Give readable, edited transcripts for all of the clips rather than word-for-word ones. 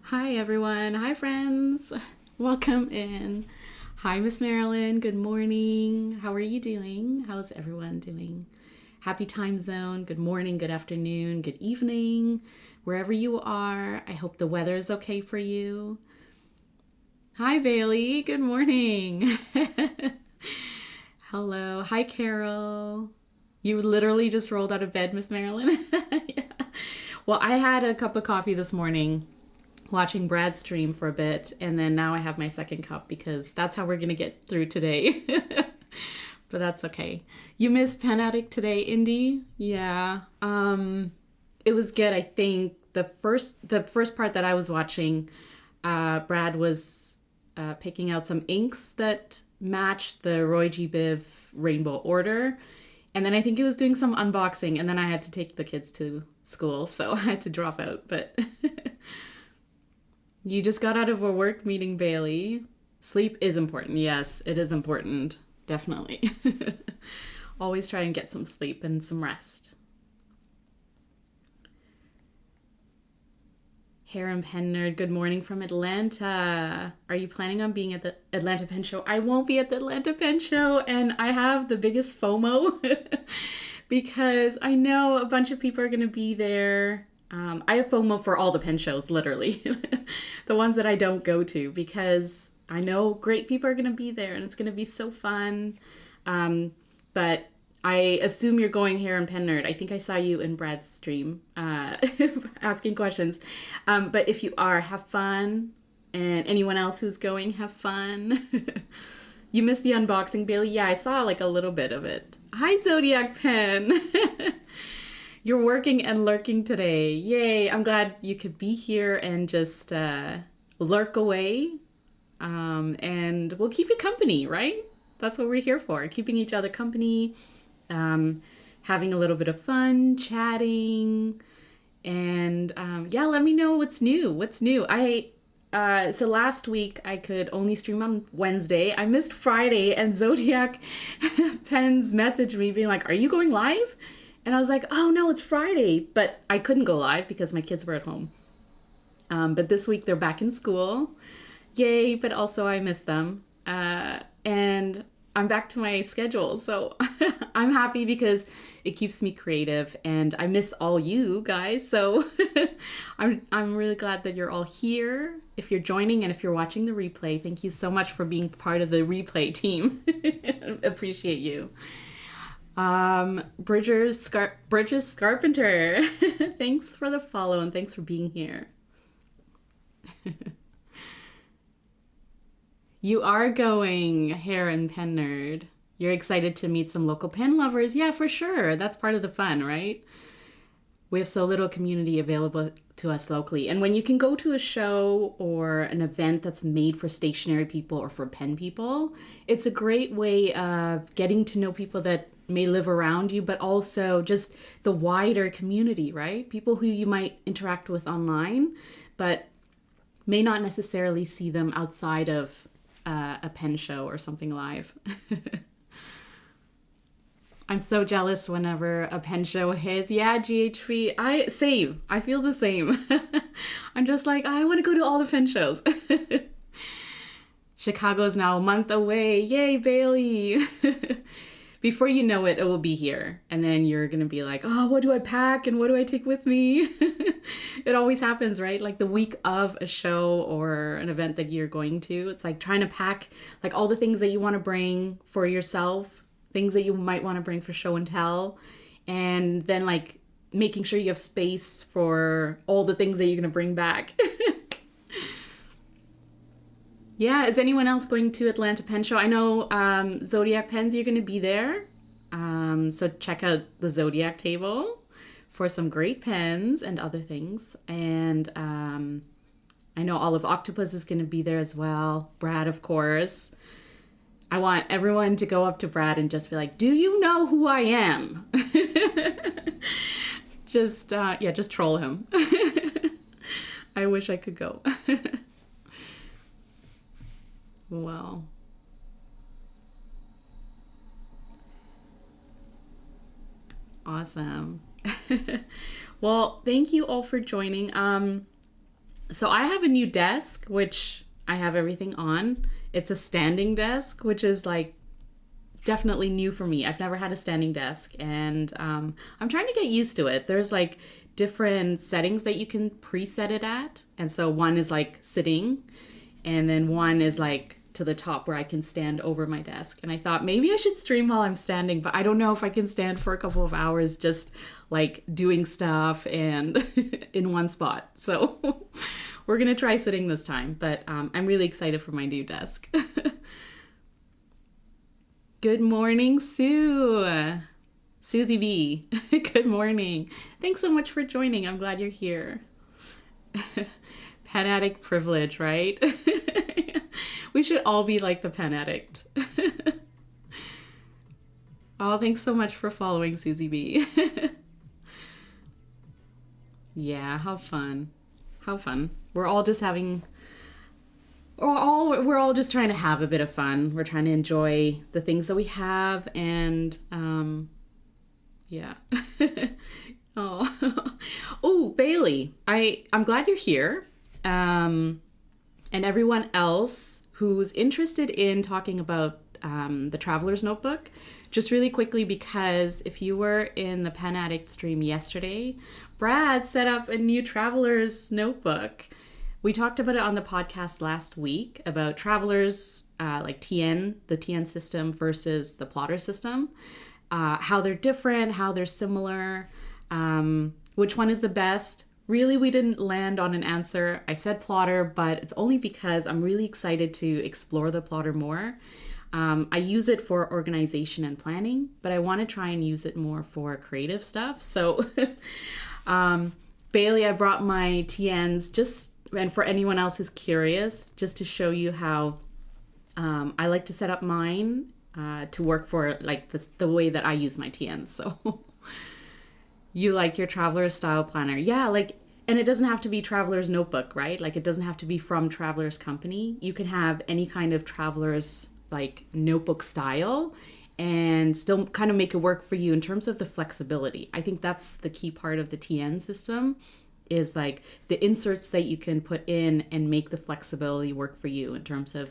Hi everyone. Hi friends. Welcome in. Hi Miss Marilyn. Good morning. How are you doing? How's everyone doing? Happy time zone. Good morning, good afternoon, good evening. Wherever you are, I hope the weather is okay for you. Hi Bailey. Good morning. Hello. Hi Carol. You literally just rolled out of bed, Miss Marilyn. Yeah. Well, I had a cup of coffee this morning watching Brad stream for a bit, and then now I have my second cup because that's how we're gonna get through today. But that's okay. You missed Pen Addict today, Indy? Yeah. It was good. I think the first part that I was watching, Brad was picking out some inks that matched the Roy G. Biv Rainbow Order. And then I think he was doing some unboxing, and then I had to take the kids to school, so I had to drop out. But you just got out of a work meeting, Bailey. Sleep is important. Yes, it is important. Definitely. Always try and get some sleep and some rest. Hair and Pen Nerd, good morning from Atlanta. Are you planning on being at the Atlanta Pen Show? I won't be at the Atlanta Pen Show, and I have the biggest FOMO because I know a bunch of people are going to be there. I have FOMO for all the pen shows, literally. The ones that I don't go to, because I know great people are going to be there and it's going to be so fun. But I assume you're going Hair and Pen Nerd. I think I saw you in Brad's stream asking questions. But if you are, have fun. And anyone else who's going, have fun. You missed the unboxing, Bailey? Yeah, I saw like a little bit of it. Hi, Zodiac Pen. You're working and lurking today. Yay, I'm glad you could be here and just lurk away. And we'll keep you company, right? That's what we're here for, keeping each other company, having a little bit of fun, chatting, and yeah, let me know what's new. What's new? So last week I could only stream on Wednesday. I missed Friday, and Zodiac Pens messaged me being like, "Are you going live?" And I was like, "Oh no, it's Friday," but I couldn't go live because my kids were at home. But this week they're back in school. Yay, but also I miss them. And I'm back to my schedule. So I'm happy because it keeps me creative, and I miss all you guys. So I'm really glad that you're all here. If you're joining and if you're watching the replay, thank you so much for being part of the replay team. Appreciate you. Bridges Carpenter. Thanks for the follow and thanks for being here. You are going, Hair and Pen Nerd. You're excited to meet some local pen lovers. Yeah, for sure. That's part of the fun, right? We have so little community available to us locally. And when you can go to a show or an event that's made for stationery people or for pen people, it's a great way of getting to know people that may live around you, but also just the wider community, right? People who you might interact with online, but may not necessarily see them outside of a pen show or something live. I'm so jealous whenever a pen show hits. Yeah, GHV. I feel the same. I'm just like, I want to go to all the pen shows. Chicago's now a month away. Yay, Bailey. Before you know it, it will be here. And then you're going to be like, oh, what do I pack and what do I take with me? It always happens, right? Like the week of a show or an event that you're going to, it's like trying to pack like all the things that you want to bring for yourself, things that you might want to bring for show and tell, and then like making sure you have space for all the things that you're going to bring back. Yeah, is anyone else going to Atlanta Pen Show? I know Zodiac Pens, you're going to be there. So check out the Zodiac table for some great pens and other things. And I know Olive Octopus is going to be there as well. Brad, of course. I want everyone to go up to Brad and just be like, do you know who I am? Just troll him. I wish I could go. Wow. Awesome. Well, thank you all for joining. So I have a new desk, which I have everything on. It's a standing desk, which is like definitely new for me. I've never had a standing desk, and I'm trying to get used to it. There's like different settings that you can preset it at. And so one is like sitting, and then one is like to the top where I can stand over my desk. And I thought maybe I should stream while I'm standing, but I don't know if I can stand for a couple of hours just like doing stuff and in one spot. So we're going to try sitting this time, but I'm really excited for my new desk. Good morning, Sue. Susie B. Good morning. Thanks so much for joining. I'm glad you're here. Pen addict privilege, right? We should all be like the pen addict. Oh, thanks so much for following, Susie B. Yeah, how fun. How fun. We're all just having... We're all just trying to have a bit of fun. We're trying to enjoy the things that we have, and yeah. Oh, Bailey, I'm glad you're here. And everyone else who's interested in talking about the Traveler's Notebook, just really quickly, because if you were in the Pen Addict stream yesterday, Brad set up a new Traveler's Notebook. We talked about it on the podcast last week about Travelers, like TN, the TN system versus the plotter system, how they're different, how they're similar, which one is the best. Really, we didn't land on an answer. I said plotter, but it's only because I'm really excited to explore the plotter more. I use it for organization and planning, but I want to try and use it more for creative stuff. So, Bailey, I brought my TNs and for anyone else who's curious, just to show you how I like to set up mine to work for like the way that I use my TNs. So you like your Traveler's style planner. Yeah, like, and it doesn't have to be Traveler's Notebook, right? Like, it doesn't have to be from Traveler's company. You can have any kind of Traveler's like notebook style and still kind of make it work for you in terms of the flexibility. I think that's the key part of the TN system, is like the inserts that you can put in and make the flexibility work for you in terms of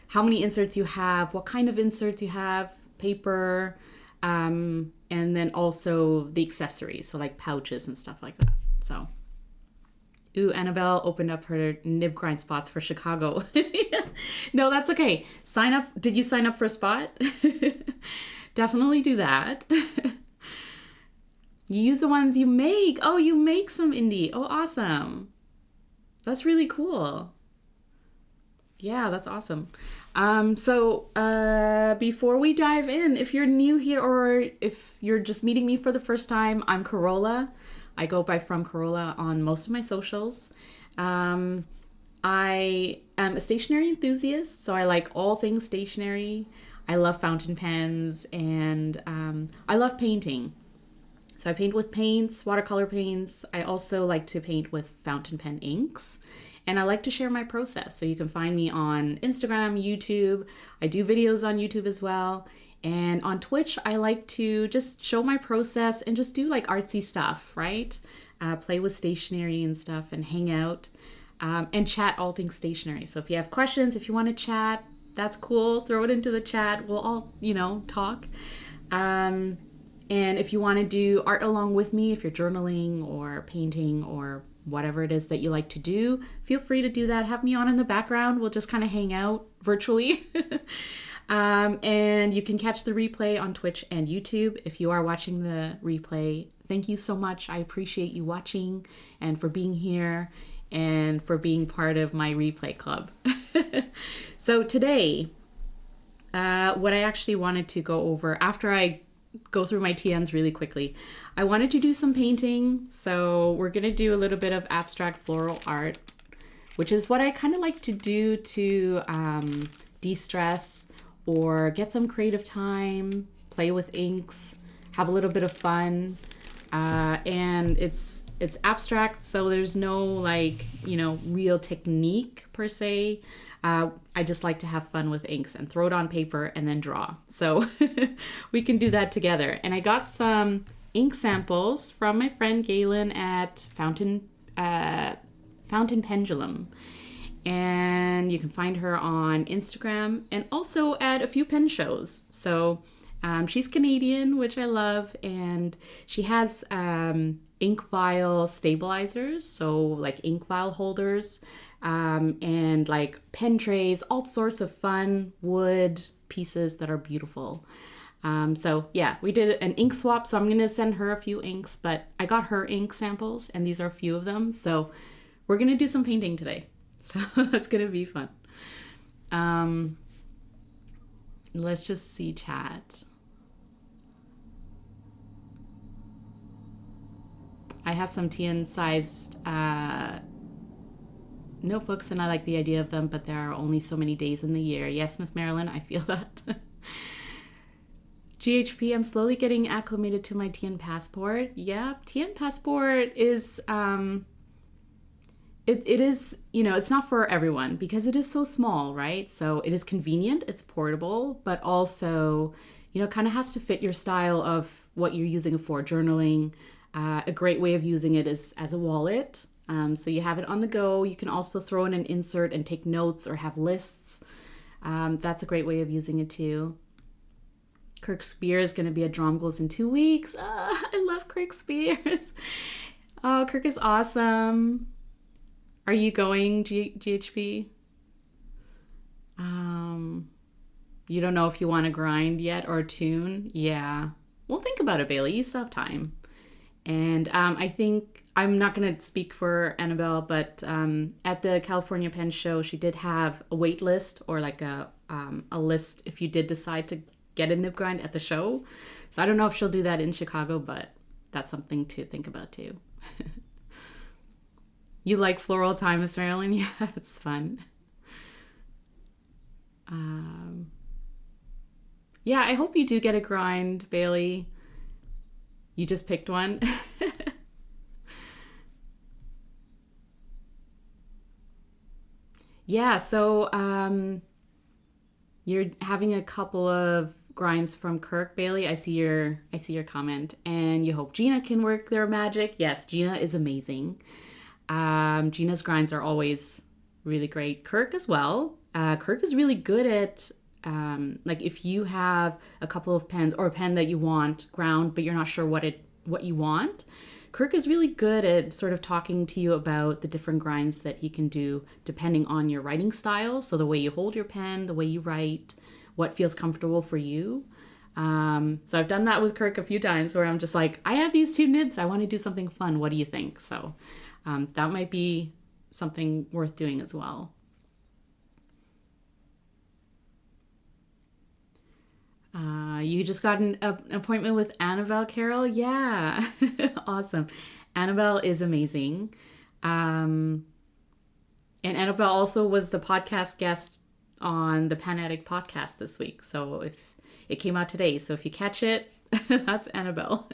how many inserts you have, what kind of inserts you have, paper, and then also the accessories, so like pouches and stuff like that. So, ooh, Annabelle opened up her nib grind spots for Chicago. No, that's okay. Sign up. Did you sign up for a spot? Definitely do that. You use the ones you make. Oh, you make some, Indy. Oh, awesome. That's really cool. Yeah, that's awesome. So before we dive in, if you're new here or if you're just meeting me for the first time, I'm Corolla. I go by From Corolla on most of my socials. I am a stationery enthusiast, so I like all things stationery. I love fountain pens, and I love painting. So I paint with paints, watercolor paints. I also like to paint with fountain pen inks. And I like to share my process. So you can find me on Instagram, YouTube. I do videos on YouTube as well. And on Twitch, I like to just show my process and just do like artsy stuff, right? Play with stationery and stuff and hang out and chat all things stationery. So if you have questions, if you want to chat, that's cool. Throw it into the chat. We'll all, talk. And if you want to do art along with me, if you're journaling or painting or whatever it is that you like to do, feel free to do that. Have me on in the background. We'll just kind of hang out virtually. And you can catch the replay on Twitch and YouTube. If you are watching the replay, thank you so much. I appreciate you watching and for being here and for being part of my replay club. So today, what I actually wanted to go over after I go through my TNs really quickly, I wanted to do some painting. So we're going to do a little bit of abstract floral art, which is what I kind of like to do to de-stress or get some creative time, play with inks, have a little bit of fun. And it's abstract, so there's no real technique per se. I just like to have fun with inks and throw it on paper and then draw. So we can do that together. And I got some ink samples from my friend Galen at Fountain Fountain Pendulum. And you can find her on Instagram and also at a few pen shows. So she's Canadian, which I love, and she has ink vial stabilizers, so like ink vial holders, and like pen trays, all sorts of fun wood pieces that are beautiful. So yeah, we did an ink swap, so I'm going to send her a few inks, but I got her ink samples, and these are a few of them, so we're going to do some painting today. So that's going to be fun. Let's just see chat. I have some TN-sized notebooks, and I like the idea of them, but there are only so many days in the year. Yes, Miss Marilyn, I feel that. GHP, I'm slowly getting acclimated to my TN passport. Yeah, TN passport is... It is, you know, it's not for everyone because it is so small, right? So it is convenient, it's portable, but also, you know, kind of has to fit your style of what you're using it for. Journaling, a great way of using it is as a wallet. So you have it on the go. You can also throw in an insert and take notes or have lists. That's a great way of using it too. Kirk Spear is going to be at Dromgoals in 2 weeks. I love Kirk Spears. Oh, Kirk is awesome. Are you going, GHP? You don't know if you want to grind yet or tune? Yeah. Well, think about it, Bailey. You still have time. And I think, I'm not going to speak for Annabelle, but at the California Pen Show, she did have a wait list or like a list if you did decide to get a nib grind at the show. So I don't know if she'll do that in Chicago, but that's something to think about too. You like floral time, Miss Marilyn? Yeah, it's fun. Yeah, I hope you do get a grind, Bailey. You just picked one. Yeah, so you're having a couple of grinds from Kirk, Bailey. I see your comment, and you hope Gina can work their magic. Yes, Gina is amazing. Gina's grinds are always really great. Kirk as well. Kirk is really good at like if you have a couple of pens or a pen that you want ground, but you're not sure what you want. Kirk is really good at sort of talking to you about the different grinds that he can do depending on your writing style. So the way you hold your pen, the way you write, what feels comfortable for you. So I've done that with Kirk a few times where I'm just like, I have these 2 nibs. I want to do something fun. What do you think? So that might be something worth doing as well. You just got an appointment with Annabelle, Carol? Yeah. Awesome. Annabelle is amazing. And Annabelle also was the podcast guest on the Pan Addict podcast this week. So if it came out today. So if you catch it, that's Annabelle.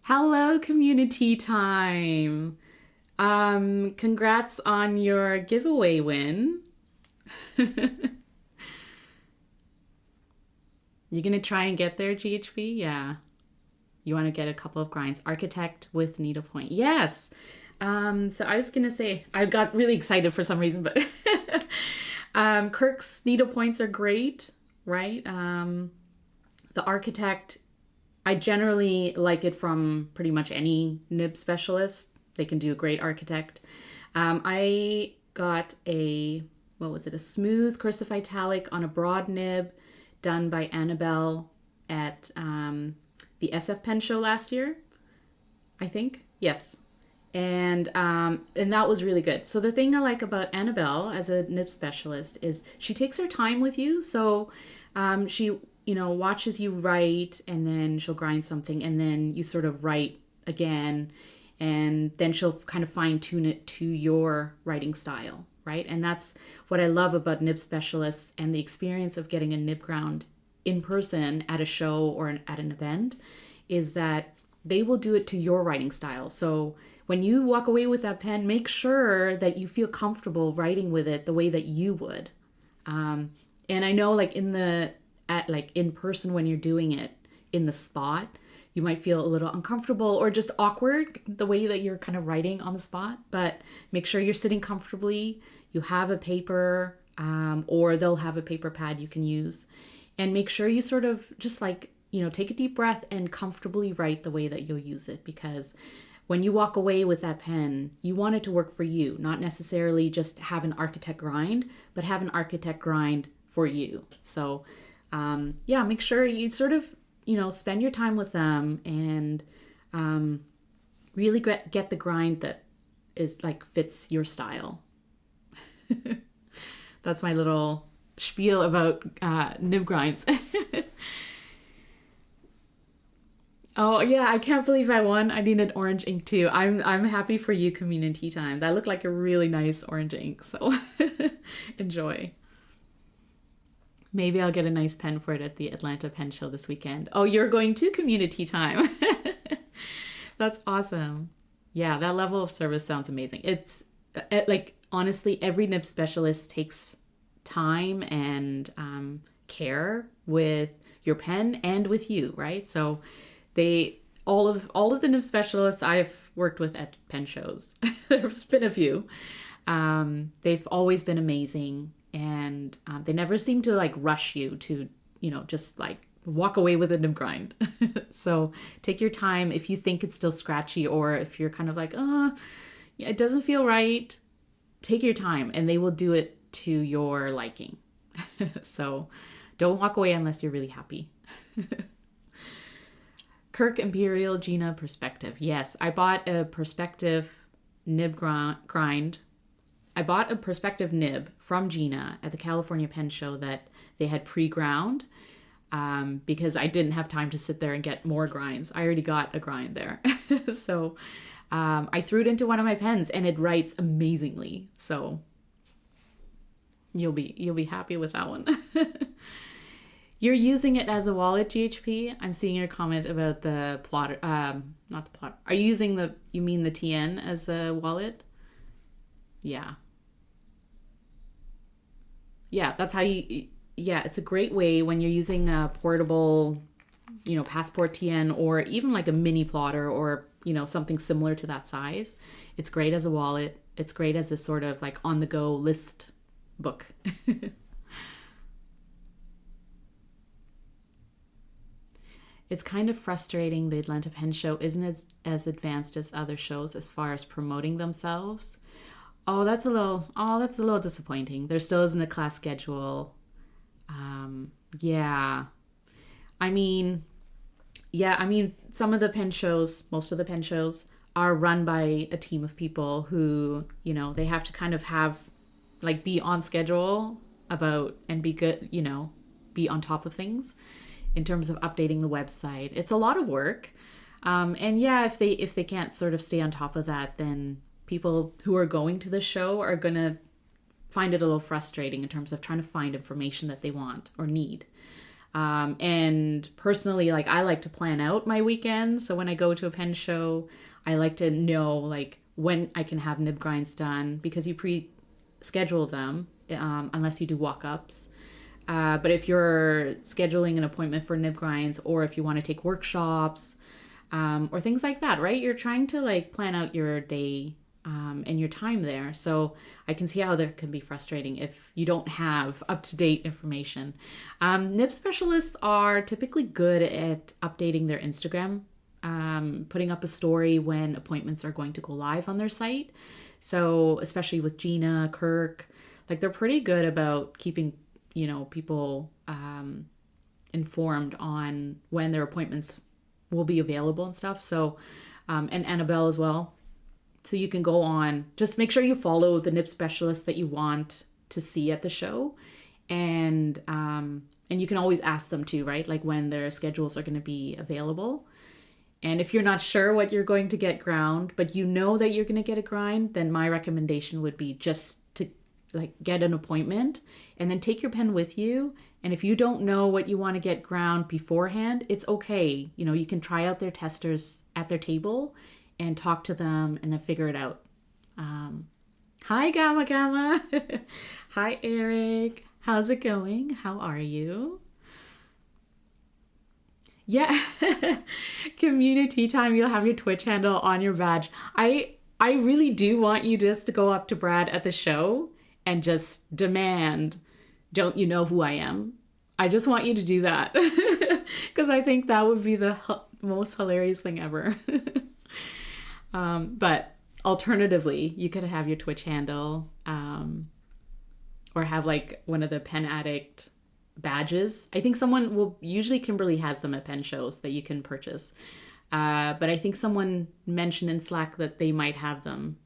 Hello, community time. Congrats on your giveaway win. You're going to try and get there, GHB? Yeah. You want to get a couple of grinds. Architect with needlepoint. Yes. So I was going to say, I got really excited for some reason, but Kirk's needlepoints are great, right? The Architect, I generally like it from pretty much any nib specialist. They can do a great Architect. I got a smooth cursive italic on a broad nib done by Annabelle at the SF Pen Show last year, I think. Yes. And that was really good. So the thing I like about Annabelle as a nib specialist is she takes her time with you. So she, watches you write, and then she'll grind something, and then you sort of write again, and then she'll kind of fine tune it to your writing style, right? And that's what I love about nib specialists and the experience of getting a nib ground in person at a show or at an event is that they will do it to your writing style. So when you walk away with that pen, make sure that you feel comfortable writing with it the way that you would. And I know in person when you're doing it in the spot, you might feel a little uncomfortable or just awkward the way that you're kind of writing on the spot. But make sure you're sitting comfortably. You have a paper, or they'll have a paper pad you can use. And make sure you sort of just like, take a deep breath and comfortably write the way that you'll use it. Because when you walk away with that pen, you want it to work for you, not necessarily just have an architect grind, but have an architect grind for you. So make sure you sort of, spend your time with them and really get the grind that is like fits your style. That's my little spiel about nib grinds. Oh yeah, I can't believe I won. I need an orange ink too. I'm happy for you, community time. That looked like a really nice orange ink, so enjoy. Maybe I'll get a nice pen for it at the Atlanta Pen Show this weekend. Oh, you're going to community time. That's awesome. Yeah, that level of service sounds amazing. It's like, honestly, every nib specialist takes time and care with your pen and with you, right? So all of the nib specialists I've worked with at pen shows, there's been a few. They've always been amazing, and they never seem to like rush you to, just like walk away with a nib grind. So take your time if you think it's still scratchy, or if you're kind of like, yeah, it doesn't feel right. Take your time, and they will do it to your liking. So don't walk away unless you're really happy. Kirk Imperial Gina Perspective. Yes, I bought a Perspective nib grind. I bought a Perspective nib from Gina at the California Pen Show that they had pre-ground, because I didn't have time to sit there and get more grinds. I already got a grind there. So I threw it into one of my pens and it writes amazingly. So you'll be happy with that one. You're using it as a wallet, GHP? I'm seeing your comment about the plotter, not the plotter. Are you using you mean the TN as a wallet? Yeah. Yeah, that's how it's a great way when you're using a portable, Passport TN, or even like a mini plotter, or, something similar to that size. It's great as a wallet. It's great as a sort of like on the go list book. It's kind of frustrating the Atlanta Pen Show isn't as advanced as other shows as far as promoting themselves. That's a little disappointing. There still isn't a class schedule. Yeah. I mean, most of the pen shows are run by a team of people who, they have to kind of be on schedule and be good, be on top of things in terms of updating the website. It's a lot of work. And yeah, if they can't sort of stay on top of that, then people who are going to the show are going to find it a little frustrating in terms of trying to find information that they want or need. And personally, like, I like to plan out my weekends. So when I go to a pen show, I like to know like when I can have nib grinds done, because you pre-schedule them, unless you do walk-ups. But if you're scheduling an appointment for nib grinds, or if you want to take workshops, or things like that, right? You're trying to like plan out your day and your time there. So I can see how that can be frustrating if you don't have up-to-date information. Nib specialists are typically good at updating their Instagram, putting up a story when appointments are going to go live on their site. So especially with Gina, Kirk, like, they're pretty good about keeping people informed on when their appointments will be available and stuff. So, and Annabelle as well. So you can go on, just make sure you follow the nib specialist that you want to see at the show. And you can always ask them too, right? Like when their schedules are going to be available. And if you're not sure what you're going to get ground, but you know that you're going to get a grind, then my recommendation would be just to like get an appointment and then take your pen with you. And if you don't know what you want to get ground beforehand, it's okay. You can try out their testers at their table and talk to them and then figure it out. Hi, Gamma Gamma. Hi, Eric. How's it going? How are you? Yeah. Community time, you'll have your Twitch handle on your badge. I really do want you just to go up to Brad at the show and just demand, don't you know who I am? I just want you to do that. Because I think that would be the most hilarious thing ever. But alternatively, you could have your Twitch handle, or have like one of the Pen Addict badges. I think someone will, usually Kimberly has them at pen shows that you can purchase. But I think someone mentioned in Slack that they might have them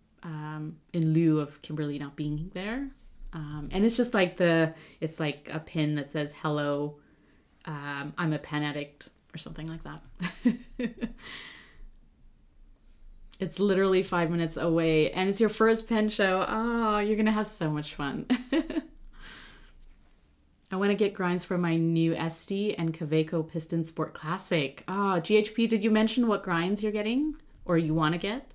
in lieu of Kimberly not being there. And it's just like it's like a pin that says, hello, I'm a pen addict, or something like that. It's literally 5 minutes away, and it's your first pen show. Oh, you're going to have so much fun. I want to get grinds for my new SD and Kaweco Piston Sport Classic. Oh, GHP, did you mention what grinds you're getting or you want to get?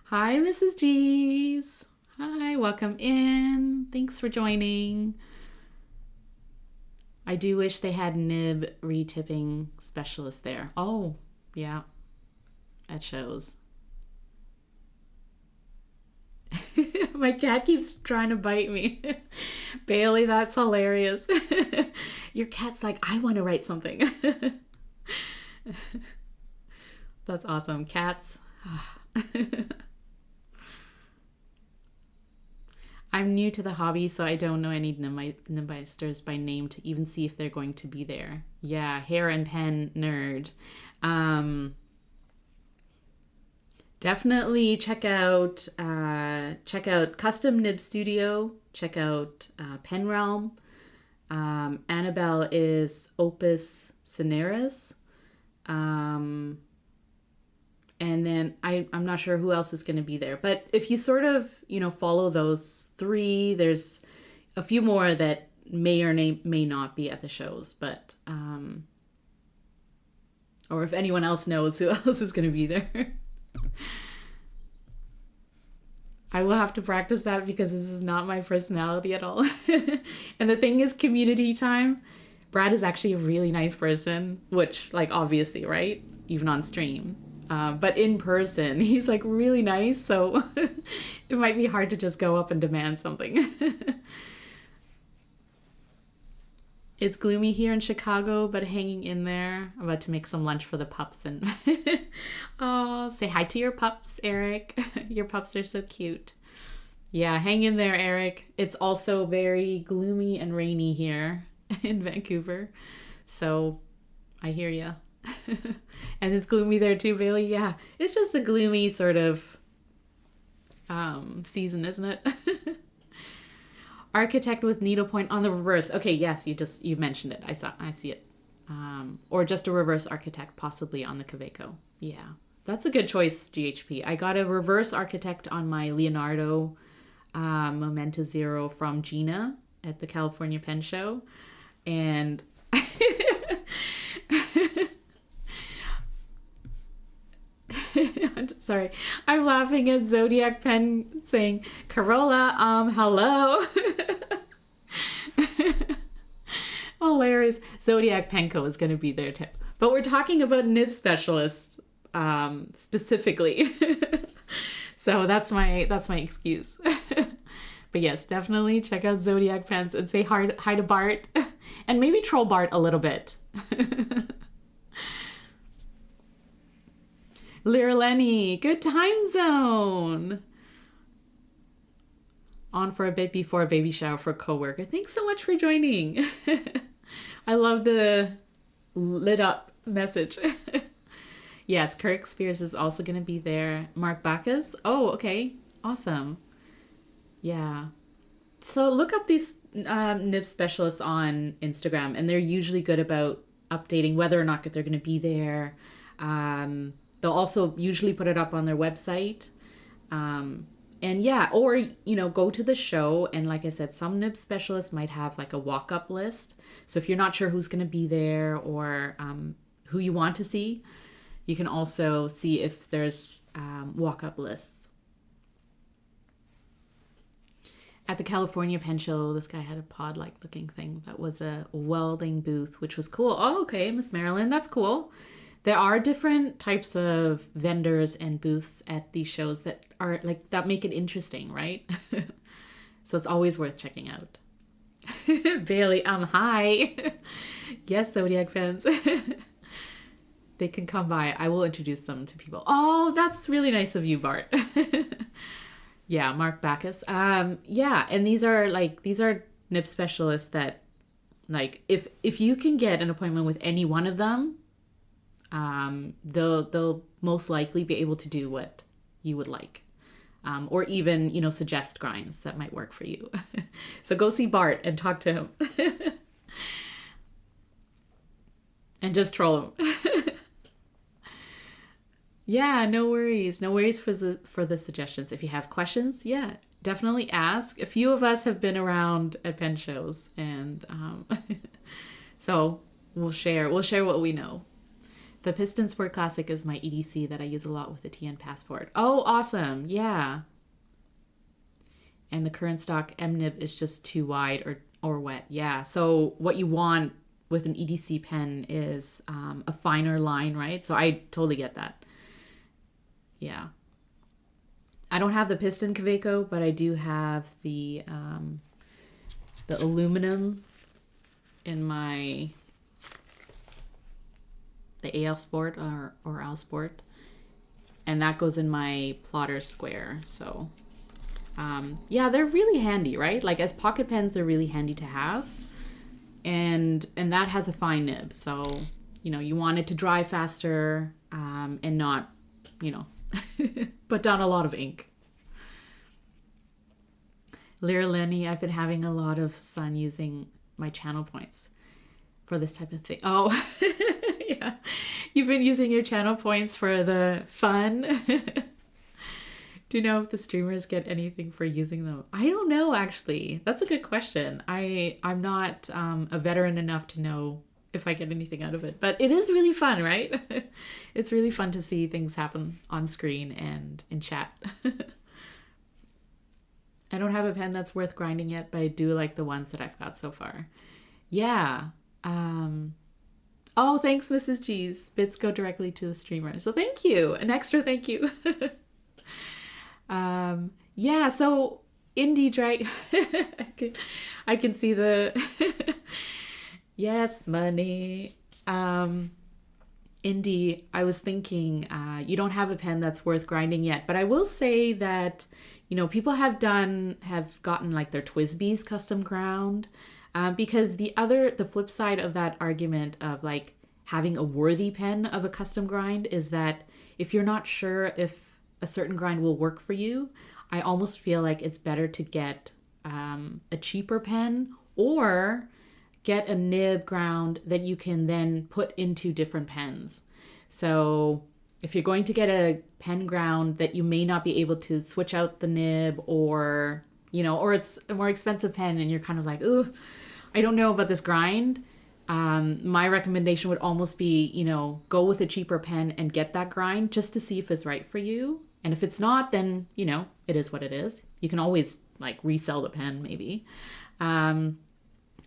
Hi, Mrs. G's. Hi, welcome in. Thanks for joining. I do wish they had nib retipping specialist there. Oh, yeah. That shows. My cat keeps trying to bite me. Bailey, that's hilarious. Your cat's like, I want to write something. That's awesome. Cats. I'm new to the hobby, so I don't know any Nimbisters by name to even see if they're going to be there. Yeah, hair and pen nerd. Definitely check out Custom Nib Studio. Check out Pen Realm. Annabelle is Opus Cineris. And then I'm not sure who else is going to be there. But if you sort of, follow those three, there's a few more that may or may not be at the shows. But, or if anyone else knows who else is going to be there. I will have to practice that because this is not my personality at all. And the thing is, community time. Brad is actually a really nice person, which, like, obviously, right? Even on stream. But in person, he's like really nice, so it might be hard to just go up and demand something. It's gloomy here in Chicago, but hanging in there. I'm about to make some lunch for the pups and oh, say hi to your pups, Eric. Your pups are so cute. Yeah, hang in there, Eric. It's also very gloomy and rainy here in Vancouver, so I hear ya. And it's gloomy there too, Bailey. Yeah, it's just a gloomy sort of season, isn't it? Architect with needlepoint on the reverse. Okay, yes, you mentioned it. I see it. Or just a reverse architect, possibly on the Kaweco. Yeah, that's a good choice, GHP. I got a reverse architect on my Leonardo Momento Zero from Gina at the California Pen Show, and sorry, I'm laughing at Zodiac Pen saying, Corolla, hello. Hilarious. Zodiac Penco is going to be there too. But we're talking about nib specialists specifically. So that's my excuse. But yes, definitely check out Zodiac Pens and say hi to Bart and maybe troll Bart a little bit. Lyra Lenny, good time zone. On for a bit before a baby shower for a coworker. Thanks so much for joining. I love the lit up message. Yes, Kirk Spears is also going to be there. Mark Bacchus. Oh, okay. Awesome. Yeah. So look up these nib specialists on Instagram, and they're usually good about updating whether or not they're going to be there. They'll also usually put it up on their website. And yeah, or, go to the show. And like I said, some nib specialists might have like a walk-up list. So if you're not sure who's going to be there or who you want to see, you can also see if there's walk-up lists. At the California Pen Show, this guy had a pod-like looking thing that was a welding booth, which was cool. Oh, okay, Miss Marilyn, that's cool. There are different types of vendors and booths at these shows that are like that make it interesting, right? So it's always worth checking out. Bailey, hi. Yes, Zodiac fans. They can come by. I will introduce them to people. Oh, that's really nice of you, Bart. Yeah, Mark Bacchus. Yeah, and these are nib specialists that like if you can get an appointment with any one of them, they'll most likely be able to do what you would like. Or even, suggest grinds that might work for you. So go see Bart and talk to him. And just troll him. Yeah, no worries. No worries for the suggestions. If you have questions, yeah, definitely ask. A few of us have been around at pen shows, and so we'll share what we know. The Piston Sport Classic is my EDC that I use a lot with the TN Passport. Oh, awesome. Yeah. And the current stock M nib is just too wide or wet. Yeah. So what you want with an EDC pen is a finer line, right? So I totally get that. Yeah. I don't have the piston Kaweco, but I do have the aluminum in my the AL Sport or Al Sport, and that goes in my plotter square. So yeah, they're really handy, right? Like as pocket pens, they're really handy to have, and that has a fine nib, so you want it to dry faster and not put down a lot of ink. Lyra Lenny, I've been having a lot of fun using my channel points for this type of thing. Oh, yeah. You've been using your channel points for the fun. Do you know if the streamers get anything for using them? I don't know, actually. That's a good question. I'm not a veteran enough to know if I get anything out of it. But it is really fun, right? It's really fun to see things happen on screen and in chat. I don't have a pen that's worth grinding yet, but I do like the ones that I've got so far. Yeah. Oh, thanks, Mrs. G's. Bits go directly to the streamer. So thank you. An extra thank you. Yeah, so Indie Drag... I can see the... Yes, money. Indie, I was thinking you don't have a pen that's worth grinding yet, but I will say that, people have gotten like their Twisbees custom ground. Because the flip side of that argument of like having a worthy pen of a custom grind is that if you're not sure if a certain grind will work for you, I almost feel like it's better to get a cheaper pen or get a nib ground that you can then put into different pens. So if you're going to get a pen ground that you may not be able to switch out the nib or it's a more expensive pen and you're kind of like, ugh, I don't know about this grind. My recommendation would almost be, go with a cheaper pen and get that grind just to see if it's right for you. And if it's not, then, it is what it is. You can always like resell the pen maybe.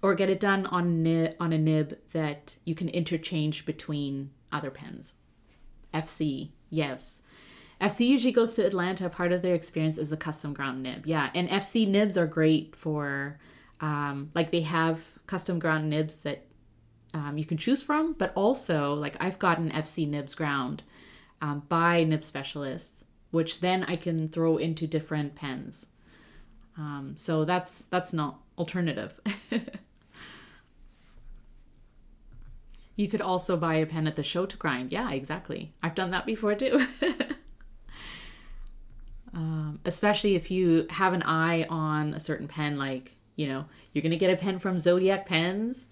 Or get it done on a nib that you can interchange between other pens. FC, yes. FC usually goes to Atlanta. Part of their experience is the custom ground nib. Yeah, and FC nibs are great for, they have custom ground nibs that you can choose from, but also, like, I've gotten FC nibs ground by nib specialists, which then I can throw into different pens. So that's an alternative. You could also buy a pen at the show to grind. Yeah, exactly. I've done that before too. Especially if you have an eye on a certain pen, like, you're going to get a pen from Zodiac Pens,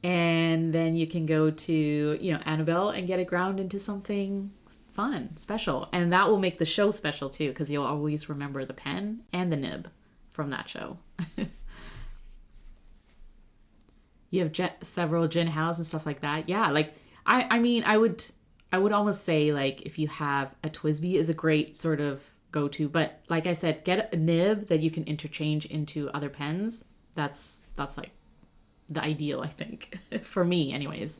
and then you can go to, Annabelle and get it ground into something fun, special. And that will make the show special too, because you'll always remember the pen and the nib from that show. You have several Jin Hows and stuff like that. Yeah, like, I mean, I would almost say, like, if you have a Twisby is a great sort of go to. But like I said, get a nib that you can interchange into other pens. That's like the ideal, I think, for me anyways.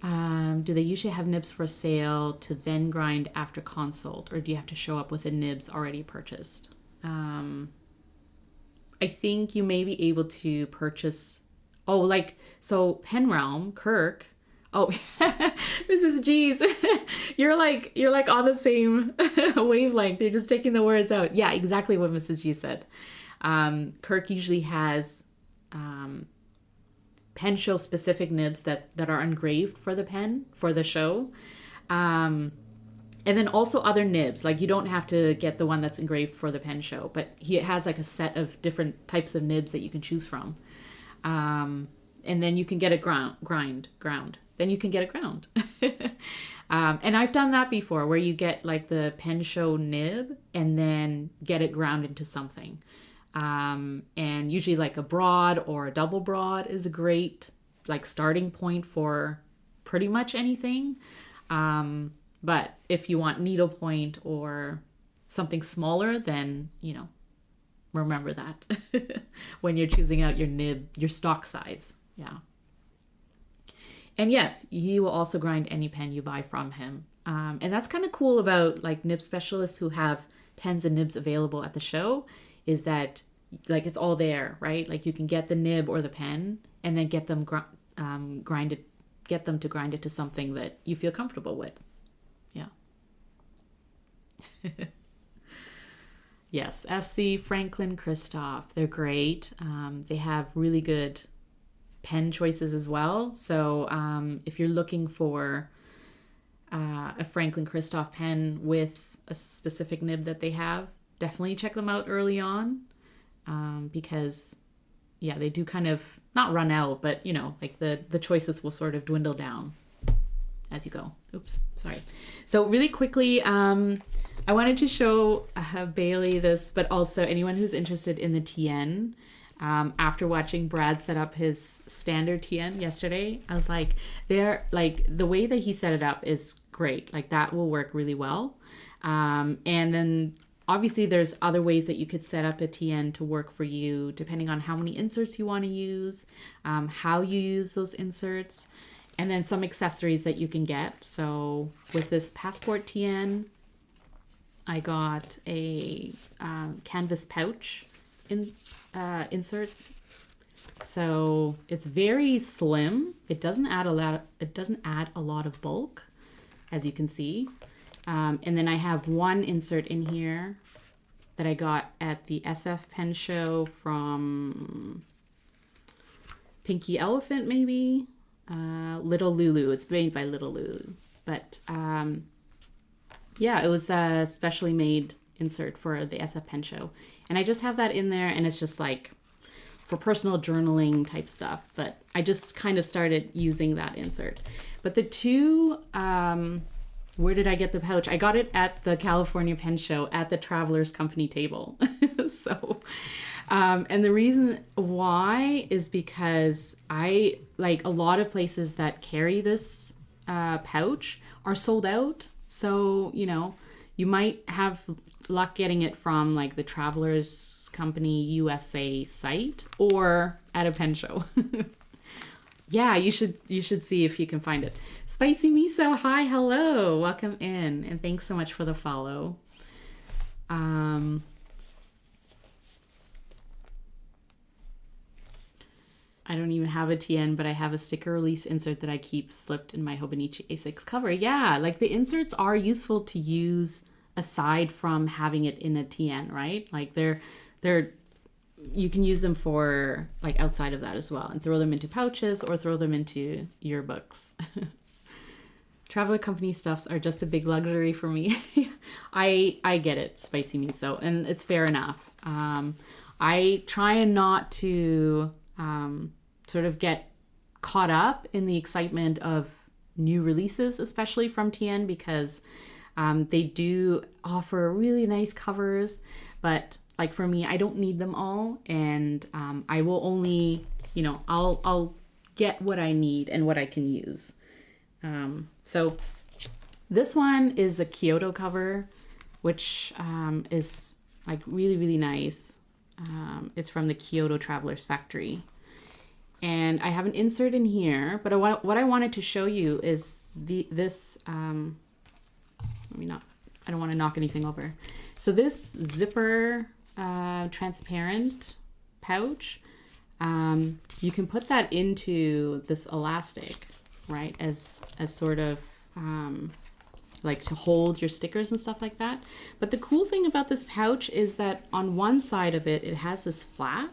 Do they usually have nibs for sale to then grind after consult, or do you have to show up with the nibs already purchased? I think you may be able to purchase. Oh, like, so Pen Realm, Kirk. Oh, Mrs. G's, you're like on the same wavelength. They're just taking the words out. Yeah, exactly what Mrs. G said. Kirk usually has pen show specific nibs that are engraved for the pen for the show. And then also other nibs. Like, you don't have to get the one that's engraved for the pen show, but he has like a set of different types of nibs that you can choose from. And then you can get it ground. Then you can get it ground. And I've done that before, where you get like the pen show nib and then get it ground into something. And usually like a broad or a double broad is a great like starting point for pretty much anything. But if you want needlepoint or something smaller, then, you know, remember that when you're choosing out your nib, your stock size. Yeah. And yes, he will also grind any pen you buy from him. And that's kind of cool about like nib specialists who have pens and nibs available at the show, is that like it's all there, right? Like you can get the nib or the pen and then get them get them to grind it to something that you feel comfortable with. Yeah. Yes, FC Franklin Christoph. They're great. They have really good pen choices as well. So if you're looking for a Franklin Christoph pen with a specific nib that they have, definitely check them out early on, because yeah, they do kind of not run out, but you know, like the choices will sort of dwindle down as you go. Oops, sorry. So really quickly, I wanted to show Bailey this, but also anyone who's interested in the TN. After watching Brad set up his standard TN yesterday, I was like, the way that he set it up is great. Like that will work really well. And then obviously there's other ways that you could set up a TN to work for you, depending on how many inserts you want to use, how you use those inserts, and then some accessories that you can get. So with this Passport TN, I got a canvas pouch insert. So it's very slim. It doesn't add a lot of bulk, as you can see. And then I have one insert in here that I got at the SF Pen Show from Pinky Elephant, maybe. Little Lulu. It's made by Little Lulu. But yeah, it was a specially made insert for the SF Pen Show. And I just have that in there, and it's just like for personal journaling type stuff. But I just kind of started using that insert. But the two, where did I get the pouch? I got it at the California Pen Show at the Travelers Company table. So, and the reason why is because I like a lot of places that carry this pouch are sold out. So, you know, you might have luck getting it from like the Travelers Company USA site or at a pen show. Yeah, you should see if you can find it. Spicy Miso, hi, hello, welcome in, and thanks so much for the follow. I don't even have a TN, but I have a sticker release insert that I keep slipped in my Hobonichi A6 cover. Yeah, like the inserts are useful to use aside from having it in a TN, right? Like they're you can use them for like outside of that as well, and throw them into pouches or throw them into yearbooks. Traveler company stuffs are just a big luxury for me. I get it, Spicy Miso, and it's fair enough. I try not to sort of get caught up in the excitement of new releases, especially from TN, because they do offer really nice covers, but like for me, I don't need them all, and I will only, you know, I'll get what I need and what I can use. So This one is a Kyoto cover, which is like really, really nice. It's from the Kyoto Travelers Factory. And I have an insert in here, but what I wanted to show you is this, I don't want to knock anything over. So this zipper transparent pouch, you can put that into this elastic, right? As sort of like to hold your stickers and stuff like that. But the cool thing about this pouch is that on one side of it, it has this flap.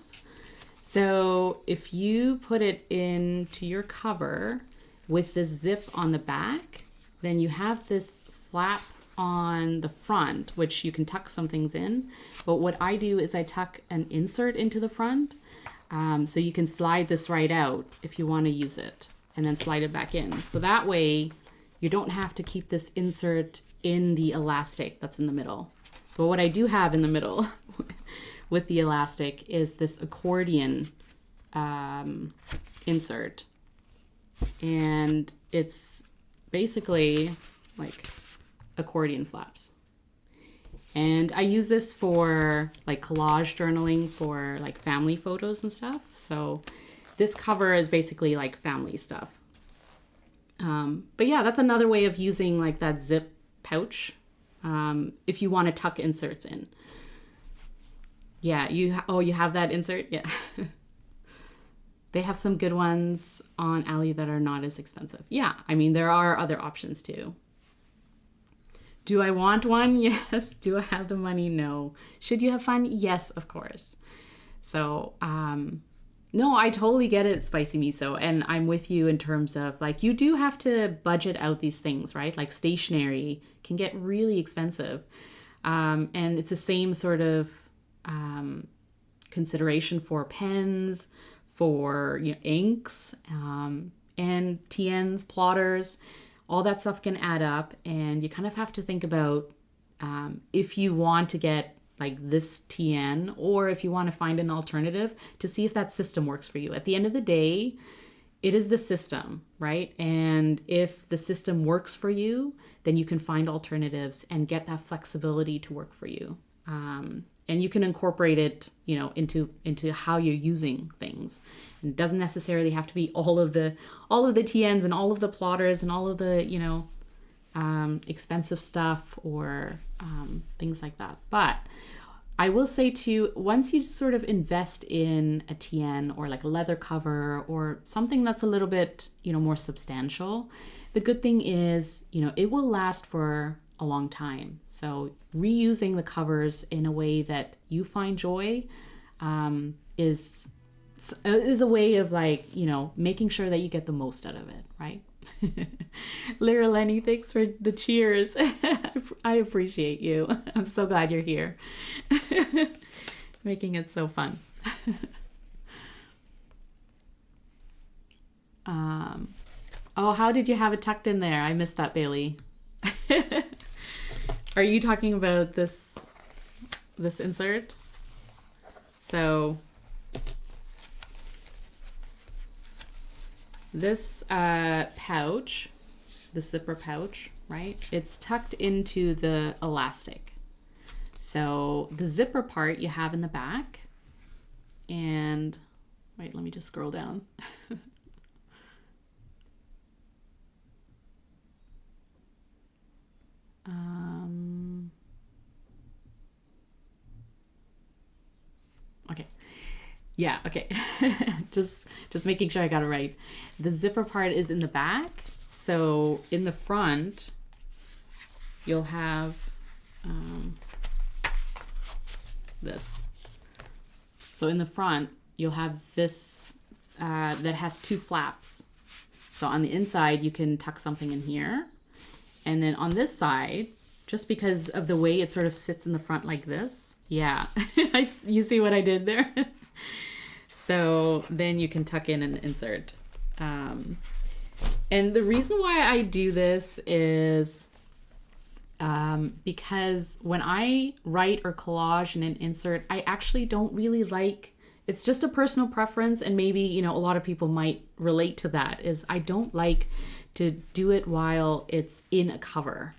So if you put it into your cover with the zip on the back, then you have this flap on the front, which you can tuck some things in. But what I do is I tuck an insert into the front. So you can slide this right out if you want to use it and then slide it back in. So that way you don't have to keep this insert in the elastic that's in the middle. But what I do have in the middle with the elastic is this accordion insert. And it's basically like accordion flaps. And I use this for like collage journaling for like family photos and stuff. So this cover is basically like family stuff. But yeah, that's another way of using like that zip pouch if you want to tuck inserts in. Yeah, you have that insert? Yeah. They have some good ones on Ali that are not as expensive. Yeah, I mean, there are other options too. Do I want one? Yes. Do I have the money? No. Should you have fun? Yes, of course. So, no, I totally get it, Spicy Miso. And I'm with you in terms of like, you do have to budget out these things, right? Like stationery can get really expensive. And it's the same sort of consideration for pens, for inks, and TNs, plotters. All that stuff can add up, and you kind of have to think about if you want to get like this TN or if you want to find an alternative to see if that system works for you. At the end of the day, it is the system, right? And if the system works for you, then you can find alternatives and get that flexibility to work for you. And you can incorporate it, into how you're using things. And it doesn't necessarily have to be all of the TNs and all of the plotters and all of the, expensive stuff or things like that. But I will say too, once you sort of invest in a TN or like a leather cover or something that's a little bit, more substantial, the good thing is, it will last for a long time. So reusing the covers in a way that you find joy is a way of like, making sure that you get the most out of it, right? Lyra Lenny, thanks for the cheers. I appreciate you. I'm so glad you're here. Making it so fun. How did you have it tucked in there? I missed that, Bailey. Are you talking about this insert? So this pouch, the zipper pouch, right? It's tucked into the elastic. So the zipper part you have in the back, and wait, let me just scroll down. Okay. Yeah, okay. just making sure I got it right. The zipper part is in the back. So in the front, you'll have this. So in the front, you'll have this that has two flaps. So on the inside, you can tuck something in here. And then on this side, just because of the way it sort of sits in the front like this. Yeah, you see what I did there? So then you can tuck in an insert. And the reason why I do this is because when I write or collage in an insert, I actually don't really like, it's just a personal preference, and maybe, a lot of people might relate to that, is I don't like to do it while it's in a cover.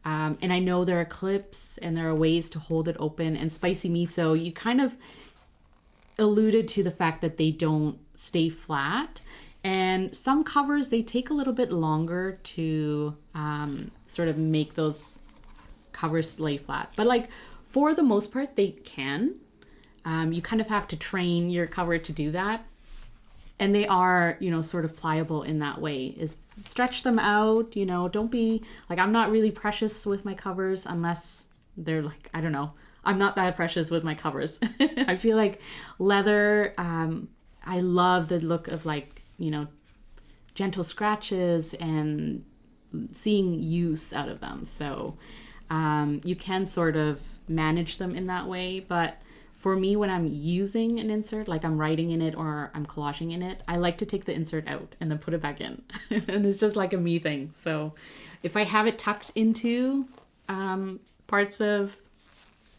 And I know there are clips and there are ways to hold it open. And spicy miso, you kind of alluded to the fact that they don't stay flat. And some covers, they take a little bit longer to sort of make those covers lay flat. But like for the most part, they can. You kind of have to train your cover to do that. And they are, you know, sort of pliable in that way. Is stretch them out, you know, don't be like, I'm not really precious with my covers unless they're like, I don't know. I'm not that precious with my covers. I feel like leather, I love the look of like, you know, gentle scratches and seeing use out of them. So you can sort of manage them in that way. But for me, when I'm using an insert, like I'm writing in it or I'm collaging in it, I like to take the insert out and then put it back in. And it's just like a me thing. So if I have it tucked into parts of,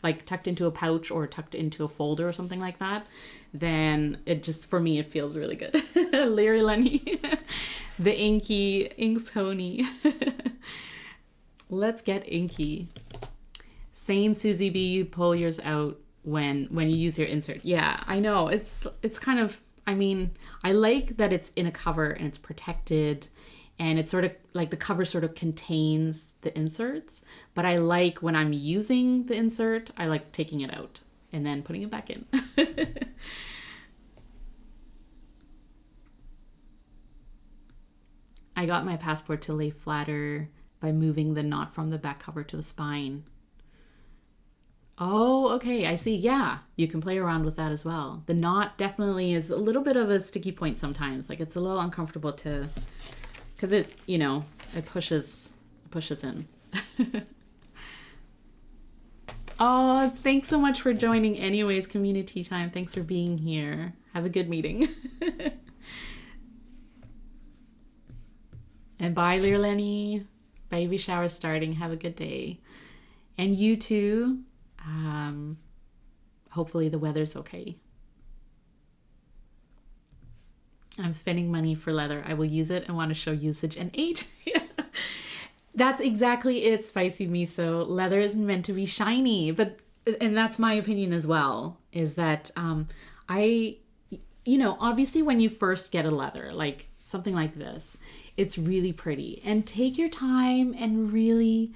like tucked into a pouch or tucked into a folder or something like that, then it just, for me, it feels really good. Leary Lenny, the inky ink pony. Let's get inky. Same Susie B, you pull yours out when you use your insert. Yeah, I know. It's kind of, I mean, I like that it's in a cover and it's protected and it's sort of like the cover sort of contains the inserts, but I like when I'm using the insert, I like taking it out and then putting it back in. I got my passport to lay flatter by moving the knot from the back cover to the spine. Oh, okay, I see. Yeah, you can play around with that as well. The knot definitely is a little bit of a sticky point sometimes. Like it's a little uncomfortable to, because it, you know, it pushes in. Oh, thanks so much for joining anyways, community time. Thanks for being here. Have a good meeting. And bye, Lear Lenny. Baby shower starting. Have a good day. And you too. Hopefully the weather's okay. I'm spending money for leather. I will use it and want to show usage and age. Yeah. That's exactly it, Spicy Miso. Leather isn't meant to be shiny, and that's my opinion as well, is that you know, obviously when you first get a leather, like something like this, it's really pretty. And take your time and really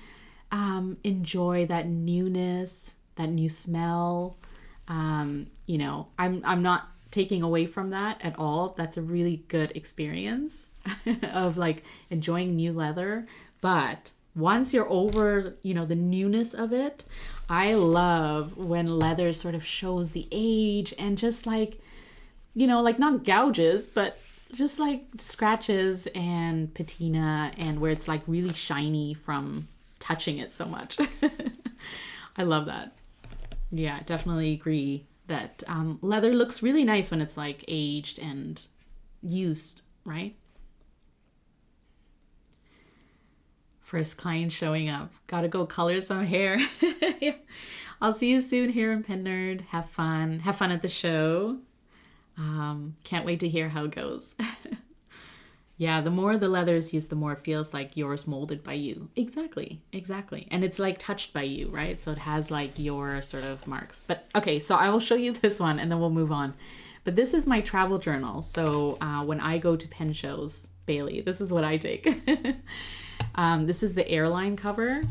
enjoy that newness, that new smell. You know, I'm not taking away from that at all. That's a really good experience of like enjoying new leather. But once you're over, you know, the newness of it, I love when leather sort of shows the age and just like, you know, like not gouges, but just like scratches and patina, and where it's like really shiny from touching it so much. I love that. Yeah, definitely agree that leather looks really nice when it's like aged and used, right? First client showing up. Gotta go color some hair. Yeah. I'll see you soon here in Pen Nerd. Have fun. Have fun at the show. Can't wait to hear how it goes. Yeah, the more the leather is used, the more it feels like yours molded by you. Exactly. And it's like touched by you, right? So it has like your sort of marks. But okay, so I will show you this one and then we'll move on. But this is my travel journal. So when I go to pen shows, Bailey, this is what I take. This is the airline cover.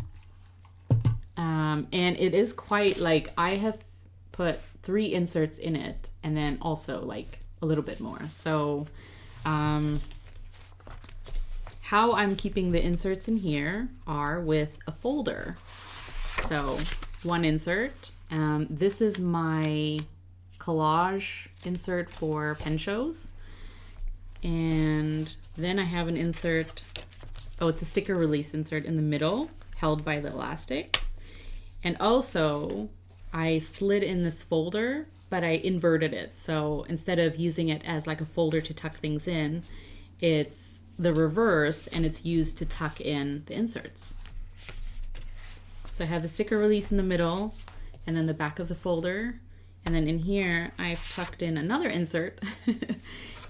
And it is quite like, I have put 3 inserts in it and then also like a little bit more. So how I'm keeping the inserts in here are with a folder. So 1 insert. This is my collage insert for pen shows. And then I have an insert. Oh, it's a sticker release insert in the middle, held by the elastic. And also, I slid in this folder, but I inverted it. So instead of using it as like a folder to tuck things in, it's the reverse, and it's used to tuck in the inserts. So I have the sticker release in the middle, and then the back of the folder. And then in here, I've tucked in another insert.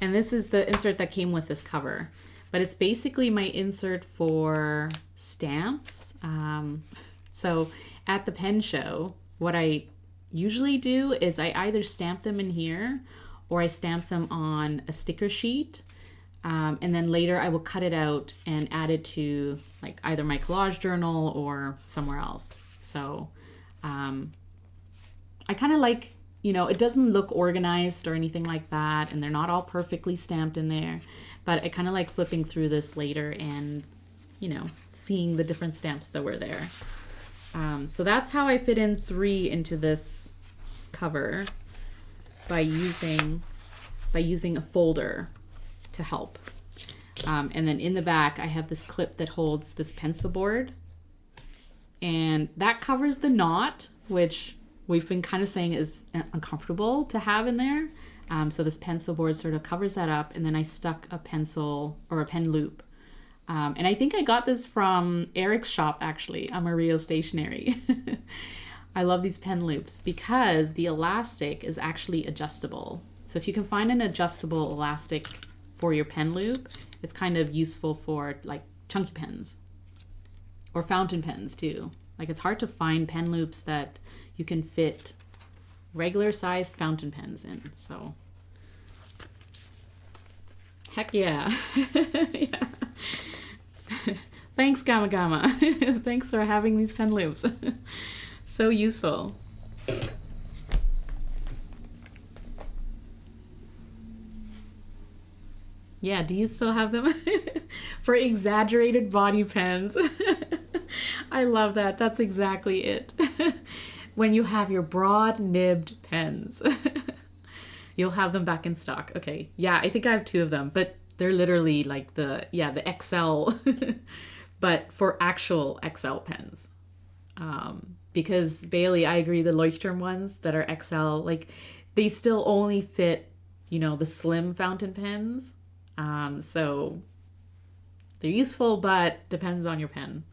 And this is the insert that came with this cover. but it's basically my insert for stamps. So at the pen show, what I usually do is I either stamp them in here or I stamp them on a sticker sheet. And then later I will cut it out and add it to like either my collage journal or somewhere else. So I kind of like, it doesn't look organized or anything like that, and they're not all perfectly stamped in there, but I kind of like flipping through this later and, seeing the different stamps that were there. So that's how I fit in 3 into this cover by using a folder to help. And then in the back, I have this clip that holds this pencil board, and that covers the knot, which we've been kind of saying is uncomfortable to have in there. So this pencil board sort of covers that up, and then I stuck a pencil or a pen loop. And I think I got this from Eric's shop, actually, Amarillo Stationery. I love these pen loops because the elastic is actually adjustable. So if you can find an adjustable elastic for your pen loop, it's kind of useful for like chunky pens or fountain pens too. Like it's hard to find pen loops that you can fit regular sized fountain pens in. So heck yeah. Yeah. Thanks, Gamma Gamma. Thanks for having these pen loops. So useful. Yeah, do you still have them? For exaggerated body pens. I love that. That's exactly it. When you have your broad nibbed pens. You'll have them back in stock. Okay. Yeah, I think I have 2 of them, but they're literally like the XL, but for actual XL pens. Because Bailey, I agree, the Leuchtturm ones that are XL, like they still only fit, the slim fountain pens. So they're useful, but depends on your pen.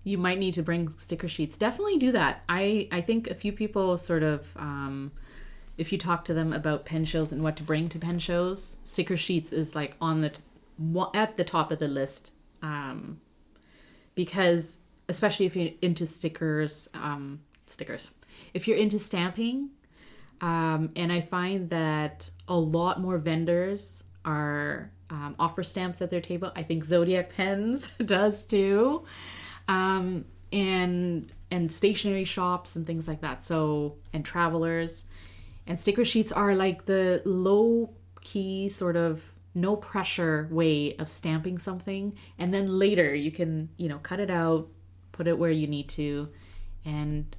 You might need to bring sticker sheets. Definitely do that. I think a few people sort of, if you talk to them about pen shows and what to bring to pen shows, sticker sheets is like at the top of the list. Because especially if you're into stickers, if you're into stamping, and I find that a lot more vendors are offer stamps at their table. I think Zodiac Pens does too. And stationery shops and things like that. So, and travelers, and sticker sheets are like the low key sort of no pressure way of stamping something. And then later you can, cut it out, put it where you need to, and,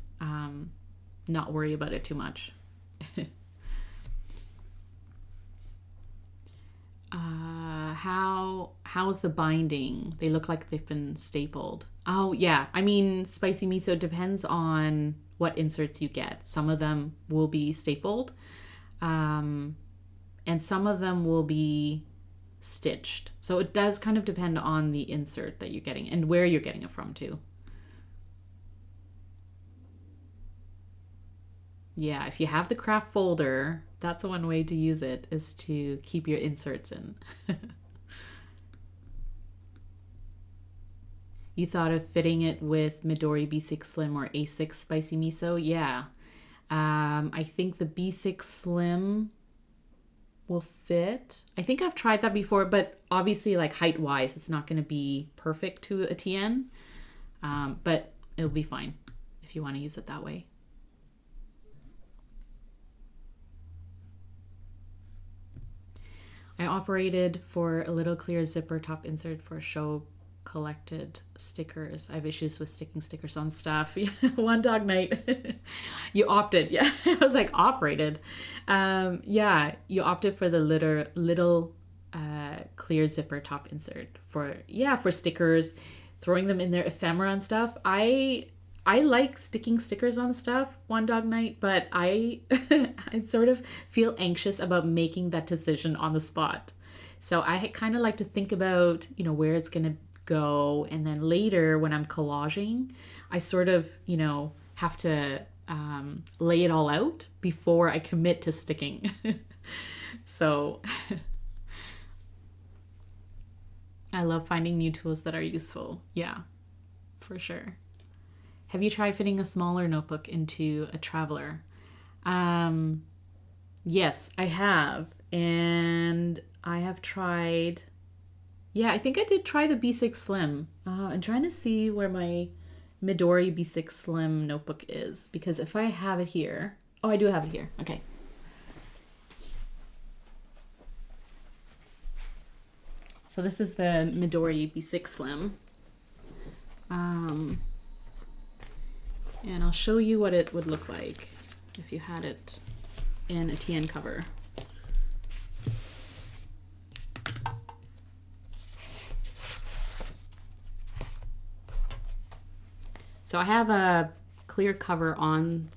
not worry about it too much. How's the binding? They look like they've been stapled. Oh yeah, I mean, spicy miso depends on what inserts you get. Some of them will be stapled, and some of them will be stitched. So it does kind of depend on the insert that you're getting and where you're getting it from too. Yeah, if you have the craft folder, that's one way to use it, is to keep your inserts in. You thought of fitting it with Midori B6 Slim or A6 Spicy Miso? Yeah. I think the B6 Slim will fit. I think I've tried that before, but obviously like height-wise, it's not going to be perfect to a TN. But it'll be fine if you want to use it that way. I operated for a little clear zipper top insert for a show collected stickers. I have issues with sticking stickers on stuff. One dog night. You opted. Yeah. I was like, operated. Yeah, you opted for the little clear zipper top insert for stickers, throwing them in there, ephemera and stuff. I like sticking stickers on stuff, One Dog Night, but I sort of feel anxious about making that decision on the spot. So I kind of like to think about, where it's going to go. And then later when I'm collaging, I sort of, have to lay it all out before I commit to sticking. So I love finding new tools that are useful. Yeah, for sure. Have you tried fitting a smaller notebook into a traveler? Yes, I have. And I have tried, yeah, I think I did try the B6 Slim. I'm trying to see where my Midori B6 Slim notebook is, because if I have it here, oh, I do have it here. Okay. So this is the Midori B6 Slim. And I'll show you what it would look like if you had it in a TN cover. So I have a clear cover on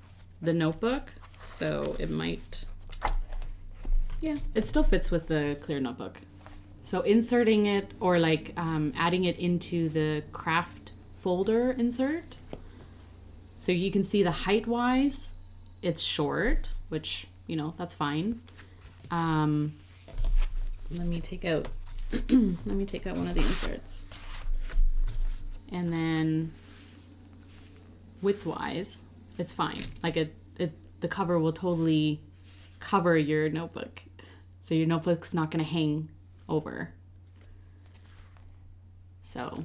the notebook, so it might, yeah, it still fits with the clear notebook. So inserting it, or like adding it into the craft folder insert, so you can see the height wise, it's short, which, you know, that's fine. Let me take out let me take out one of the inserts. And then width wise, it's fine. Like the cover will totally cover your notebook. So your notebook's not going to hang over. So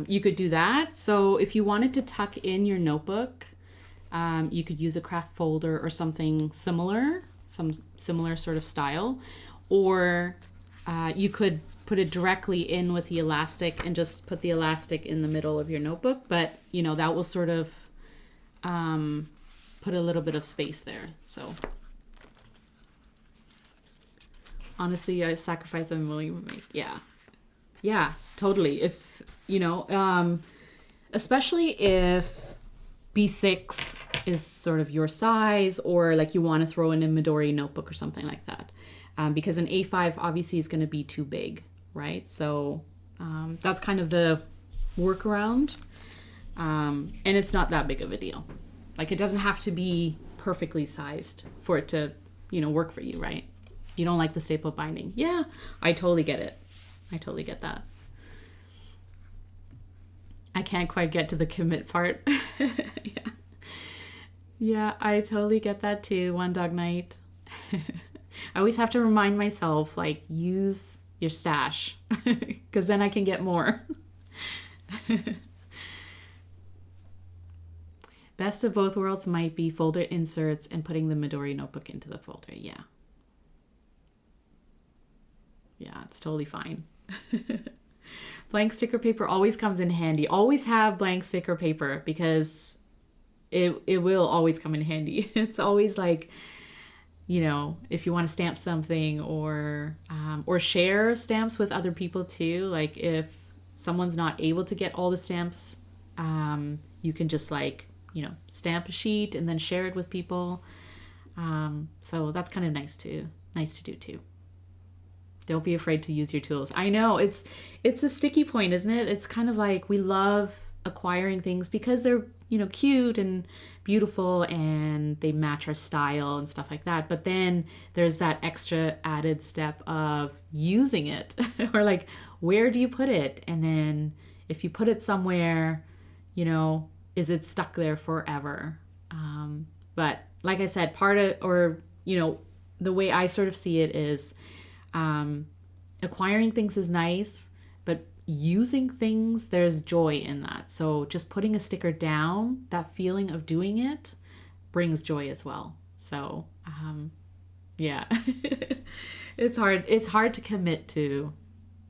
you could do that. So if you wanted to tuck in your notebook, you could use a craft folder or something similar, some similar sort of style, or you could put it directly in with the elastic and just put the elastic in the middle of your notebook. But, you know, that will sort of put a little bit of space there. So honestly, I sacrifice I'm willing to make. Yeah, totally. If, you know, especially if B6 is sort of your size, or like you want to throw in a Midori notebook or something like that. Because an A5 obviously is going to be too big, right? So that's kind of the workaround. And it's not that big of a deal. Like, it doesn't have to be perfectly sized for it to, you know, work for you, right? You don't like the staple binding. Yeah, I totally get it. I totally get that. I can't quite get to the commit part. Yeah, I totally get that too. One dog night. I always have to remind myself, like, use your stash, because then I can get more. Best of both worlds might be folder inserts and putting the Midori notebook into the folder. Yeah. Yeah, it's totally fine. Blank sticker paper always comes in handy. Always have blank sticker paper, because it will always come in handy. It's always like, you know, if you want to stamp something, or share stamps with other people too. Like, if someone's not able to get all the stamps, you can just, like, you know, stamp a sheet and then share it with people. So that's kind of nice to do too. Don't be afraid to use your tools. I know it's a sticky point, isn't it? It's kind of like, we love acquiring things because they're, you know, cute and beautiful and they match our style and stuff like that. But then there's that extra added step of using it or like, where do you put it? And then if you put it somewhere, you know, is it stuck there forever? But like I said, part of, or, you know, the way I sort of see it is, acquiring things is nice, but using things, there's joy in that. So just putting a sticker down, that feeling of doing it brings joy as well. So, yeah, it's hard to commit to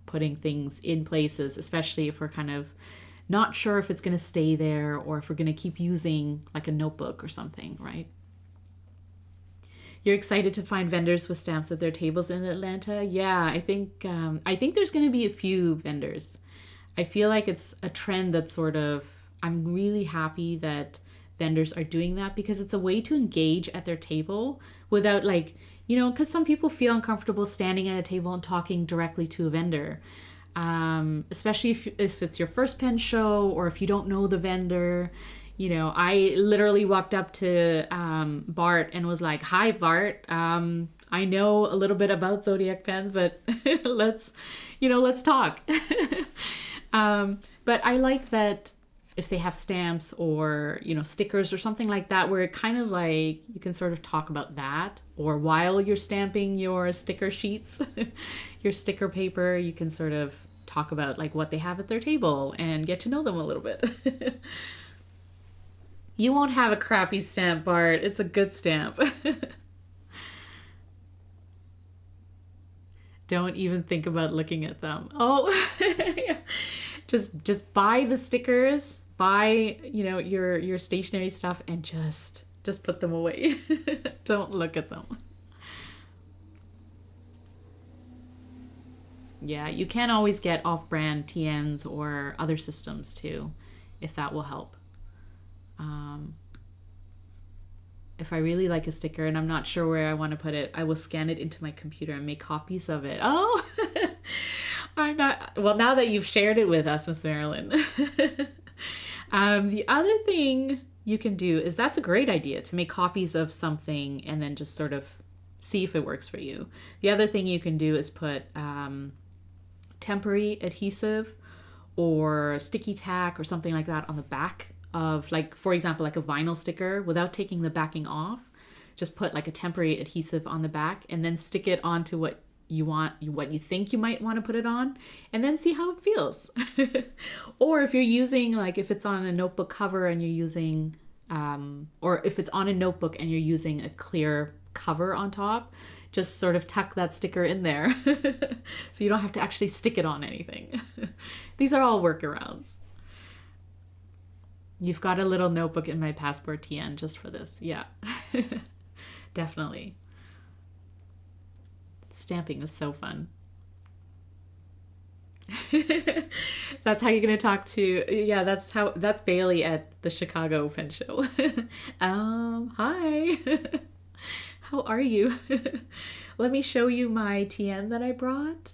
putting things in places, especially if we're kind of not sure if it's going to stay there or if we're going to keep using like a notebook or something, right? You're excited to find vendors with stamps at their tables in Atlanta? Yeah, I think there's going to be a few vendors. I feel like it's a trend that sort of, I'm really happy that vendors are doing that, because it's a way to engage at their table without, like, you know, because some people feel uncomfortable standing at a table and talking directly to a vendor. Especially if it's your first pen show, or if you don't know the vendor, You know, I literally walked up to Bart and was like, "Hi, Bart. I know a little bit about zodiac pens, but let's talk." But I like that if they have stamps or, stickers or something like that, where it kind of like you can sort of talk about that, or while you're stamping your sticker sheets, your sticker paper, you can sort of talk about like what they have at their table and get to know them a little bit. You won't have a crappy stamp, Bart. It's a good stamp. Don't even think about looking at them. Oh, yeah. Just buy the stickers, buy, your stationery stuff, and just put them away. Don't look at them. Yeah, you can always get off-brand TNs or other systems too, if that will help. If I really like a sticker and I'm not sure where I want to put it, I will scan it into my computer and make copies of it. Oh, I'm not. Well, now that you've shared it with us, Miss Marilyn. The other thing you can do is, that's a great idea, to make copies of something and then just sort of see if it works for you. The other thing you can do is put temporary adhesive or sticky tack or something like that on the back of, like, for example, like a vinyl sticker, without taking the backing off. Just put like a temporary adhesive on the back and then stick it onto what you want, what you think you might want to put it on, and then see how it feels. Or if you're using, like, if it's on a notebook cover and you're using or if it's on a notebook and you're using a clear cover on top, just sort of tuck that sticker in there. So you don't have to actually stick it on anything. These are all workarounds. You've got a little notebook in my passport TN just for this. Yeah. Definitely. Stamping is so fun. That's how you're going to talk to, yeah, that's Bailey at the Chicago Pen Show. Hi. How are you? Let me show you my TN that I brought.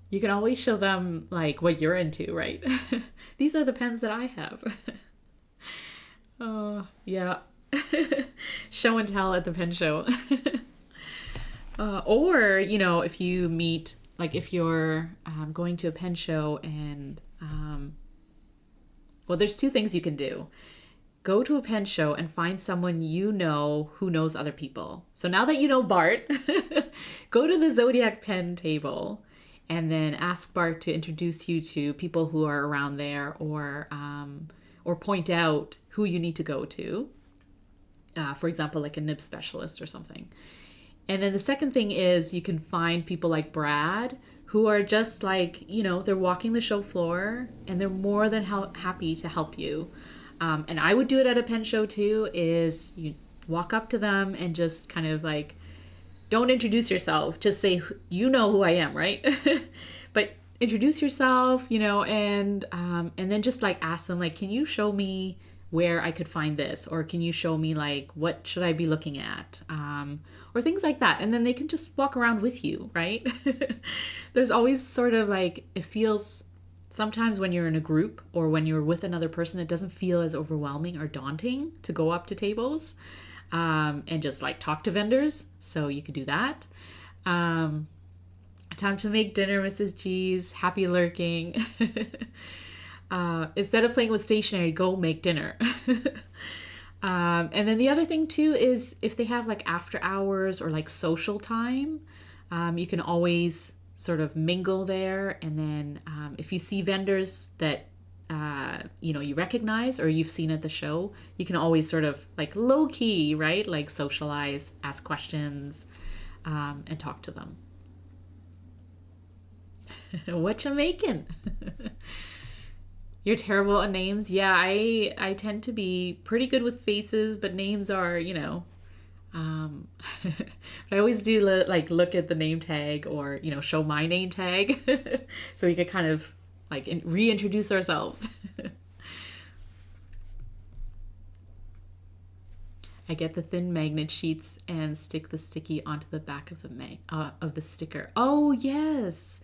You can always show them like what you're into, right? These are the pens that I have. Oh, yeah. Show and tell at the pen show. Or, if you meet, like if you're going to a pen show and, well, there's two things you can do. Go to a pen show and find someone you know who knows other people. So now that you know Bart, go to the Zodiac pen table and then ask Bart to introduce you to people who are around there, or point out who you need to go to. For example, like a nib specialist or something. And then the second thing is, you can find people like Brad who are just like, they're walking the show floor and they're more than happy to help you. And I would do it at a pen show too, is you walk up to them and just kind of like, don't introduce yourself, just say, you know who I am, right? But introduce yourself, and then just like ask them, like, can you show me where I could find this? Or can you show me, like, what should I be looking at? Or things like that. And then they can just walk around with you, right? There's always sort of like, it feels, sometimes when you're in a group or when you're with another person, it doesn't feel as overwhelming or daunting to go up to tables and just like talk to vendors. So you could do that. Time to make dinner, Mrs. G's. Happy lurking. Instead of playing with stationery, go make dinner. And then the other thing too is, if they have like after hours or like social time, you can always sort of mingle there. And then if you see vendors that you recognize or you've seen at the show, you can always sort of like low key, right? Like socialize, ask questions, and talk to them. What you making? You're terrible at names. Yeah, I tend to be pretty good with faces, but names are, but I always do look at the name tag, or, show my name tag so we could kind of like reintroduce ourselves. I get the thin magnet sheets and stick the sticky onto the back of the sticker. Oh, yes.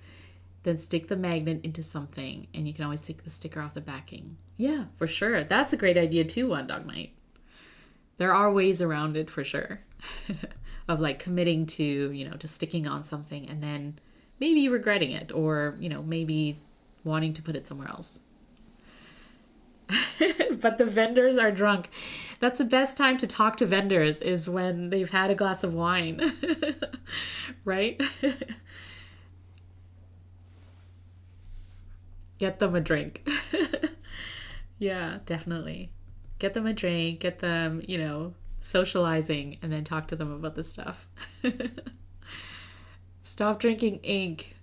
then stick the magnet into something, and you can always take the sticker off the backing. Yeah, for sure. That's a great idea too, One Dog Night. There are ways around it for sure. Of like committing to, you know, to sticking on something and then maybe regretting it, or, you know, maybe wanting to put it somewhere else. But the vendors are drunk. That's the best time to talk to vendors, is when they've had a glass of wine. Right? Get them a drink. Yeah, definitely. Get them a drink, get them, you know, socializing, and then talk to them about this stuff. Stop drinking ink.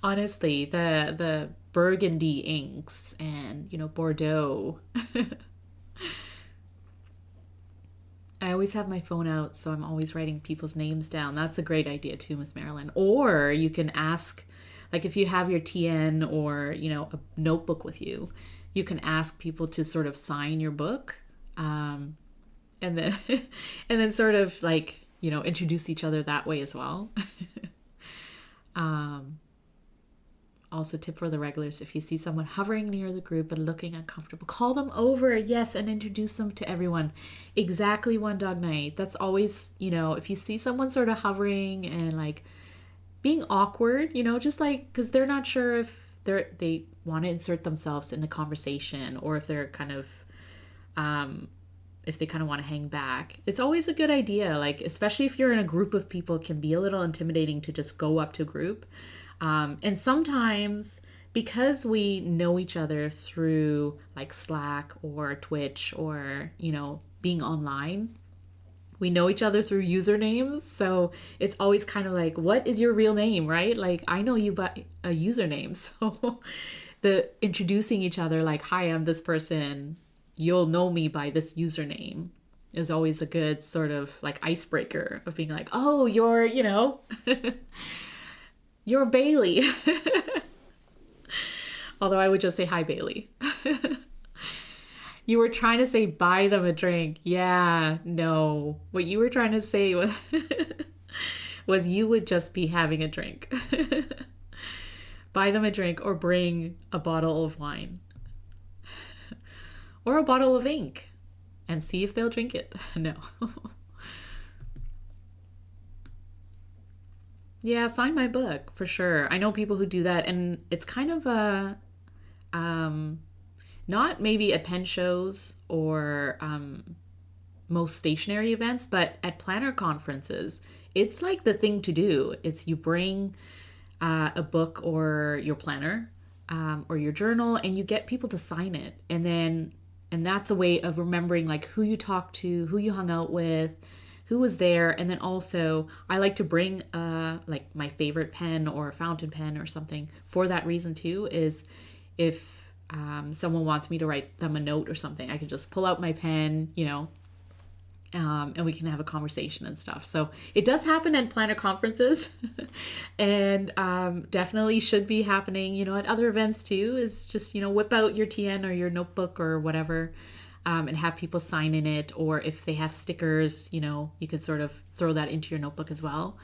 Honestly, the burgundy inks and, you know, Bordeaux. I always have my phone out, so I'm always writing people's names down. That's a great idea too, Miss Marilyn. Or you can ask, like if you have your TN or, you know, a notebook with you, you can ask people to sort of sign your book. And then and then sort of like, you know, introduce each other that way as well. Also, tip for the regulars, if you see someone hovering near the group and looking uncomfortable, call them over, yes, and introduce them to everyone. Exactly, One Dog Night. That's always, you know, if you see someone sort of hovering and like being awkward, you know, just like, because they're not sure if they want to insert themselves in the conversation, or if they're kind of, if they kind of want to hang back. It's always a good idea, like, especially if you're in a group of people, it can be a little intimidating to just go up to a group. And sometimes, because we know each other through like Slack or Twitch or, you know, being online, we know each other through usernames. So it's always kind of like, what is your real name, right? Like, I know you by a username. So the introducing each other, like, hi, I'm this person, you'll know me by this username, is always a good sort of like icebreaker of being like, oh, you're, you know, you're Bailey. Although I would just say, hi, Bailey. You were trying to say buy them a drink. Yeah, no. What you were trying to say was, was you would just be having a drink. Buy them a drink, or bring a bottle of wine. Or a bottle of ink, and see if they'll drink it. No. Yeah, sign my book for sure. I know people who do that, and it's kind of a not maybe at pen shows or most stationery events, but at planner conferences, it's like the thing to do. It's you bring a book or your planner or your journal, and you get people to sign it, and that's a way of remembering like who you talked to, who you hung out with, who was there. And then also I like to bring like my favorite pen or a fountain pen or something for that reason too, is if someone wants me to write them a note or something, I can just pull out my pen, you know, and we can have a conversation and stuff. So it does happen at planner conferences and definitely should be happening, you know, at other events too, is just, you know, whip out your TN or your notebook or whatever, and have people sign in it. Or if they have stickers, you know, you could sort of throw that into your notebook as well.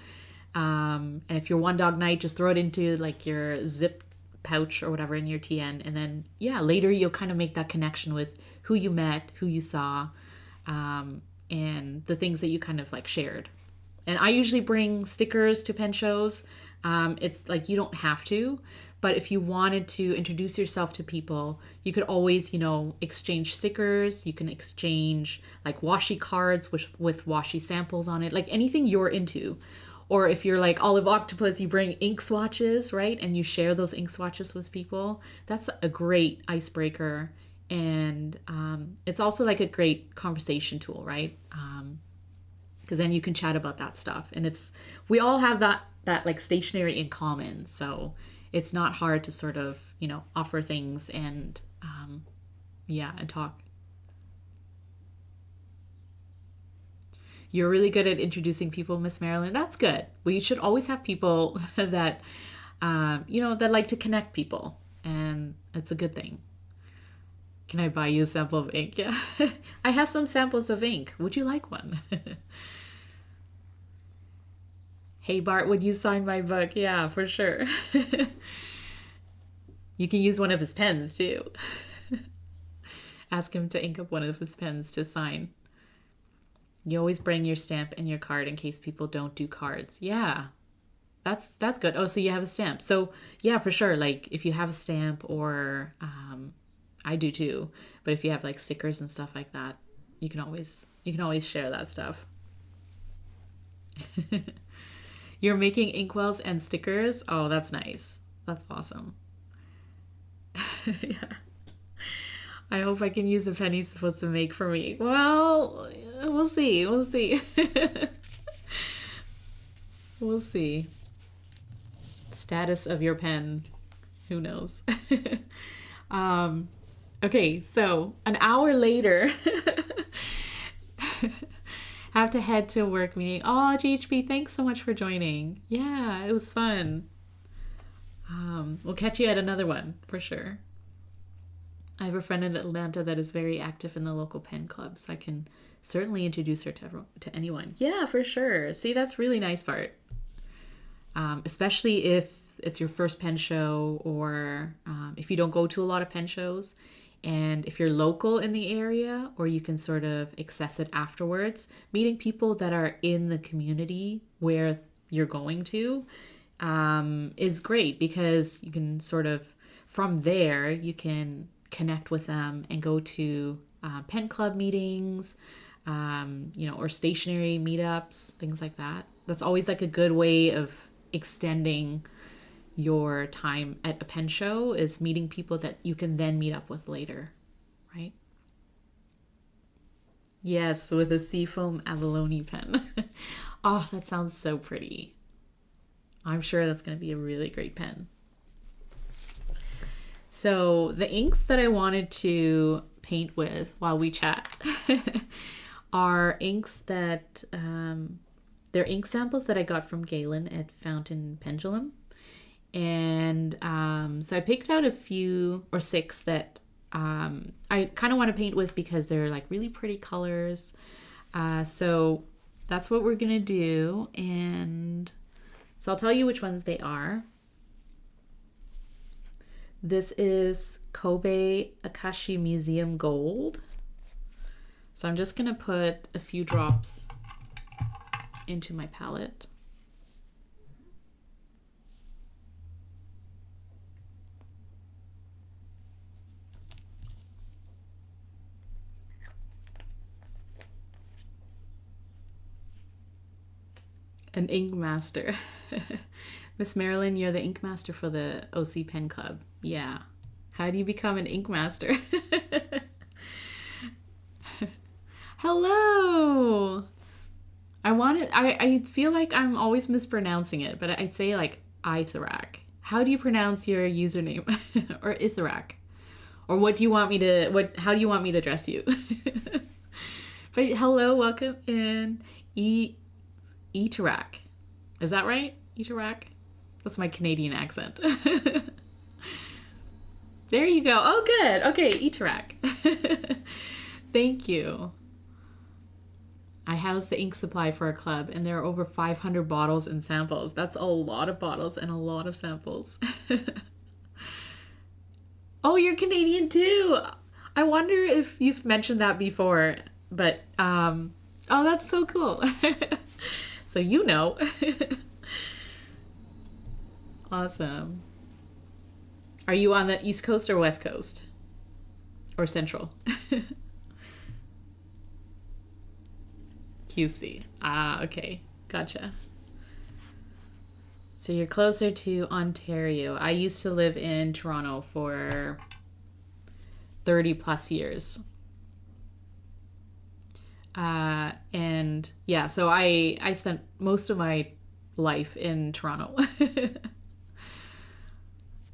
And if you're One Dog Night, just throw it into like your zip pouch or whatever in your TN. And then, yeah, later you'll kind of make that connection with who you met, who you saw, and the things that you kind of like shared. And I usually bring stickers to pen shows. It's like you don't have to, but if you wanted to introduce yourself to people, you could always, you know, exchange stickers. You can exchange like washi cards with washi samples on it, like anything you're into. Or if you're like Olive Octopus, you bring ink swatches, right? And you share those ink swatches with people. That's a great icebreaker. And it's also like a great conversation tool, right? Because then you can chat about that stuff. And we all have that like stationery in common. So it's not hard to sort of, you know, offer things and and talk. You're really good at introducing people, Miss Marilyn. That's good. We should always have people that, you know, that like to connect people. And it's a good thing. Can I buy you a sample of ink? Yeah. I have some samples of ink. Would you like one? Hey Bart, would you sign my book? Yeah, for sure. You can use one of his pens too. Ask him to ink up one of his pens to sign. You always bring your stamp and your card in case people don't do cards. Yeah, that's good. Oh, so you have a stamp. So yeah, for sure. Like if you have a stamp or I do too. But if you have like stickers and stuff like that, you can always share that stuff. You're making inkwells and stickers. Oh, that's nice. That's awesome. Yeah. I hope I can use the pen he's supposed to make for me. Well, we'll see. We'll see. We'll see. Status of your pen. Who knows? Okay, so an hour later, have to head to a work meeting. Oh, GHB, thanks so much for joining. Yeah, it was fun. We'll catch you at another one for sure. I have a friend in Atlanta that is very active in the local pen club, so I can certainly introduce her to anyone. Yeah, for sure. See, that's really nice part. Especially if it's your first pen show or if you don't go to a lot of pen shows. And if you're local in the area or you can sort of access it afterwards, meeting people that are in the community where you're going to is great because you can sort of, from there, you can connect with them and go to pen club meetings, or stationery meetups, things like that. That's always like a good way of extending your time at a pen show, is meeting people that you can then meet up with later, right? Yes, with a seafoam abalone pen. Oh, that sounds so pretty. I'm sure that's going to be a really great pen. So the inks that I wanted to paint with while we chat are inks that, they're ink samples that I got from Galen at Fountain Pendulum. And so I picked out a few or 6 that I kind of want to paint with because they're like really pretty colors. So that's what we're going to do. And so I'll tell you which ones they are. This is Kobe Akashi Museum Gold. So I'm just going to put a few drops into my palette. An ink master. Miss Marilyn, you're the ink master for the OC Pen Club. Yeah. How do you become an ink master? Hello. I feel like I'm always mispronouncing it, but I'd say like Itharak. How do you pronounce your username? Or Itharak? Or how do you want me to address you? But hello, welcome in. Itharak. Is that right? Itharak? That's my Canadian accent. There you go. Oh, good. Okay, Itharak. Thank you. I house the ink supply for a club, and there are over 500 bottles and samples. That's a lot of bottles and a lot of samples. Oh, you're Canadian too. I wonder if you've mentioned that before, but oh, that's so cool. So you know. Awesome. Are you on the East Coast or West Coast? Or Central? QC. Ah, okay. Gotcha. So you're closer to Ontario. I used to live in Toronto for 30 plus years. And yeah, so I spent most of my life in Toronto.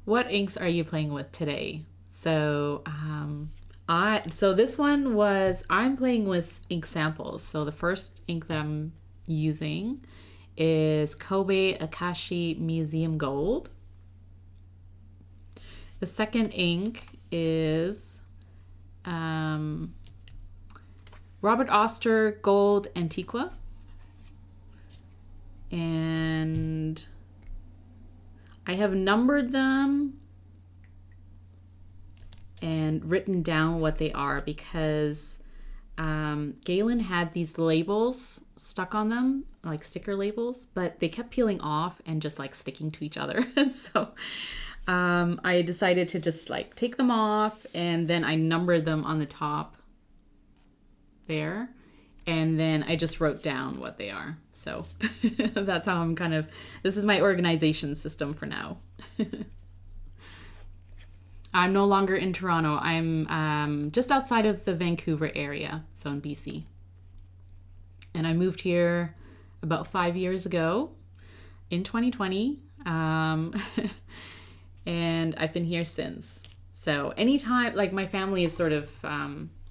What inks are you playing with today? So this one was, I'm playing with ink samples. So the first ink that I'm using is Kobe Akashi Museum Gold. The second ink is Robert Oster Gold Antiqua. And I have numbered them and written down what they are because Galen had these labels stuck on them, like sticker labels, but they kept peeling off and just like sticking to each other. And so I decided to just like take them off, and then I numbered them on the top there. And then I just wrote down what they are. So that's how I'm this is my organization system for now. I'm no longer in Toronto. I'm just outside of the Vancouver area, so in BC. And I moved here about 5 years ago in 2020. And I've been here since. So anytime, like my family is sort of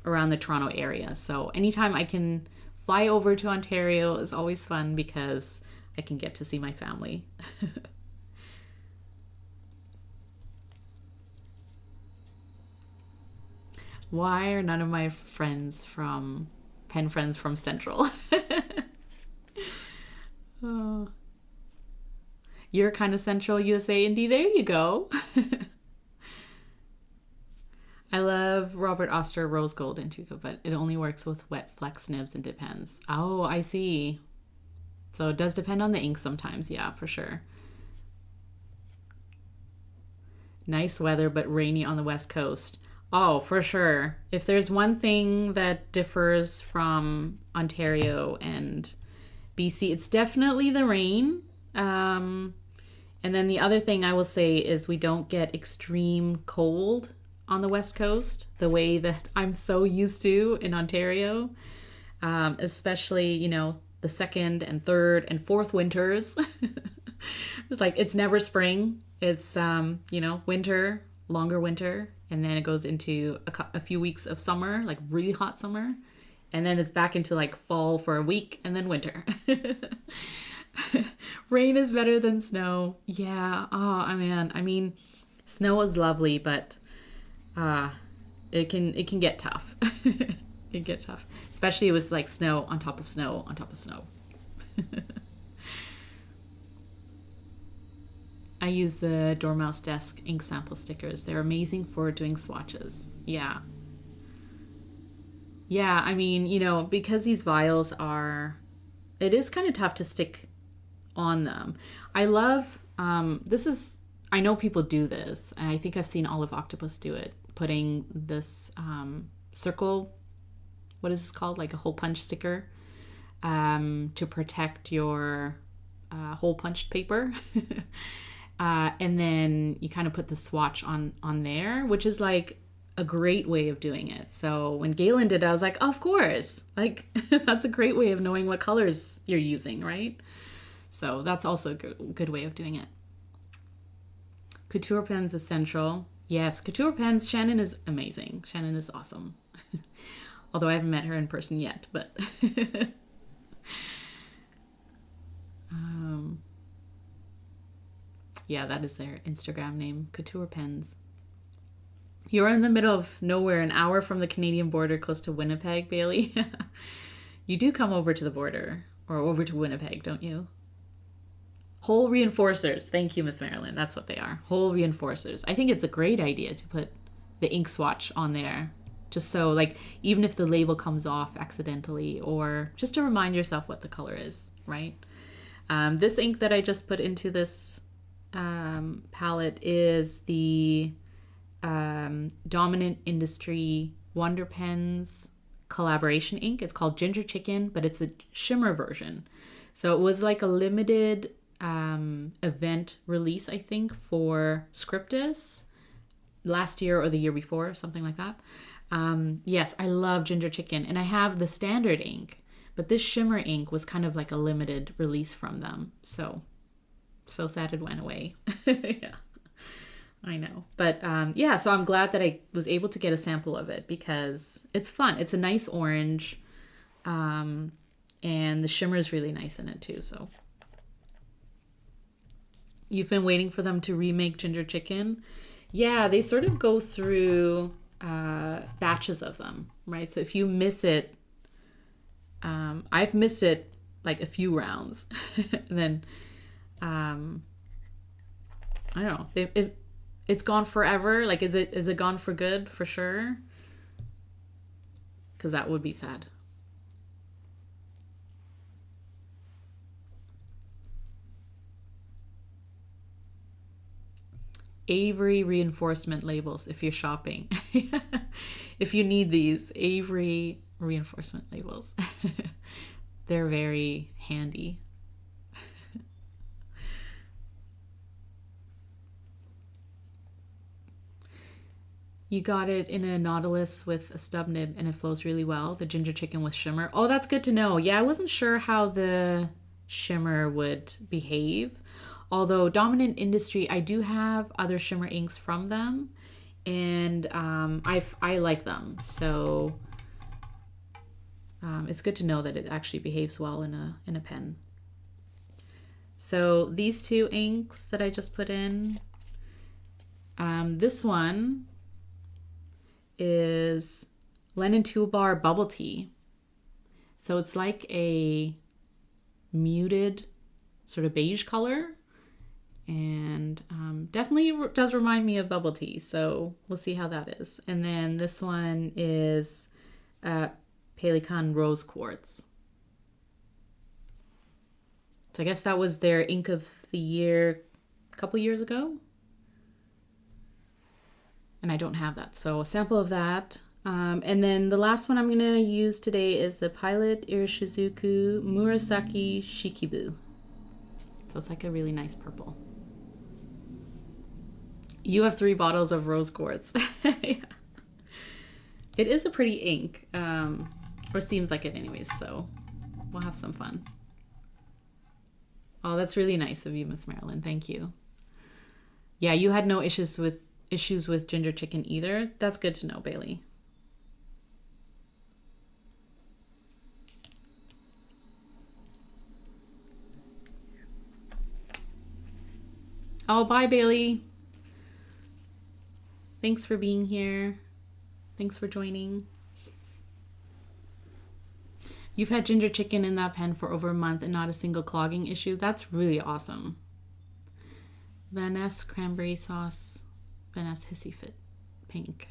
around the Toronto area. So anytime I can fly over to Ontario is always fun because I can get to see my family. Why are none of my pen friends from Central? Oh. You're kind of Central USA indie. There you go. I love Robert Oster Rose Gold Antiqua, but it only works with wet flex nibs and dip pens. Oh, I see. So it does depend on the ink sometimes. Yeah, for sure. Nice weather, but rainy on the West Coast. Oh, for sure. If there's one thing that differs from Ontario and BC, it's definitely the rain. And then the other thing I will say is we don't get extreme cold on the West Coast the way that I'm so used to in Ontario. Especially, you know, the second and third and fourth winters. It's like, it's never spring. It's, you know, winter, longer winter. And then it goes into a few weeks of summer, like really hot summer. And then it's back into like fall for a week and then winter. Rain is better than snow. Yeah. Oh, man. I mean, snow is lovely, but it can get tough. It can get tough. Especially with like snow on top of snow on top of snow. I use the Dormouse Desk ink sample stickers. They're amazing for doing swatches. Yeah. Yeah, I mean, you know, because these vials it is kind of tough to stick on them. I love, I know people do this, and I think I've seen Olive Octopus do it, putting this circle, what is this called? Like a hole punch sticker to protect your hole punched paper. And then you kind of put the swatch on there, which is like a great way of doing it. So when Galen did it, I was like, oh, of course, like that's a great way of knowing what colors you're using, right? So that's also a good way of doing it. Couture pens essential. Yes, couture pens. Shannon is amazing. Shannon is awesome. Although I haven't met her in person yet, but yeah, that is their Instagram name, Couture Pens. You're in the middle of nowhere, an hour from the Canadian border, close to Winnipeg, Bailey. You do come over to the border, or over to Winnipeg, don't you? Hole reinforcers. Thank you, Miss Marilyn. That's what they are. Hole reinforcers. I think it's a great idea to put the ink swatch on there. Just so, like, even if the label comes off accidentally, or just to remind yourself what the color is, right? This ink that I just put into this palette is the Dominant Industry Wonder Pens collaboration ink. It's called Ginger Chicken, but it's a shimmer version. So it was like a limited event release, I think, for Scriptus last year or the year before, something like that. Yes, I love Ginger Chicken, and I have the standard ink, but this shimmer ink was kind of like a limited release from them. So sad it went away. Yeah, I know. But yeah, so I'm glad that I was able to get a sample of it because it's fun. It's a nice orange, and the shimmer is really nice in it too. So you've been waiting for them to remake Ginger Chicken. Yeah, they sort of go through batches of them, right? So if you miss it, I've missed it like a few rounds. And then I don't know. It's gone forever. Like, is it gone for good for sure? Because that would be sad. Avery reinforcement labels if you're shopping. If you need these, Avery reinforcement labels. They're very handy. You got it in a Nautilus with a stub nib and it flows really well. The ginger chicken with shimmer. Oh, that's good to know. Yeah, I wasn't sure how the shimmer would behave. Although Dominant Industry, I do have other shimmer inks from them, and I like them. So it's good to know that it actually behaves well in a pen. So these two inks that I just put in, this one is Lennon Tool Bar Bubble Tea. So it's like a muted sort of beige color. And definitely does remind me of bubble tea, so we'll see how that is. And then this one is Pelikan Rose Quartz. So I guess that was their ink of the year a couple years ago. And I don't have that, so a sample of that. And then the last one I'm going to use today is the Pilot Iroshizuku Murasaki-shikibu. So it's like a really nice purple. You have 3 bottles of rose quartz. Yeah. It is a pretty ink, or seems like it anyways, so we'll have some fun. Oh, that's really nice of you, Miss Marilyn. Thank you. Yeah, you had no issues with ginger chicken either. That's good to know, Bailey. Oh, bye, Bailey. Thanks for being here. Thanks for joining. You've had ginger chicken in that pen for over a month and not a single clogging issue. That's really awesome. Vanessa cranberry sauce. Vanessa hissy fit pink.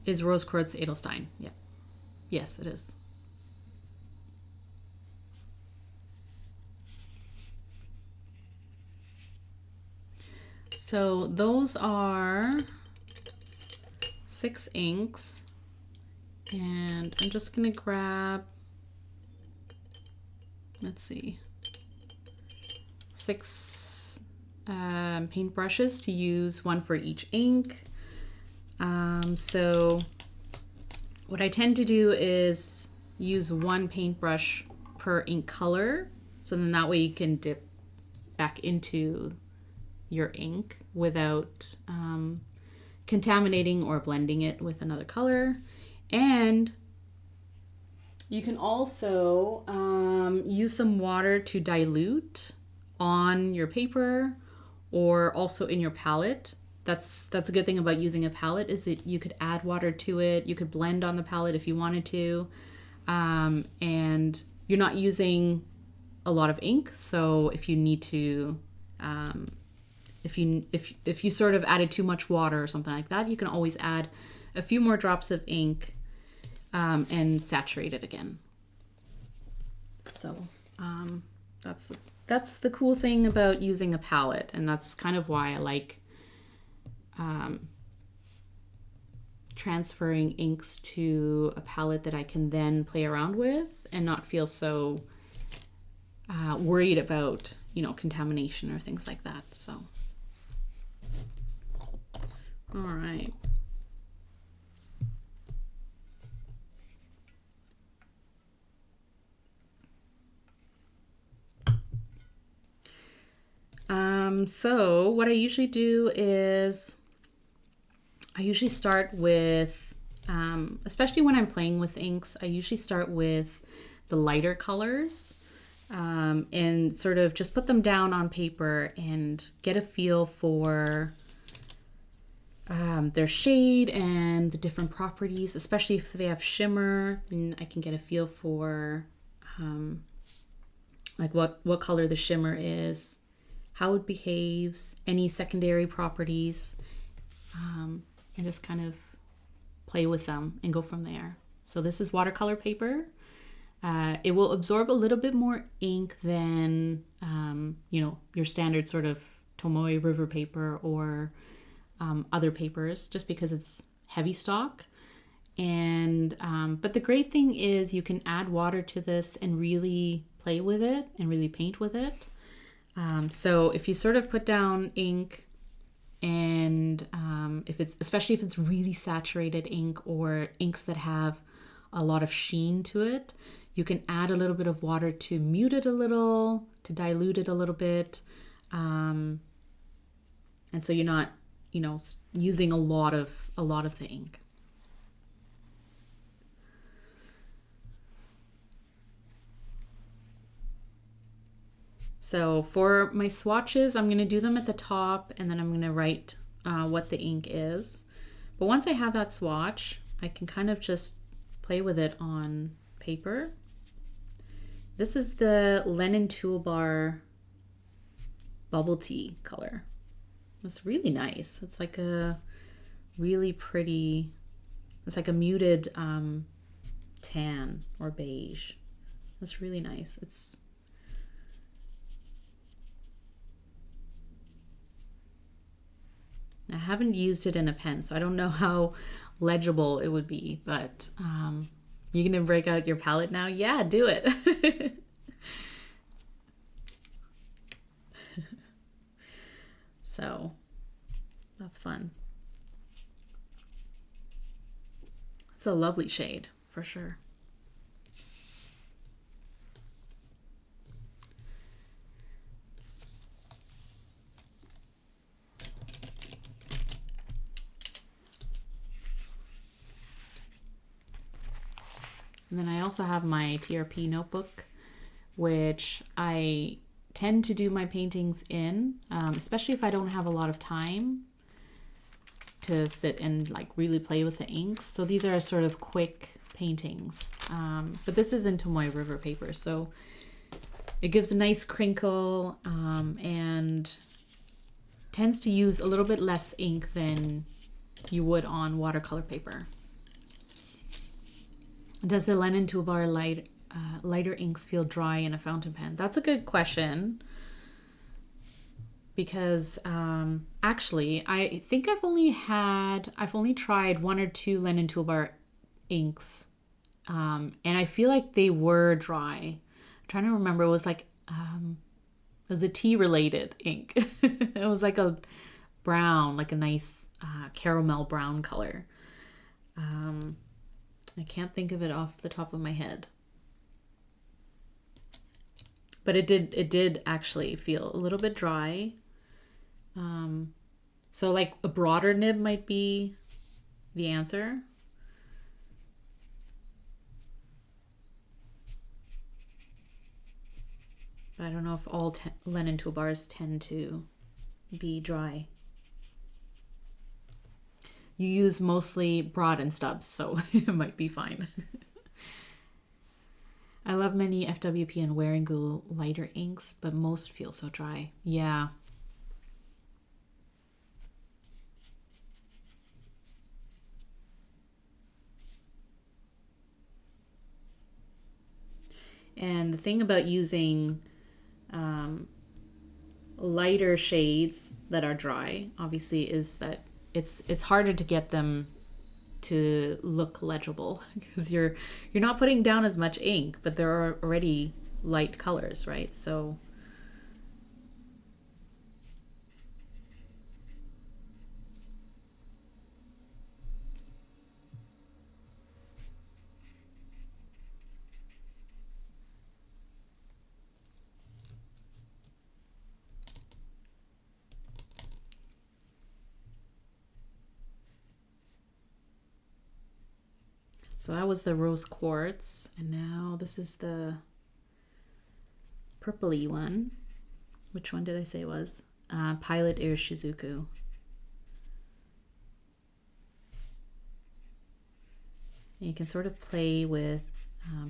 Is rose quartz Edelstein? Yeah. Yes, it is. So those are 6 inks, and I'm just gonna grab, let's see, 6 paint brushes to use, 1 for each ink. So what I tend to do is use 1 paintbrush per ink color, so then that way you can dip back into your ink without contaminating or blending it with another color. And you can also use some water to dilute on your paper or also in your palette. That's a good thing about using a palette, is that you could add water to it. You could blend on the palette if you wanted to, and you're not using a lot of ink. So if you need to, if you sort of added too much water or something like that, you can always add a few more drops of ink and saturate it again. So that's the cool thing about using a palette, and that's kind of why I like transferring inks to a palette that I can then play around with and not feel so worried about, contamination or things like that. So, all right. So what I usually do is I usually start with, especially when I'm playing with inks, I usually start with the lighter colors and sort of just put them down on paper and get a feel for their shade and the different properties, especially if they have shimmer. Then I can get a feel for like what color the shimmer is, how it behaves, any secondary properties, and just kind of play with them and go from there. So this is watercolor paper. It will absorb a little bit more ink than, your standard sort of Tomoe river paper or other papers, just because it's heavy stock. And but the great thing is you can add water to this and really play with it and really paint with it. So if you sort of put down ink, and especially if it's really saturated ink or inks that have a lot of sheen to it, you can add a little bit of water to mute it a little, to dilute it a little bit, and so you're not, using a lot of the ink. So for my swatches, I'm going to do them at the top, and then I'm going to write what the ink is. But once I have that swatch, I can kind of just play with it on paper. This is the Lennon Tool Bar Bubble Tea color. It's really nice. It's like a really pretty, it's like a muted tan or beige. It's really nice. I haven't used it in a pen, so I don't know how legible it would be, but you're gonna break out your palette now? Yeah, do it. So that's fun. It's a lovely shade for sure. And then I also have my TRP notebook, which I tend to do my paintings in, especially if I don't have a lot of time to sit and like really play with the inks. So these are sort of quick paintings, but this is in Tomoe river paper, so it gives a nice crinkle and tends to use a little bit less ink than you would on watercolor paper. Does the Lennon Tool Bar lighter inks feel dry in a fountain pen? That's a good question, because actually I think I've only tried 1 or 2 Lennon Tool Bar inks, and I feel like they were dry. I'm trying to remember. It was like it was a tea related ink. It was like a brown, like a nice caramel brown color. I can't think of it off the top of my head. But it did actually feel a little bit dry. So like a broader nib might be the answer. But I don't know if all Lennon Tool Bars tend to be dry. You use mostly broad and stubs, so it might be fine. I love many FWP and Wearing Glue lighter inks, but most feel so dry. Yeah. And the thing about using lighter shades that are dry, obviously, is that it's harder to get them to look legible, because you're not putting down as much ink, but there are already light colors, right? So that was the rose quartz, and now this is the purpley one. Which one did I say it was? Pilot Iroshizuku. You can sort of play with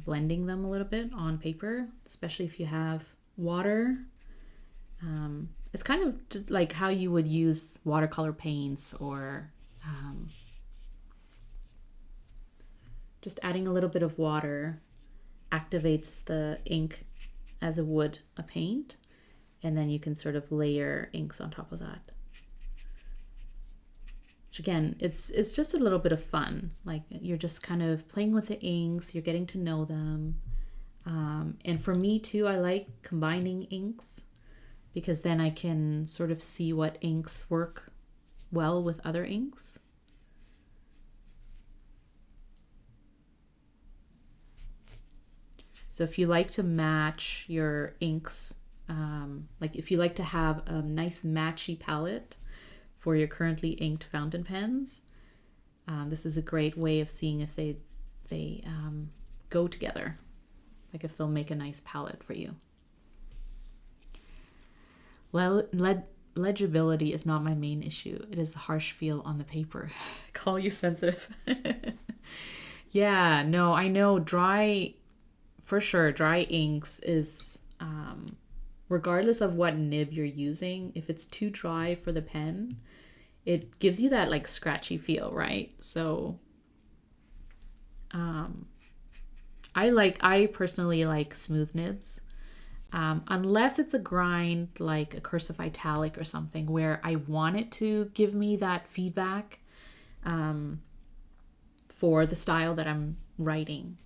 blending them a little bit on paper, especially if you have water. It's kind of just like how you would use watercolor paints, or just adding a little bit of water activates the ink as it would a paint, and then you can sort of layer inks on top of that. Which again, it's just a little bit of fun. Like you're just kind of playing with the inks, you're getting to know them. And for me too, I like combining inks, because then I can sort of see what inks work well with other inks. So if you like to match your inks, like if you like to have a nice matchy palette for your currently inked fountain pens, this is a great way of seeing if they go together, like if they'll make a nice palette for you. Well, legibility is not my main issue. It is the harsh feel on the paper. Call you sensitive. Yeah, no, I know for sure, dry inks is, regardless of what nib you're using, if it's too dry for the pen, it gives you that like scratchy feel, right? So I personally like smooth nibs. Unless it's a grind like a cursive italic or something where I want it to give me that feedback for the style that I'm writing.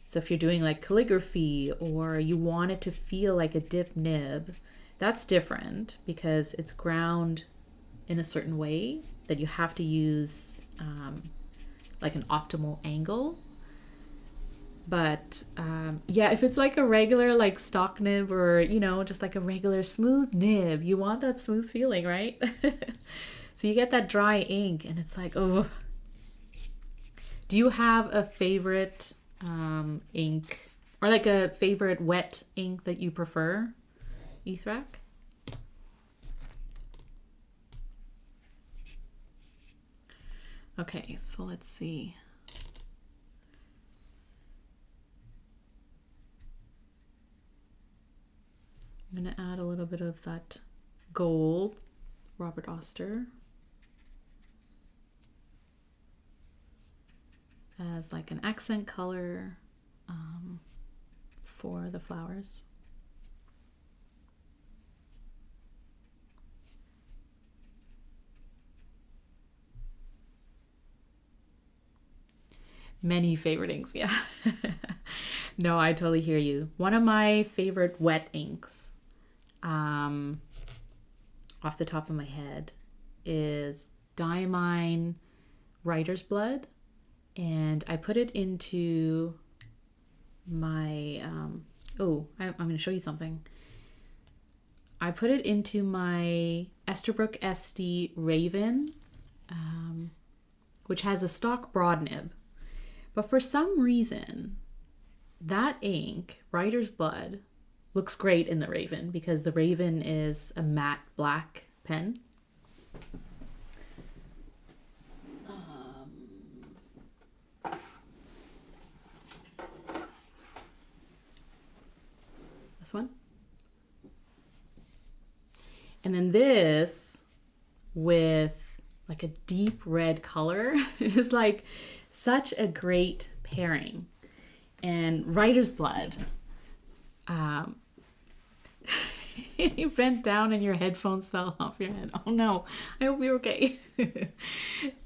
So if you're doing like calligraphy, or you want it to feel like a dip nib, that's different because it's ground in a certain way that you have to use like an optimal angle. But yeah, if it's like a regular like stock nib, or just like a regular smooth nib, you want that smooth feeling, right? So you get that dry ink and it's like, oh. Do you have a favorite ink, or like a favorite wet ink that you prefer, Ethrak? Okay, so let's see. I'm going to add a little bit of that gold Robert Oster as like an accent color for the flowers. Many favorite inks, yeah. No, I totally hear you. One of my favorite wet inks, off the top of my head, is Diamine Writer's Blood. And I put it into my, I'm going to show you something. I put it into my Esterbrook SD Raven, which has a stock broad nib. But for some reason, that ink, Writer's Blood, looks great in the Raven because the Raven is a matte black pen. This one. And then this with like a deep red color is like such a great pairing. And Writer's Blood, you bent down and your headphones fell off your head. Oh no, I hope you're okay.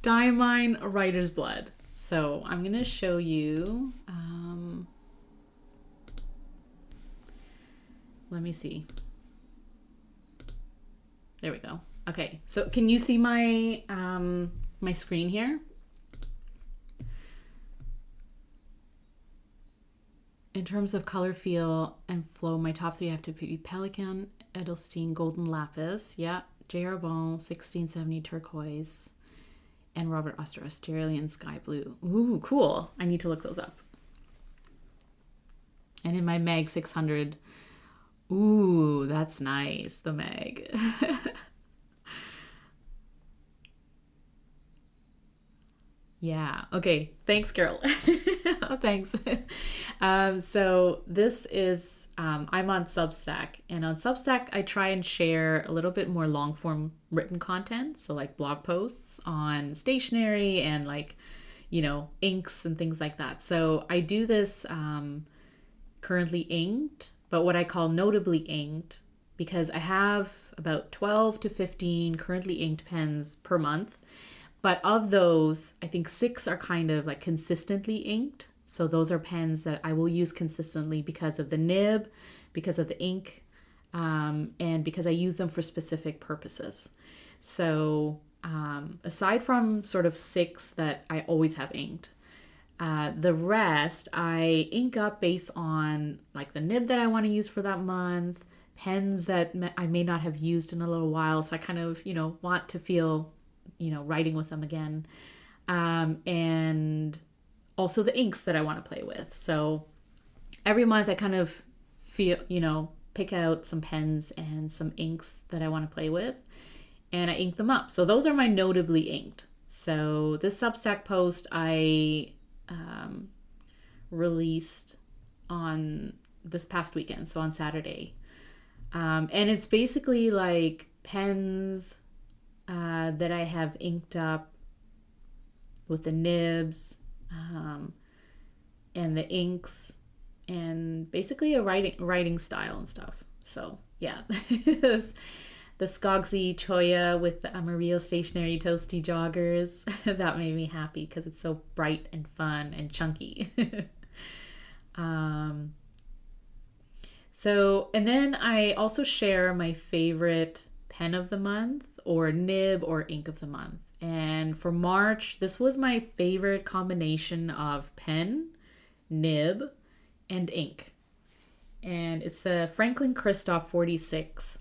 Diamine Writer's Blood. So I'm going to show you, let me see. There we go. Okay, so can you see my my screen here? In terms of color, feel, and flow, my top three have to be Pelikan Edelstein Golden Lapis, yeah, J.R. Ball 1670 Turquoise, and Robert Oster Australian Sky Blue. Ooh, cool. I need to look those up. And in my Mag 600, ooh, that's nice, the Mag. Yeah, okay, thanks, Carol. Oh, thanks. So this is, I'm on Substack, and on Substack, I try and share a little bit more long form written content. So like blog posts on stationery and like, inks and things like that. So I do this currently inked, but what I call notably inked, because I have about 12 to 15 currently inked pens per month. But of those, I think 6 are kind of like consistently inked. So those are pens that I will use consistently because of the nib, because of the ink, and because I use them for specific purposes. So aside from sort of 6 that I always have inked, the rest I ink up based on like the nib that I want to use for that month, pens that I may not have used in a little while. So I kind of, want to feel writing with them again. And also the inks that I want to play with. So every month I kind of pick out some pens and some inks that I want to play with, and I ink them up. So those are my notably inked. So this Substack post I released on this past weekend, so on Saturday. And it's basically like pens that I have inked up with the nibs and the inks, and basically a writing style and stuff. So yeah, the Skogsy Choya with the Amarillo Stationery Toasty Joggers. That made me happy because it's so bright and fun and chunky. So, and then I also share my favorite pen of the month or nib or ink of the month. And for March, this was my favorite combination of pen, nib, and ink. And it's the Franklin Christoph 46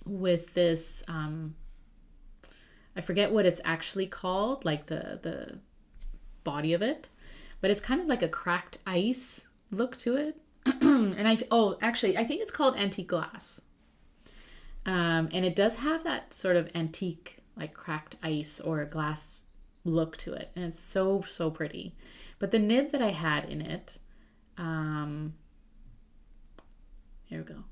with this, I forget what it's actually called, like the body of it, but it's kind of like a cracked ice look to it. And I think it's called antique glass. And it does have that sort of antique, like cracked ice or glass look to it. And it's so, so pretty. But the nib that I had in it, here we go.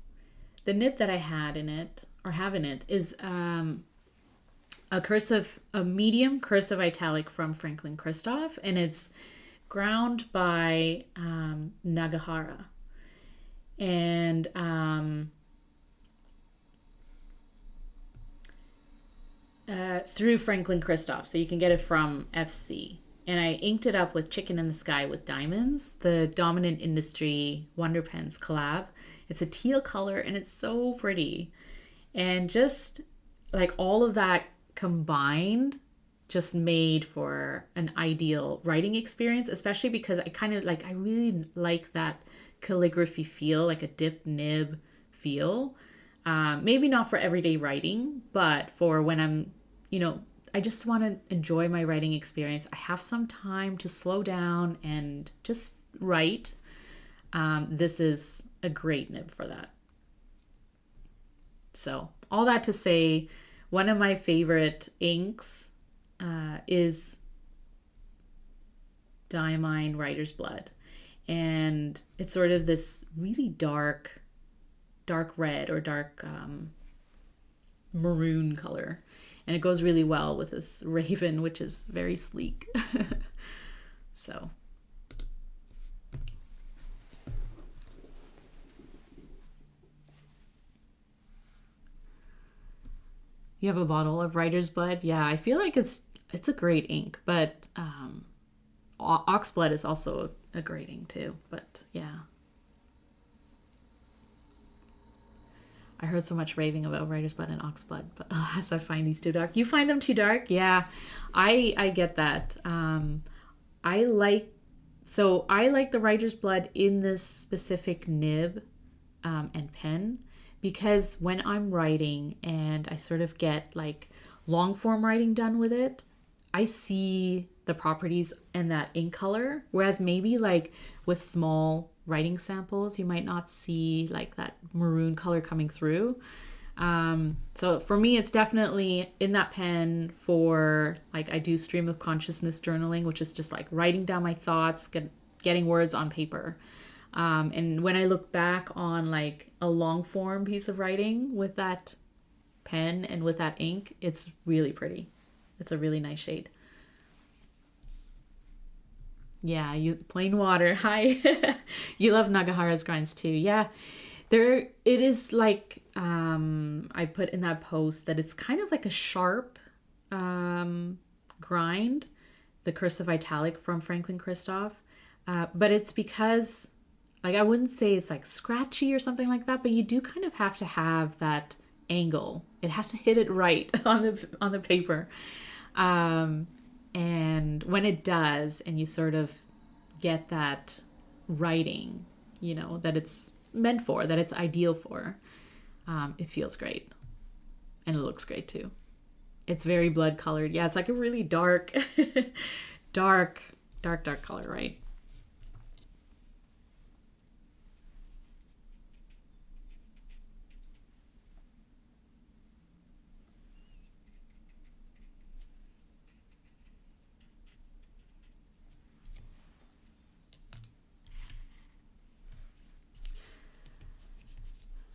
The nib that I had in it, or have in it, is a medium cursive italic from Franklin Christoph. And it's ground by Nagahara. And through Franklin Christoph, so you can get it from FC. And I inked it up with Chicken in the Sky with Diamonds, the Dominant Industry Wonder Pens collab. It's a teal color and it's so pretty. And just like all of that combined just made for an ideal writing experience, especially because I really like that calligraphy feel, like a dip nib feel. Maybe not for everyday writing, but for when I'm, I just want to enjoy my writing experience. I have some time to slow down and just write. This is a great nib for that. So all that to say, one of my favorite inks is Diamine Writer's Blood. And it's sort of this really dark red or dark maroon color. And it goes really well with this raven, which is very sleek. So. You have a bottle of Writer's Blood? Yeah, I feel like it's a great ink, but Oxblood is also a great ink too, but yeah. I heard so much raving about Writer's Blood and Oxblood, but alas, I find these too dark. You find them too dark? Yeah, I get that. I like the Writer's Blood in this specific nib and pen, because when I'm writing and I sort of get like long form writing done with it, I see the properties and that ink color, whereas maybe like with small writing samples you might not see like that maroon color coming through. So for me, it's definitely in that pen for like I do stream of consciousness journaling, which is just like writing down my thoughts, getting words on paper. And when I look back on like a long form piece of writing with that pen and with that ink, it's really pretty. It's a really nice shade. Yeah, you plain water. Hi. You love Nagahara's grinds too. Yeah. There it is like I put in that post that it's kind of like a sharp grind, the cursive italic from Franklin Christoph. But it's because like I wouldn't say it's like scratchy or something like that, but you do kind of have to have that angle. It has to hit it right on the paper. And when it does, and you sort of get that writing, you know, that it's meant for, that it's ideal for, it feels great. And it looks great too. It's very blood colored. Yeah, it's like a really dark, dark color, right?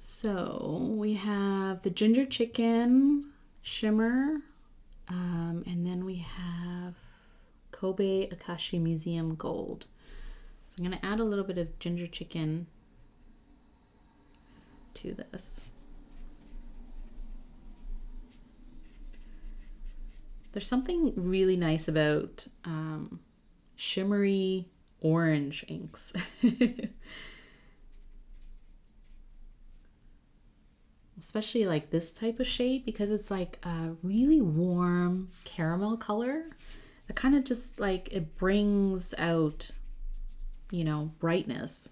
So we have the ginger chicken shimmer, and then we have Kobe Akashi Museum gold. So I'm going to add a little bit of ginger chicken to this. There's something really nice about shimmery orange inks. Especially like this type of shade, because it's like a really warm caramel color that kind of just like it brings out, you know, brightness.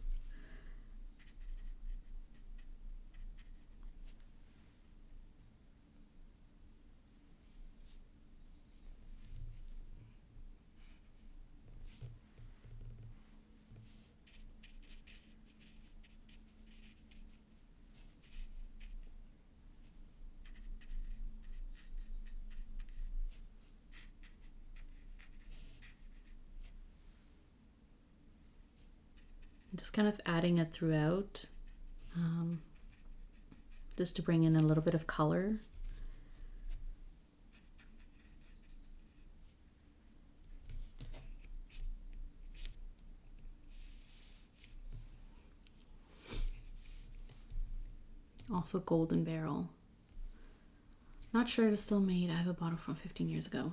Just kind of adding it throughout, just to bring in a little bit of color. Also Golden Barrel. Not sure it is still made. I have a bottle from 15 years ago.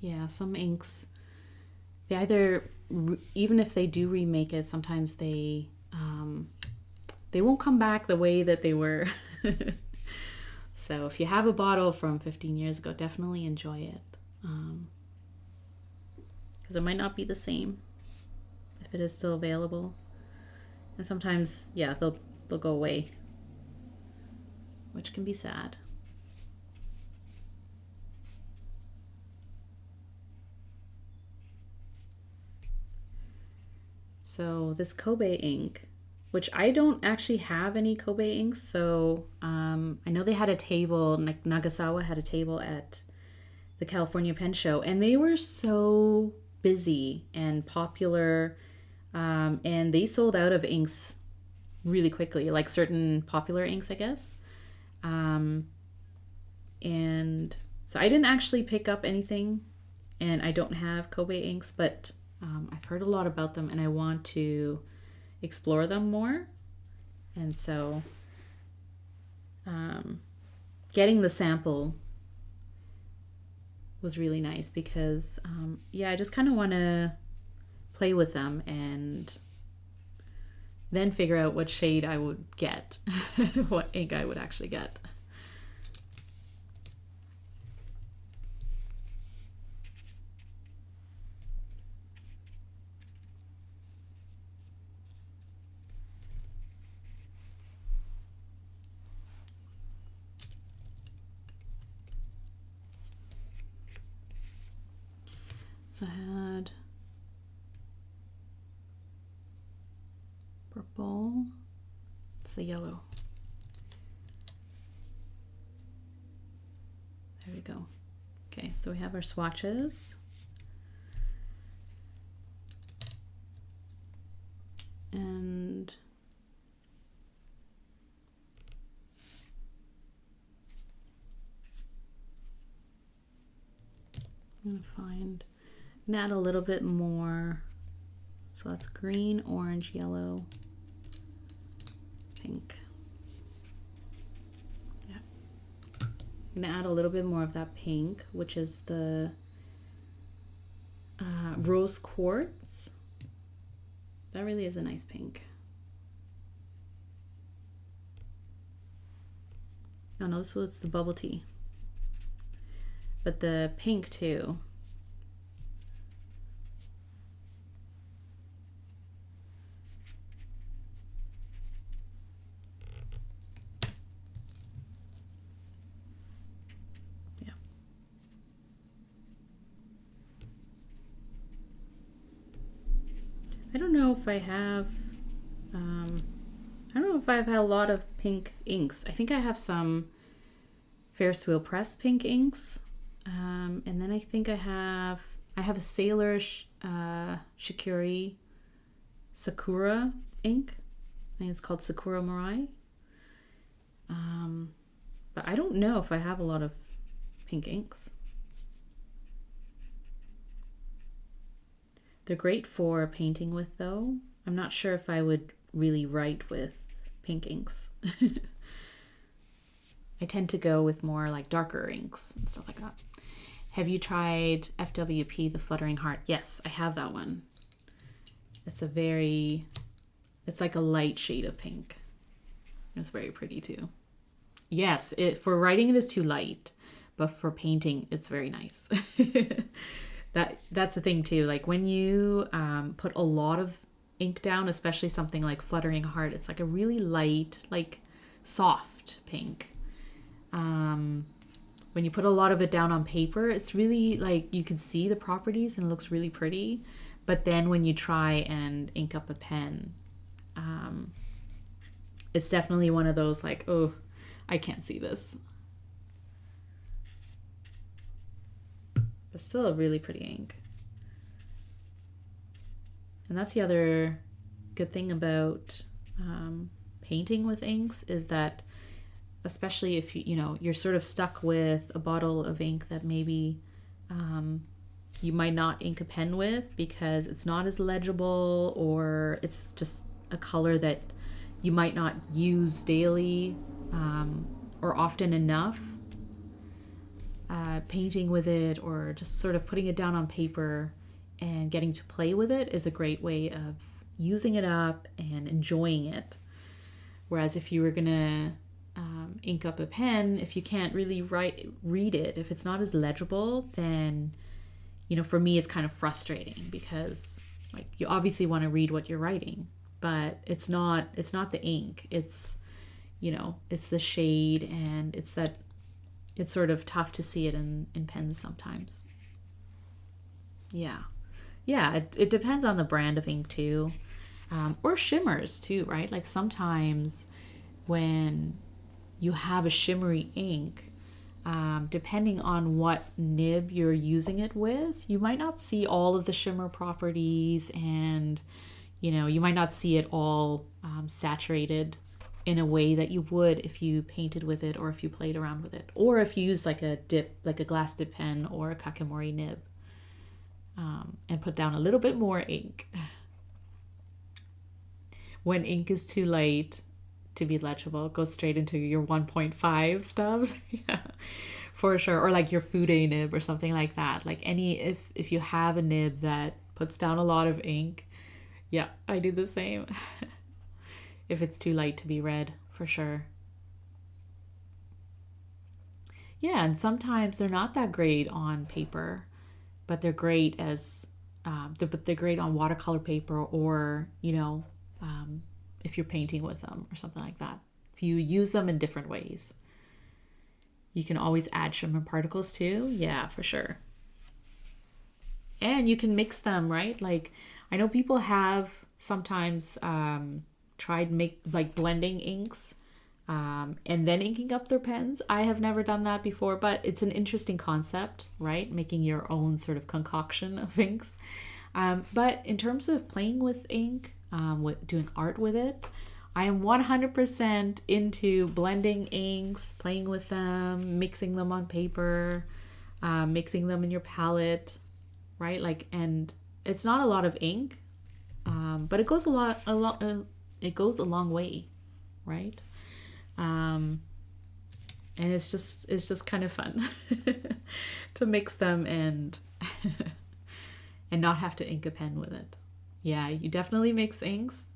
Yeah, some inks, they either, even if they do remake it, sometimes they won't come back the way that they were. So if you have a bottle from 15 years ago, definitely enjoy it. Because it might not be the same if it is still available. And sometimes, yeah, they'll go away, which can be sad. So this Kobe ink, which I don't actually have any Kobe inks, so I know they had a table, like Nagasawa had a table at the California Pen Show, and they were so busy and popular, and they sold out of inks really quickly, like certain popular inks, I guess. And so I didn't actually pick up anything, and I don't have Kobe inks, but I've heard a lot about them and I want to explore them more. And so getting the sample was really nice because, yeah, I just kind of want to play with them and then figure out what shade I would get, what ink I would actually get. So I had purple. It's the yellow. There we go. Okay, so we have our swatches. And I'm gonna find and add a little bit more. So that's green, orange, yellow, pink. Yeah. I'm gonna add a little bit more of that pink, which is the rose quartz. That really is a nice pink. Oh no, this was the bubble tea. But the pink too. Yeah. I don't know if I have, I don't know if I've had a lot of pink inks. I think I have some Ferris wheel press pink inks. And then I think I have a Sailor Shikiri Sakura ink. I think it's called Sakura Mirai. But I don't know if I have a lot of pink inks. They're great for painting with though. I'm not sure if I would really write with pink inks. I tend to go with more like darker inks and stuff like that. Have you tried FWP, the Fluttering Heart? Yes, I have that one. It's like a light shade of pink. It's very pretty too. Yes, for writing it is too light, but for painting it's very nice. That's the thing too. Like when you put a lot of ink down, especially something like Fluttering Heart, it's like a really light, like soft pink. When you put a lot of it down on paper, it's really like you can see the properties and it looks really pretty. But then when you try and ink up a pen, it's definitely one of those like, oh, I can't see this. But still a really pretty ink. And that's the other good thing about painting with inks is that, especially if you're sort of stuck with a bottle of ink that maybe you might not ink a pen with because it's not as legible, or it's just a color that you might not use daily or often enough. Painting with it or just sort of putting it down on paper and getting to play with it is a great way of using it up and enjoying it. Whereas if you were gonna ink up a pen, if you can't really read it, if it's not as legible, then for me it's kind of frustrating because like you obviously want to read what you're writing, but it's not the ink, it's it's the shade, and it's sort of tough to see it in pens sometimes. Yeah, it depends on the brand of ink too, or shimmers too, right? Like sometimes when you have a shimmery ink, depending on what nib you're using it with, you might not see all of the shimmer properties, and you might not see it all saturated in a way that you would if you painted with it or if you played around with it, or if you use like a glass dip pen or a kakemori nib and put down a little bit more ink. When ink is too light to be legible, it goes straight into your 1.5 stubs. Yeah, for sure. Or like your Fude nib or something like that. Like if you have a nib that puts down a lot of ink, yeah, I do the same. If it's too light to be read, for sure. Yeah, and sometimes they're not that great on paper, but they're great as they're great on watercolor paper, or if you're painting with them or something like that. If you use them in different ways, you can always add shimmer particles too. Yeah, for sure. And you can mix them, right? Like I know people have sometimes tried like blending inks and then inking up their pens. I have never done that before, but it's an interesting concept, right? Making your own sort of concoction of inks. But in terms of playing with ink, with doing art with it, I am 100% into blending inks, playing with them, mixing them on paper, mixing them in your palette, right? Like, and it's not a lot of ink, but it goes it goes a long way, right? And it's just kind of fun to mix them and and not have to ink a pen with it. Yeah, you definitely mix inks.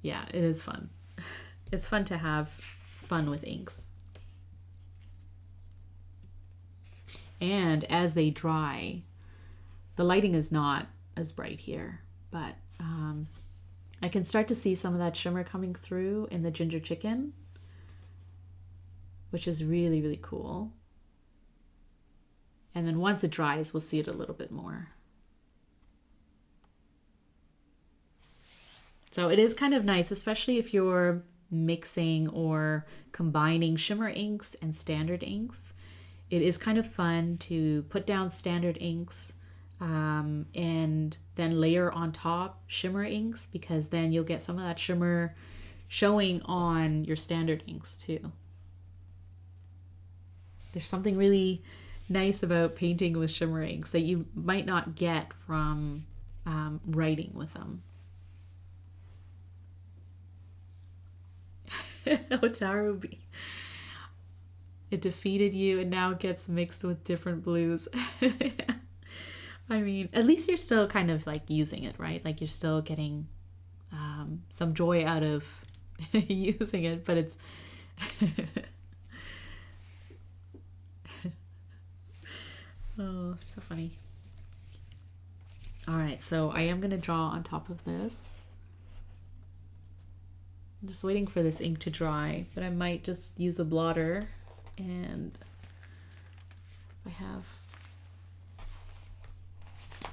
Yeah, it is fun. It's fun to have fun with inks. And as they dry, the lighting is not as bright here, but I can start to see some of that shimmer coming through in the ginger chicken, which is really, really cool. And then once it dries, we'll see it a little bit more. So it is kind of nice, especially if you're mixing or combining shimmer inks and standard inks. It is kind of fun to put down standard inks and then layer on top shimmer inks, because then you'll get some of that shimmer showing on your standard inks too. There's something really nice about painting with shimmer inks that you might not get from writing with them. Otarubi. It defeated you and now it gets mixed with different blues. I mean, at least you're still kind of like using it, right? Like you're still getting some joy out of using it, but it's oh, so funny. All right, so I am going to draw on top of this. I'm just waiting for this ink to dry, but I might just use a blotter. And I have,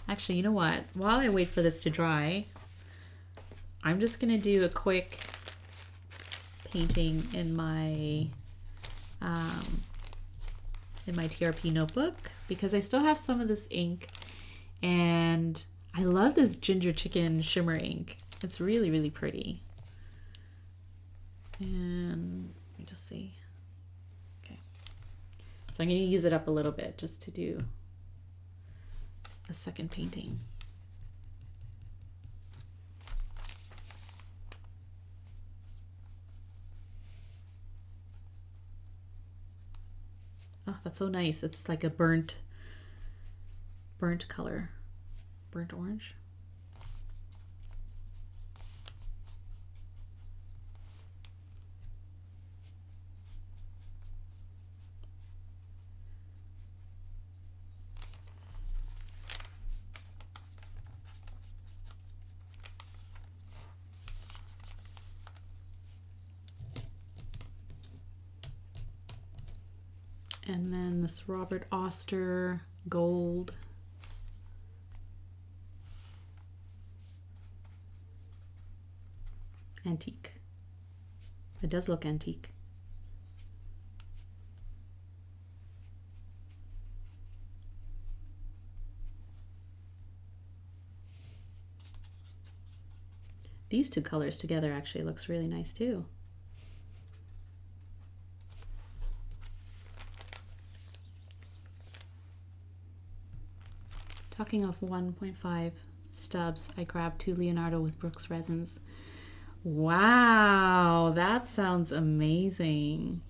actually, you know what? While I wait for this to dry, I'm just going to do a quick painting in my TRP notebook, because I still have some of this ink, and I love this ginger chicken shimmer ink. It's really, really pretty. And let me just see. Okay. So I'm going to use it up a little bit just to do a second painting. Oh, that's so nice. It's like a burnt color, burnt orange. And then this Robert Oster gold. Antique. It does look antique. These two colors together actually looks really nice too. Talking of 1.5 stubs, I grabbed 2 Leonardo with Brooks resins. Wow, that sounds amazing.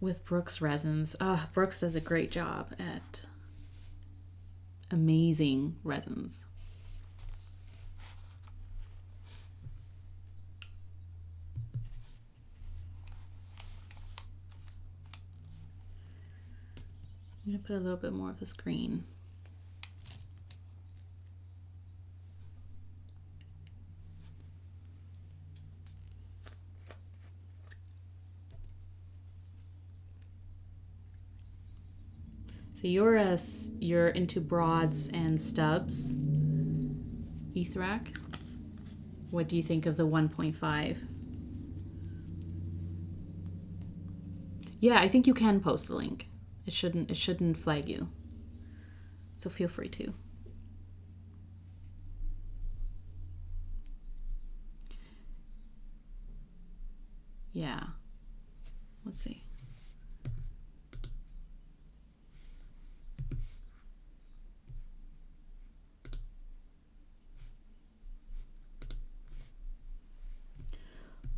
With Brooks resins. Oh, Brooks does a great job at amazing resins. I'm going to put a little bit more of this green. So you're into broads and stubs. Ethrac. What do you think of the 1.5? Yeah, I think you can post a link. It shouldn't flag you. So feel free to. Yeah. Let's see.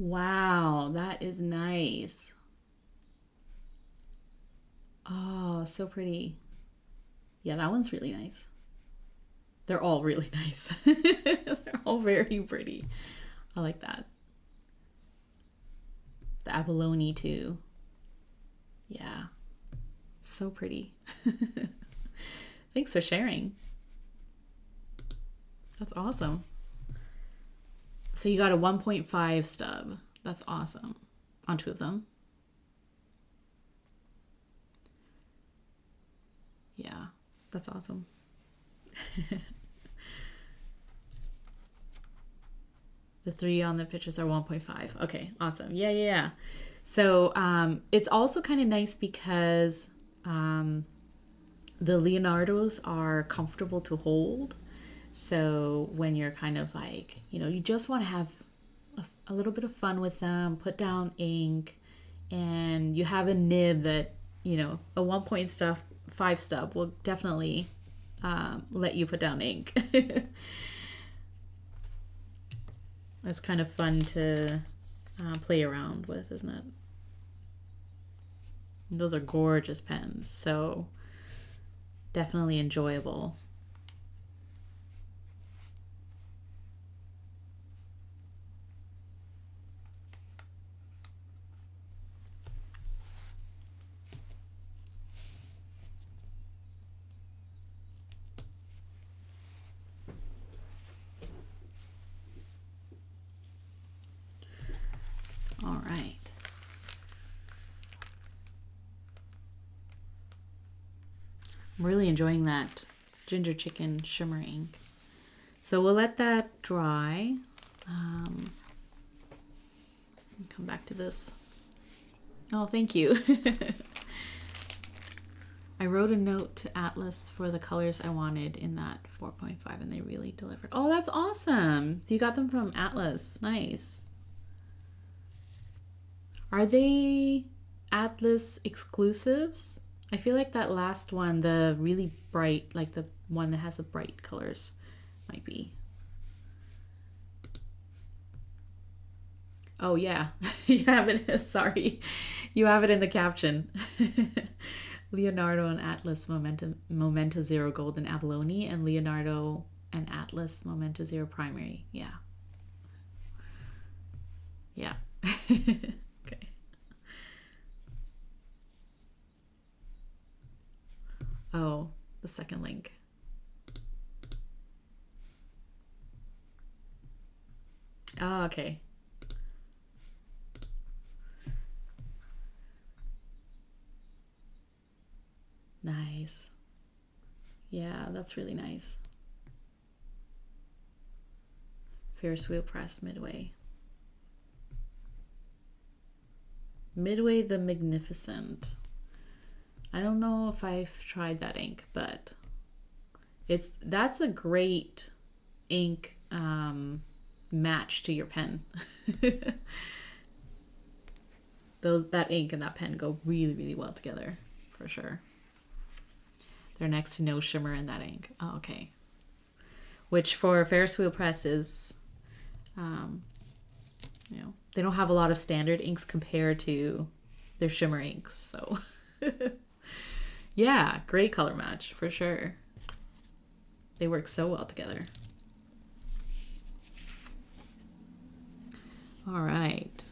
Wow, that is nice. Oh, so pretty. Yeah, that one's really nice. They're all really nice. They're all very pretty. I like that. The abalone too. Yeah. So pretty. Thanks for sharing. That's awesome. So you got a 1.5 stub. That's awesome. On 2 of them. Yeah, that's awesome. The 3 on the pictures are 1.5. Okay, awesome. Yeah. So it's also kind of nice because the Leonardos are comfortable to hold. So when you're kind of like, you just want to have a little bit of fun with them, put down ink, and you have a nib that, a 1.5 stub will definitely let you put down ink. That's kind of fun to play around with, isn't it? Those are gorgeous pens, so definitely enjoyable. All right. I'm really enjoying that ginger chicken shimmer ink. So we'll let that dry. Come back to this. Oh, thank you. I wrote a note to Atlas for the colors I wanted in that 4.5 and they really delivered. Oh, that's awesome. So you got them from Atlas. Nice. Are they Atlas exclusives? I feel like that last one, the really bright, like the one that has the bright colors, might be. Oh yeah, you have it. Sorry, you have it in the caption. Leonardo and Atlas Momento Zero Gold and Abalone, and Leonardo and Atlas Momento Zero Primary. Yeah. Yeah. Okay. Oh, the second link. Oh, okay. Nice. Yeah, that's really nice. Ferris wheel press Midway. Midway the Magnificent. I don't know if I've tried that ink, but that's a great ink match to your pen. That ink and that pen go really, really well together, for sure. They're next to no shimmer in that ink. Oh, okay. Which for Ferris wheel press is, they don't have a lot of standard inks compared to their shimmer inks. So, yeah, great color match for sure. They work so well together. All right.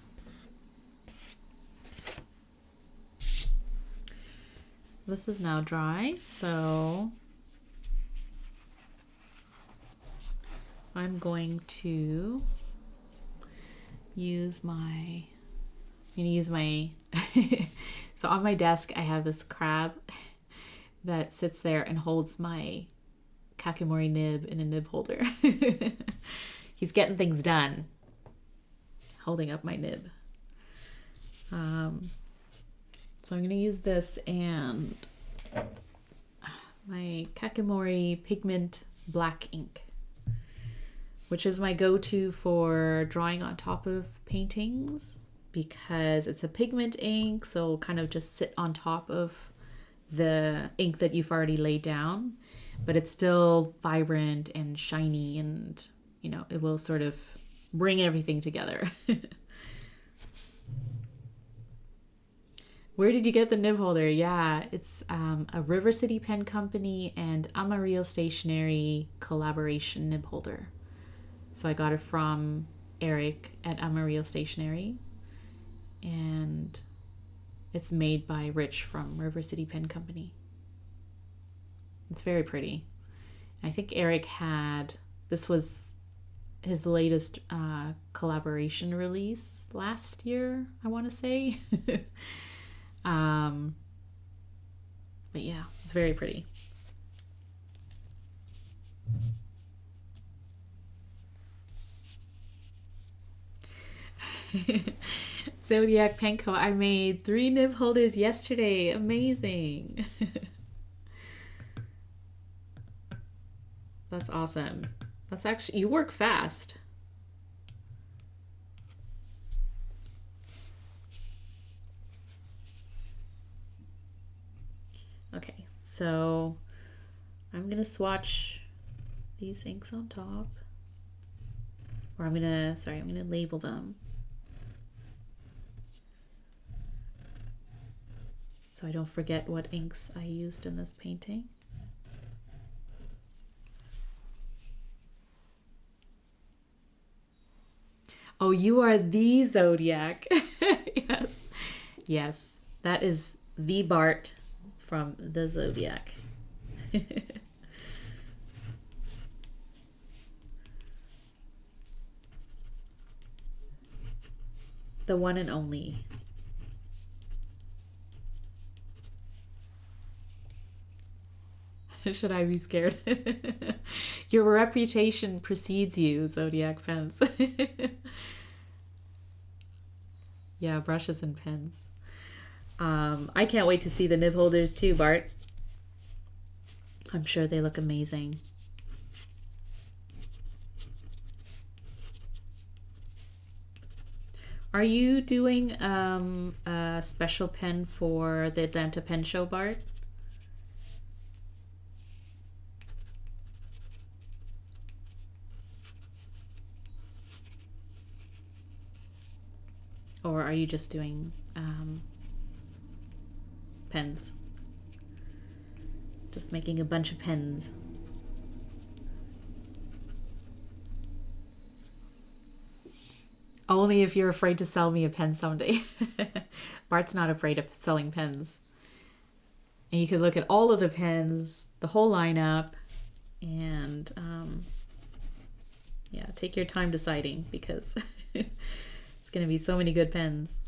This is now dry, so I'm going to use my, so on my desk I have this crab that sits there and holds my kakimori nib in a nib holder. He's getting things done. Holding up my nib. So I'm going to use this and my kakimori pigment black ink, which is my go-to for drawing on top of paintings because it's a pigment ink, so kind of just sit on top of the ink that you've already laid down, but it's still vibrant and shiny, and you know, it will sort of bring everything together. Where did you get the nib holder? Yeah, it's a River City Pen Company and Amarillo Stationery collaboration nib holder. So I got it from Eric at Amarillo Stationery, and it's made by Rich from River City Pen Company. It's very pretty. I think Eric this was his latest collaboration release last year, I want to say. But yeah, it's very pretty. Zodiac Penco, I made 3 nib holders yesterday. Amazing. That's awesome. That's actually, you work fast. Okay, so I'm gonna swatch these inks on top, or I'm gonna label them so I don't forget what inks I used in this painting. Oh, you are the Zodiac. Yes. Yes, that is the Bart from the Zodiac. The one and only. Should I be scared? Your reputation precedes you, Zodiac Pens. Yeah, brushes and pens. I can't wait to see the nib holders too, Bart. I'm sure they look amazing. Are you doing a special pen for the Atlanta Pen Show, Bart? Or are you just doing pens? Just making a bunch of pens. Only if you're afraid to sell me a pen someday. Bart's not afraid of selling pens. And you could look at all of the pens, the whole lineup, and yeah, take your time deciding because it's going to be so many good pens.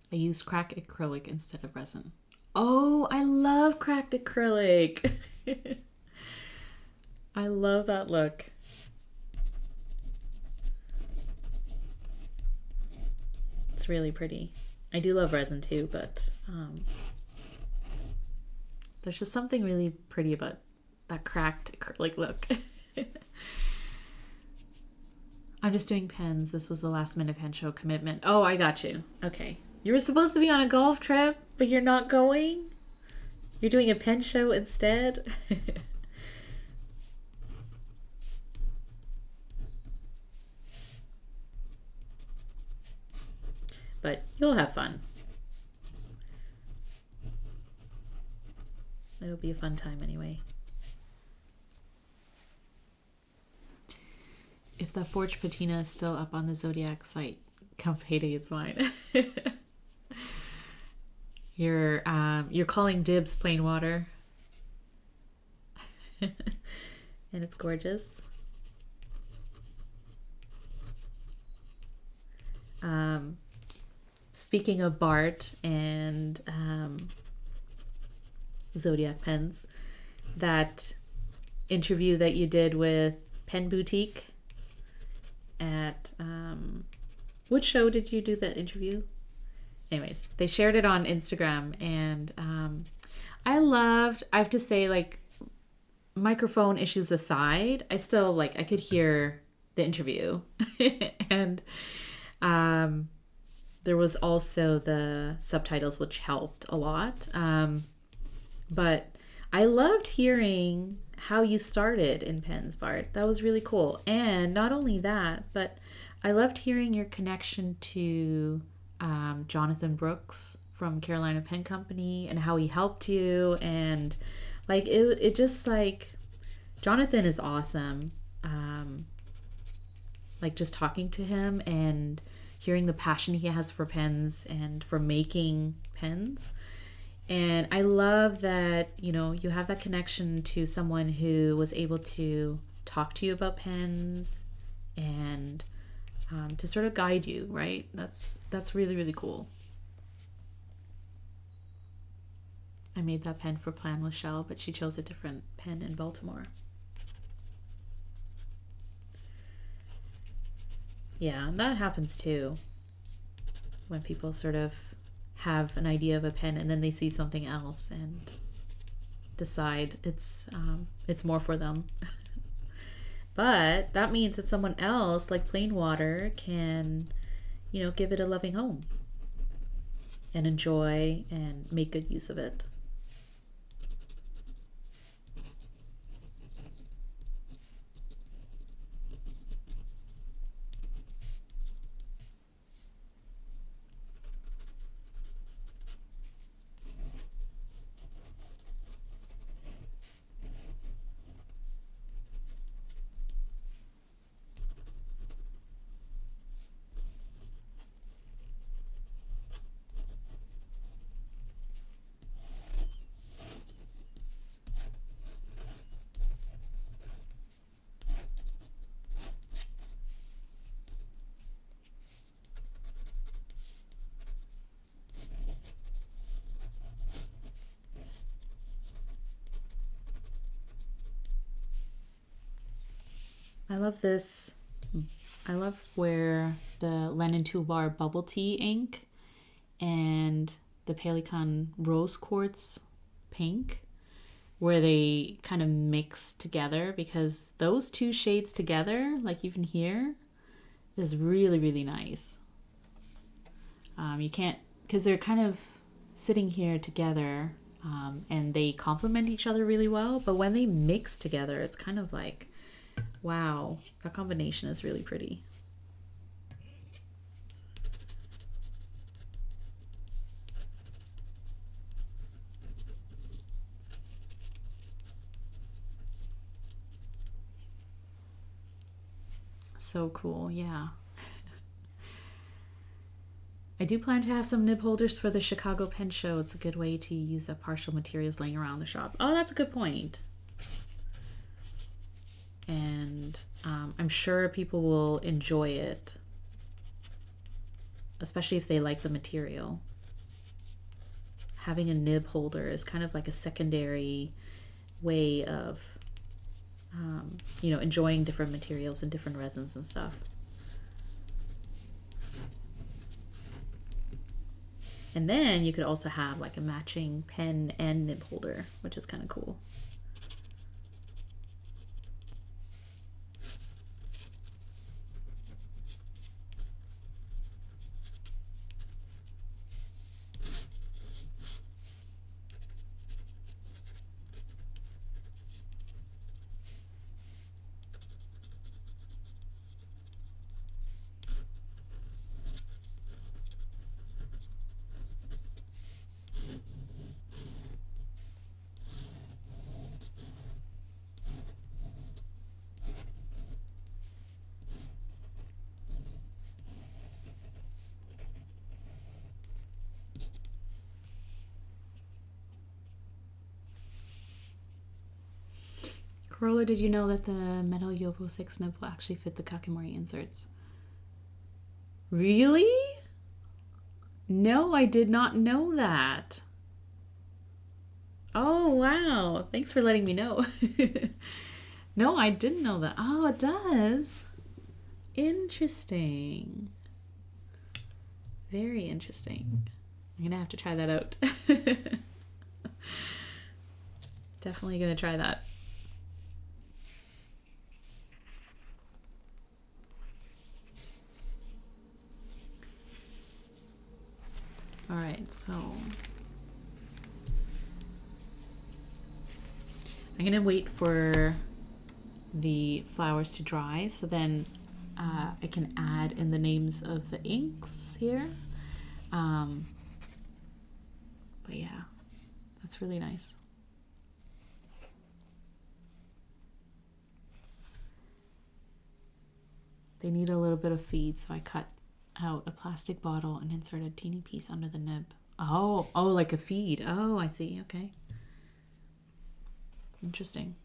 I used cracked acrylic instead of resin. Oh, I love cracked acrylic. I love that look. It's really pretty. I do love resin too, but there's just something really pretty about that cracked acrylic look. I'm just doing pens. This was the last minute pen show commitment. Oh, I got you. Okay. You were supposed to be on a golf trip, but you're not going? You're doing a pen show instead? But you'll have fun. It'll be a fun time anyway. If the Forge Patina is still up on the Zodiac site, come payday, it's mine. You're calling dibs, plain water. And it's gorgeous. speaking of Bart and Zodiac pens, that interview that you did with Pen Boutique at which show did you do that interview? Anyways, they shared it on Instagram, and I have to say, like, microphone issues aside, I still, like, I could hear the interview. And there was also the subtitles, which helped a lot. But I loved hearing how you started in pens, Bart. That was really cool. And not only that, but I loved hearing your connection to Jonathan Brooks from Carolina Pen Company and how he helped you. And like it just like Jonathan is awesome. Like just talking to him and hearing the passion he has for pens and for making pens. And I love that, you know, you have that connection to someone who was able to talk to you about pens and to sort of guide you, right? That's really, really cool. I made that pen for Plan with Shell, but she chose a different pen in Baltimore. Yeah, that happens too. When people sort of have an idea of a pen and then they see something else and decide it's more for them. But that means that someone else, like Plain Water, can, you know, give it a loving home and enjoy and make good use of it. I love this. I love where the Lennon Tool Bar bubble tea ink and the Pelikan rose quartz pink, where they kind of mix together, because those two shades together, like you can hear, is really, really nice. You can't, because they're kind of sitting here together, and they complement each other really well, but when they mix together, it's kind of like, wow, that combination is really pretty. So cool, yeah. I do plan to have some nib holders for the Chicago Pen Show. It's a good way to use up partial materials laying around the shop. Oh, that's a good point. And I'm sure people will enjoy it, especially if they like the material. Having a nib holder is kind of like a secondary way of, you know, enjoying different materials and different resins and stuff. And then you could also have like a matching pen and nib holder, which is kind of cool. Corolla, did you know that the metal Yovo 6 nib will actually fit the Kakimori inserts? Really? No, I did not know that. Oh, wow. Thanks for letting me know. No, I didn't know that. Oh, it does. Interesting. Very interesting. I'm gonna have to try that out. Definitely gonna try that. All right, so I'm gonna wait for the flowers to dry, so then I can add in the names of the inks here. But yeah, that's really nice. They need a little bit of feed, so I cut out a plastic bottle and insert a teeny piece under the nib. Oh, like a feed. Oh, I see. Okay. Interesting.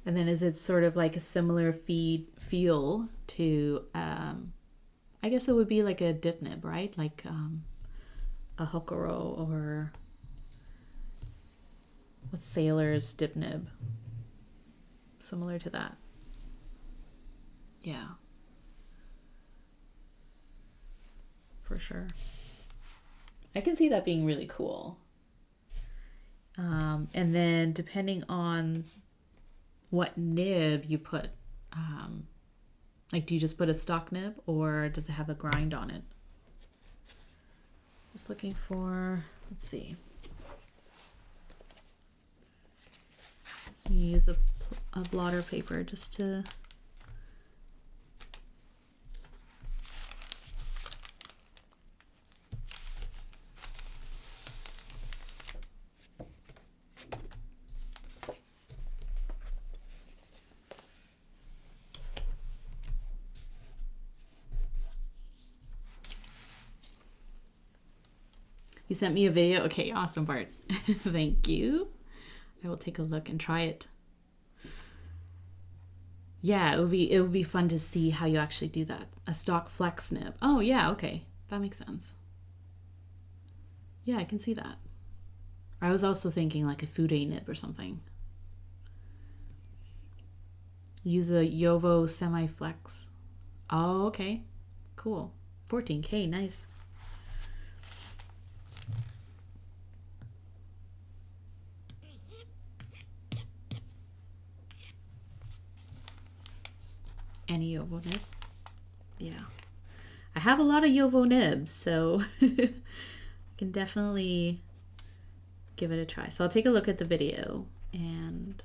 And then is it sort of like a similar feel to, I guess it would be like a dip nib, right? Like a hokoro or a sailor's dip nib. Similar to that. Yeah. For sure. I can see that being really cool. And then depending on what nib you put, like do you just put a stock nib or does it have a grind on it? Just looking for, let's see. You use a blotter paper just to You sent me a video? Okay, awesome, Bart. Thank you. I will take a look and try it. Yeah, it would be fun to see how you actually do that. A stock flex nib. Oh yeah, okay. That makes sense. Yeah, I can see that. I was also thinking like a fude nib or something. Use a Yovo semi-flex. Oh, okay. Cool. 14K, nice. Any Yovo nib? Yeah. I have a lot of Yovo nibs, so I can definitely give it a try. So I'll take a look at the video and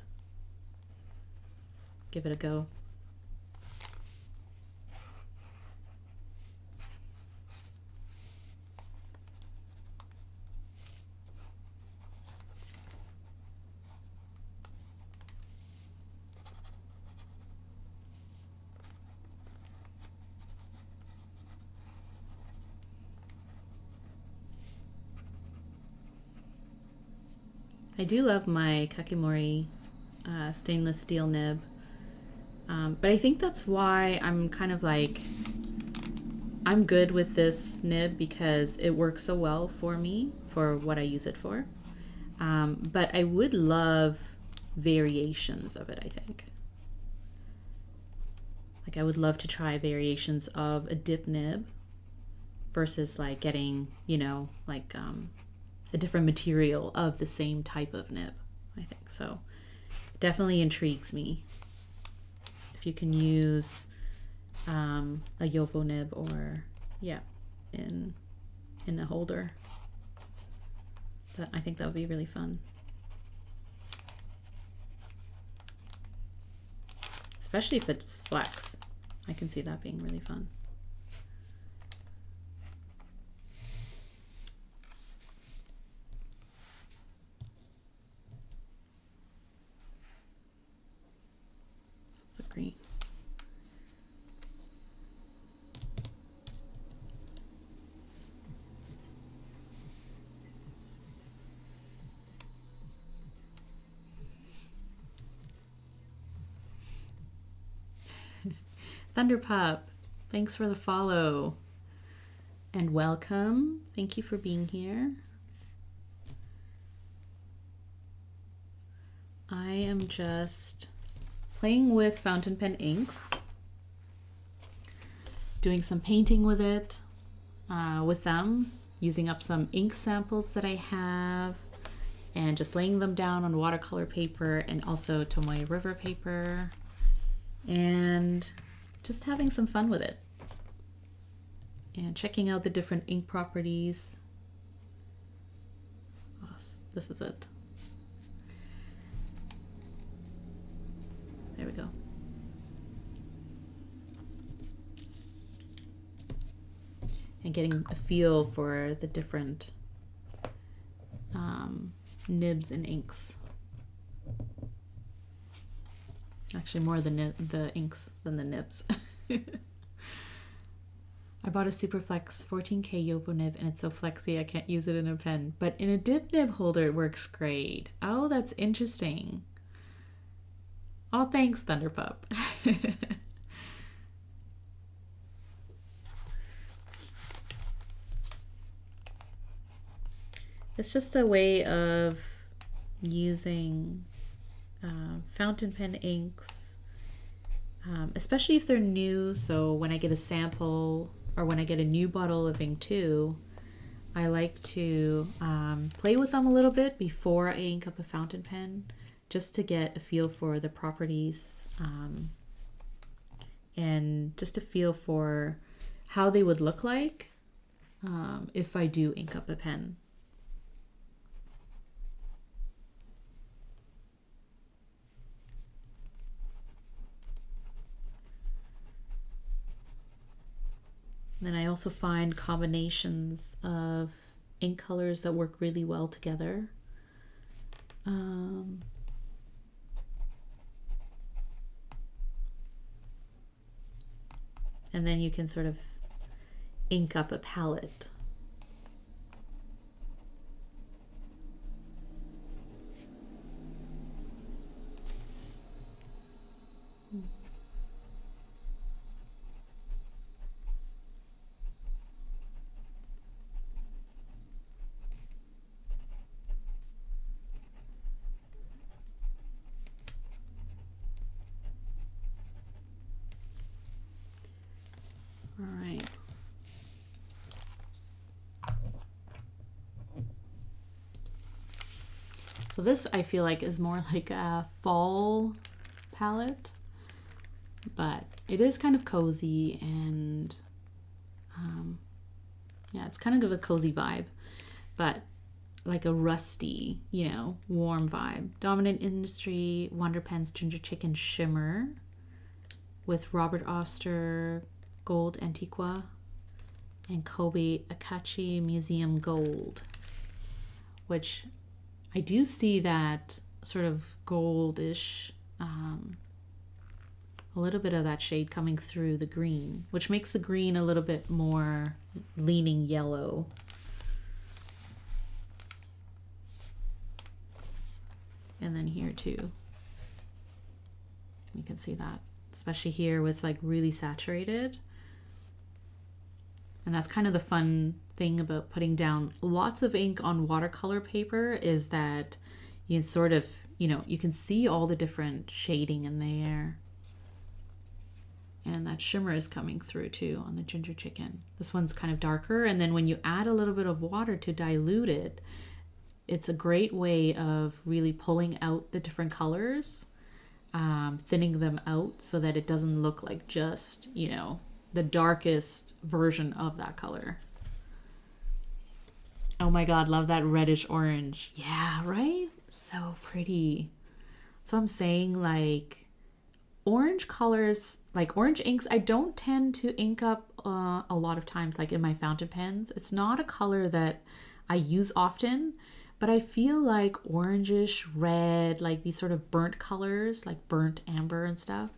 give it a go. I do love my Kakimori stainless steel nib, but I think that's why I'm kind of like, I'm good with this nib because it works so well for me for what I use it for. But I would love variations of it, I think. Like I would love to try variations of a dip nib versus like getting, you know, like a different material of the same type of nib, I think. So definitely intrigues me. If you can use a Yovo nib or, yeah, in a holder, that I think that would be really fun. Especially if it's flex. I can see that being really fun. Green. Thunderpup, thanks for the follow. And welcome. Thank you for being here. I am just playing with fountain pen inks, doing some painting with it, with them, using up some ink samples that I have, and just laying them down on watercolor paper and also Tomoe River paper, and just having some fun with it. And checking out the different ink properties. Oh, this is it. There we go. And getting a feel for the different nibs and inks. Actually, more the inks than the nibs. I bought a Superflex 14K Yopo nib and it's so flexy I can't use it in a pen. But in a dip nib holder it works great. Oh, that's interesting. Oh, thanks, Thunderpup. It's just a way of using fountain pen inks, especially if they're new. So when I get a sample or when I get a new bottle of ink too, I like to play with them a little bit before I ink up a fountain pen, just to get a feel for the properties and just a feel for how they would look like if I do ink up a pen. Then I also find combinations of ink colors that work really well together. And then you can sort of ink up a palette. All right. So this I feel like is more like a fall palette, but it is kind of cozy and yeah, it's kind of a cozy vibe, but like a rusty, you know, warm vibe. Dominant Industry Wonder Pens Ginger Chicken Shimmer with Robert Oster Gold Antiqua and Kobe Akashi Museum Gold, which I do see that sort of goldish, a little bit of that shade coming through the green, which makes the green a little bit more leaning yellow. And then here too, you can see that, especially here where it's like really saturated. And that's kind of the fun thing about putting down lots of ink on watercolor paper, is that you sort of, you know, you can see all the different shading in there. And that shimmer is coming through too on the ginger chicken. This one's kind of darker, and then when you add a little bit of water to dilute it, it's a great way of really pulling out the different colors, thinning them out so that it doesn't look like just, you know, the darkest version of that color. Oh my God, love that reddish orange. Yeah, right? So pretty. So I'm saying, like, orange colors, like orange inks, I don't tend to ink up a lot of times, like in my fountain pens. It's not a color that I use often, but I feel like orangish, red, like these sort of burnt colors, like burnt amber and stuff,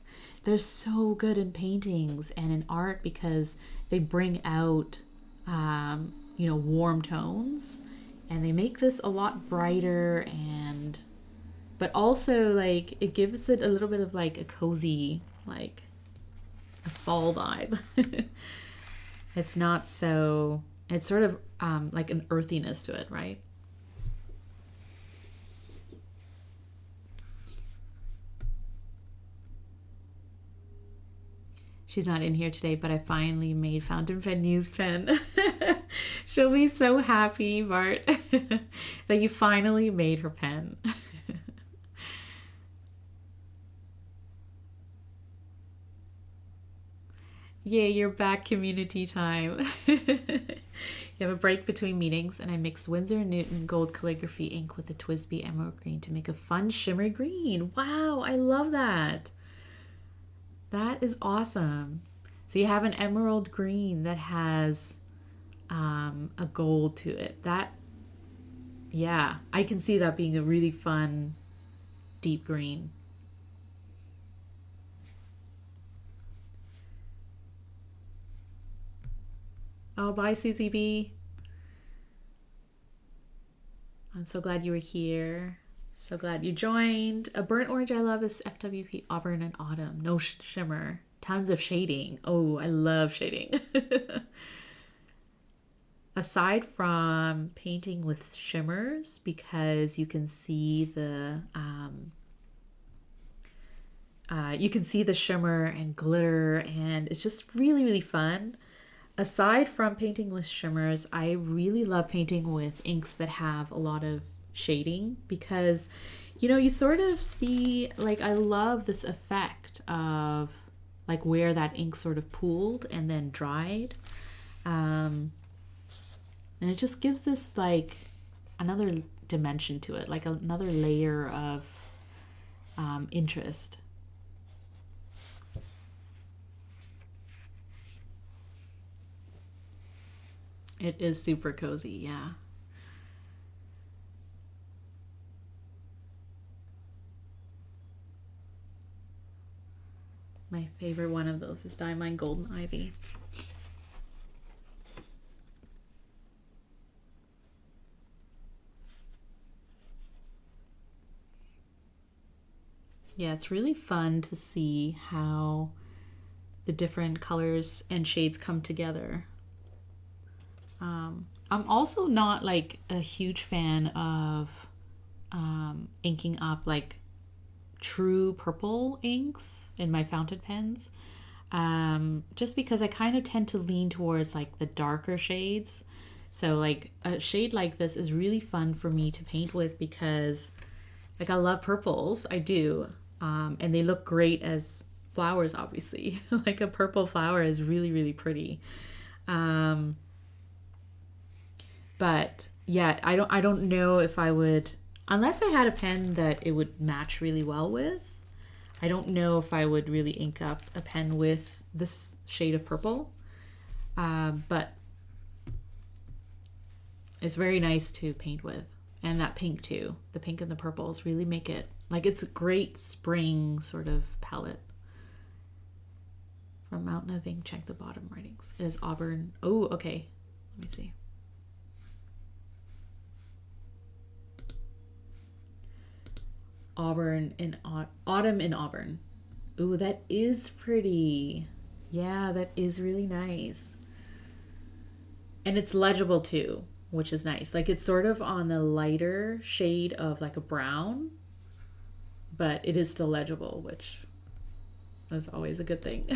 they're so good in paintings and in art because they bring out, you know, warm tones, and they make this a lot brighter, and but also like it gives it a little bit of like a cozy, like a fall vibe. It's not so, it's sort of like an earthiness to it, right? She's not in here today, but I finally made fountain pen news pen. She'll be so happy, Bart, that you finally made her pen. Yay, you're back, community time. You have a break between meetings, and I mix Winsor & Newton gold calligraphy ink with the Twisby emerald green to make a fun shimmery green. Wow, I love that. That is awesome. So you have an emerald green that has a gold to it. That, yeah, I can see that being a really fun deep green. Oh, bye, Susie B. I'm so glad you were here. So glad you joined. A burnt orange I love is FWP Auburn and Autumn. No shimmer. Tons of shading. Oh, I love shading. Aside from painting with shimmers, because you can see the shimmer and glitter, and it's just really, really fun. Aside from painting with shimmers, I really love painting with inks that have a lot of shading, because you sort of see, like, I love this effect of like where that ink sort of pooled and then dried, and it just gives this like another dimension to it, like another layer of interest. It is super cozy, yeah. My favorite one of those is Diamond Golden Ivy. Yeah, it's really fun to see how the different colors and shades come together. I'm also not like a huge fan of inking up like true purple inks in my fountain pens, just because I kind of tend to lean towards like the darker shades. So like a shade like this is really fun for me to paint with, because like I love purples, I do, and they look great as flowers, obviously. Like a purple flower is really, really pretty. But yeah, I don't know if I would, unless I had a pen that it would match really well with. I don't know if I would really ink up a pen with this shade of purple. But it's very nice to paint with. And that pink too. The pink and the purples really make it, like, it's a great spring sort of palette. From Mountain of Ink, check the bottom writings. It is Auburn. Oh, okay. Let me see. Auburn in Autumn in Auburn. Ooh, that is pretty. Yeah, that is really nice. And it's legible too, which is nice. Like, it's sort of on the lighter shade of like a brown, but it is still legible, which is always a good thing.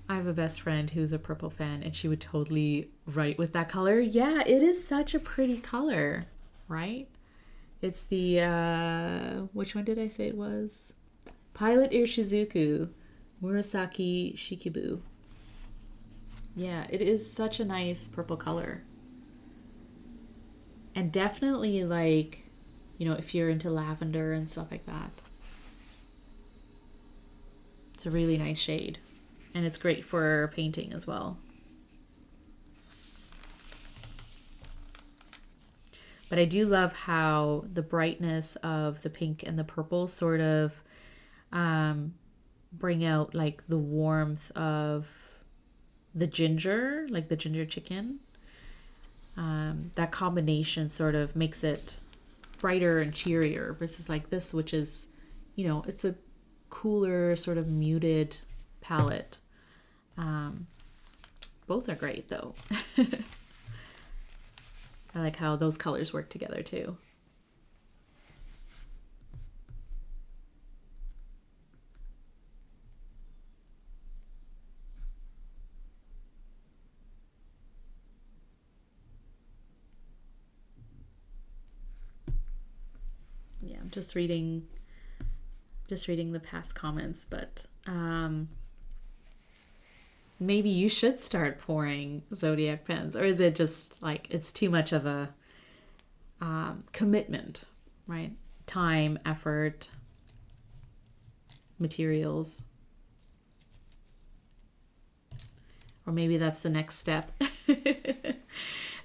I have a best friend who's a purple fan, and she would totally write with that color. Yeah, it is such a pretty color, right? It's the, which one did I say it was? Pilot Iroshizuku, murasaki-shikibu. Yeah, it is such a nice purple color. And definitely, like, if you're into lavender and stuff like that, it's a really nice shade. And it's great for painting as well. But I do love how the brightness of the pink and the purple sort of bring out like the warmth of the ginger, like the ginger chicken. That combination sort of makes it brighter and cheerier versus like this, which is, it's a cooler sort of muted palette. Both are great though. I like how those colors work together too. Yeah, I'm just reading the past comments, but maybe you should start pouring Zodiac pens, or is it just like it's too much of a commitment, right? Time, effort, materials. Or maybe that's the next step.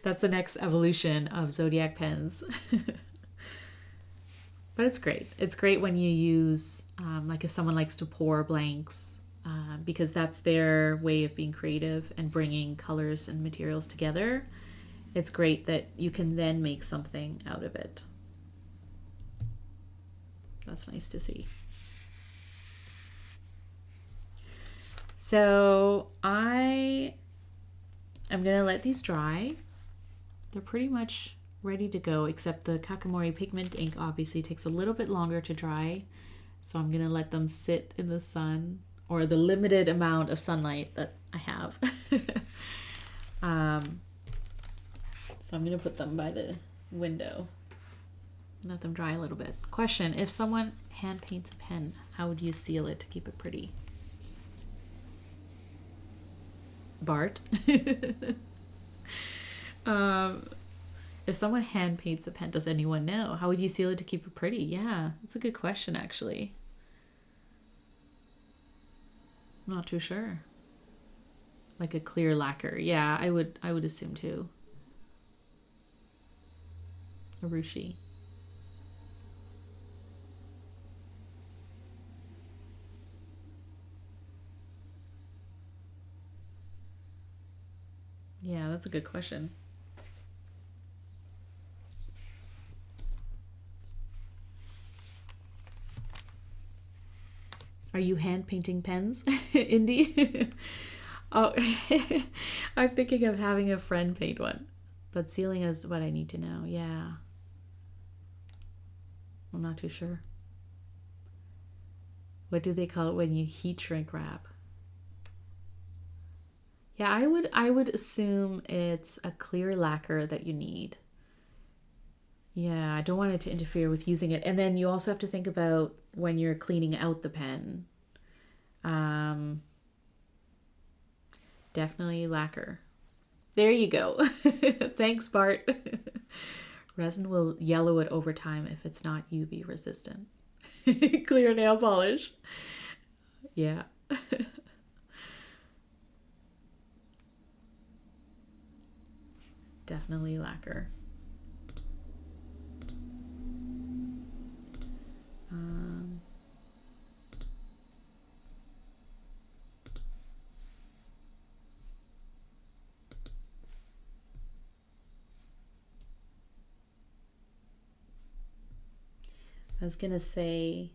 That's the next evolution of Zodiac pens. But it's great. It's great when you use, like if someone likes to pour blanks, because that's their way of being creative and bringing colors and materials together. It's great that you can then make something out of it. That's nice to see. So I am going to let these dry. They're pretty much ready to go, except the Kakamori pigment ink obviously takes a little bit longer to dry. So I'm going to let them sit in the sun, or the limited amount of sunlight that I have. So I'm going to put them by the window. Let them dry a little bit. Question, if someone hand paints a pen, how would you seal it to keep it pretty? Bart? If someone hand paints a pen, does anyone know? How would you seal it to keep it pretty? Yeah, that's a good question, actually. I'm not too sure. Like a clear lacquer. Yeah, I would assume too. Urushi. Yeah, that's a good question. Are you hand painting pens, Indy? Oh, I'm thinking of having a friend paint one, but sealing is what I need to know. Yeah. I'm not too sure. What do they call it when you heat shrink wrap? Yeah, I would assume it's a clear lacquer that you need. Yeah, I don't want it to interfere with using it. And then you also have to think about when you're cleaning out the pen. Definitely lacquer. There you go. Thanks, Bart. Resin will yellow it over time if it's not UV resistant. Clear nail polish. Yeah. Definitely lacquer. I was gonna say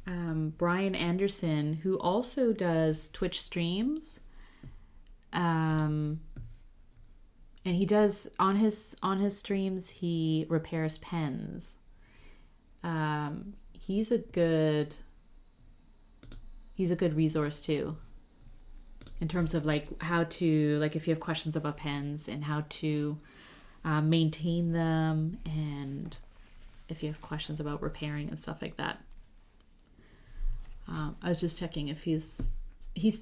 Brian Anderson, who also does Twitch streams, and he does on his streams he repairs pens. He's a good resource too, in terms of like how to, like if you have questions about pens and how to maintain them, and if you have questions about repairing and stuff like that. I was just checking if he's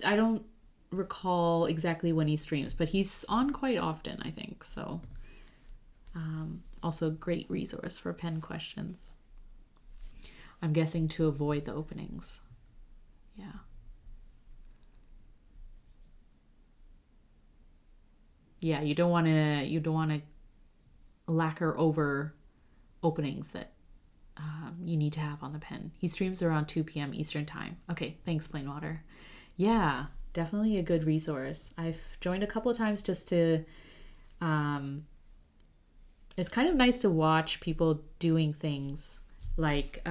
I don't recall exactly when he streams, but he's on quite often, I think. So also great resource for pen questions. I'm guessing to avoid the openings. Yeah. Yeah, you don't want to lacquer over openings that you need to have on the pen. He streams around 2 p.m. Eastern time. Okay, thanks, Plain Water. Yeah, definitely a good resource. I've joined a couple of times just to it's kind of nice to watch people doing things like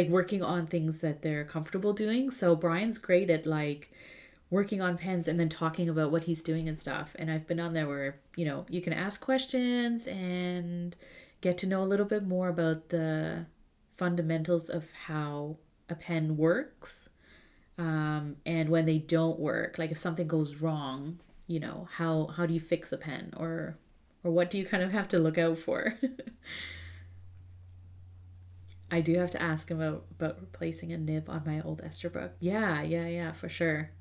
working on things that they're comfortable doing. So Brian's great at like working on pens and then talking about what he's doing and stuff. And I've been on there where, you know, you can ask questions and get to know a little bit more about the fundamentals of how a pen works. And when they don't work, like if something goes wrong, you know, how do you fix a pen, or what do you kind of have to look out for? I do have to ask him about replacing a nib on my old Oster book. Yeah, for sure.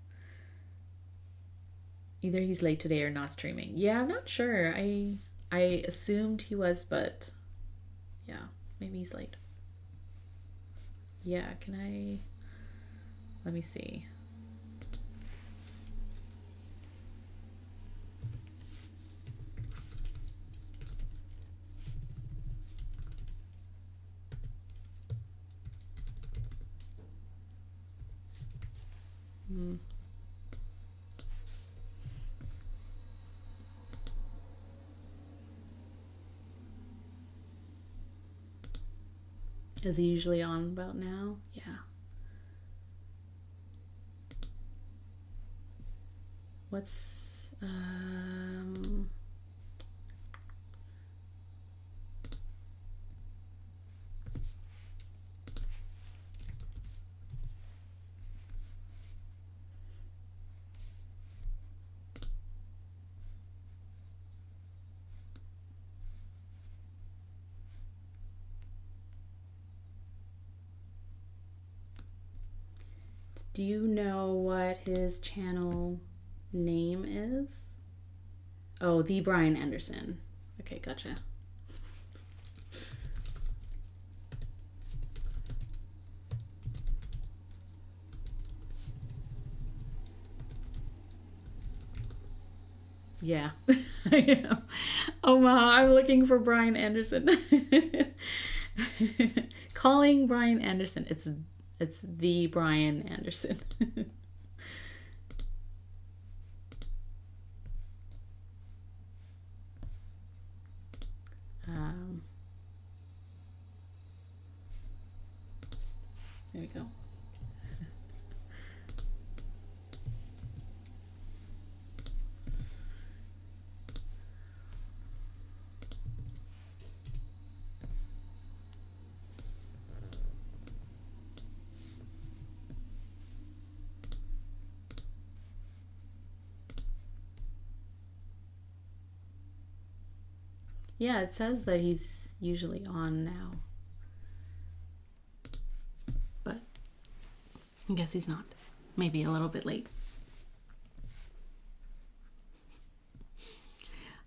Either he's late today or not streaming. Yeah, I'm not sure. I assumed he was, but yeah, maybe he's late. Yeah, let me see. Is he usually on about now? Yeah. What's do you know what his channel name is? Oh, the Brian Anderson. Okay, gotcha. Yeah, I am. Oh, ma, I'm looking for Brian Anderson. Calling Brian Anderson. It's the Brian Anderson. There we go. Yeah, it says that he's usually on now. But I guess he's not. Maybe a little bit late.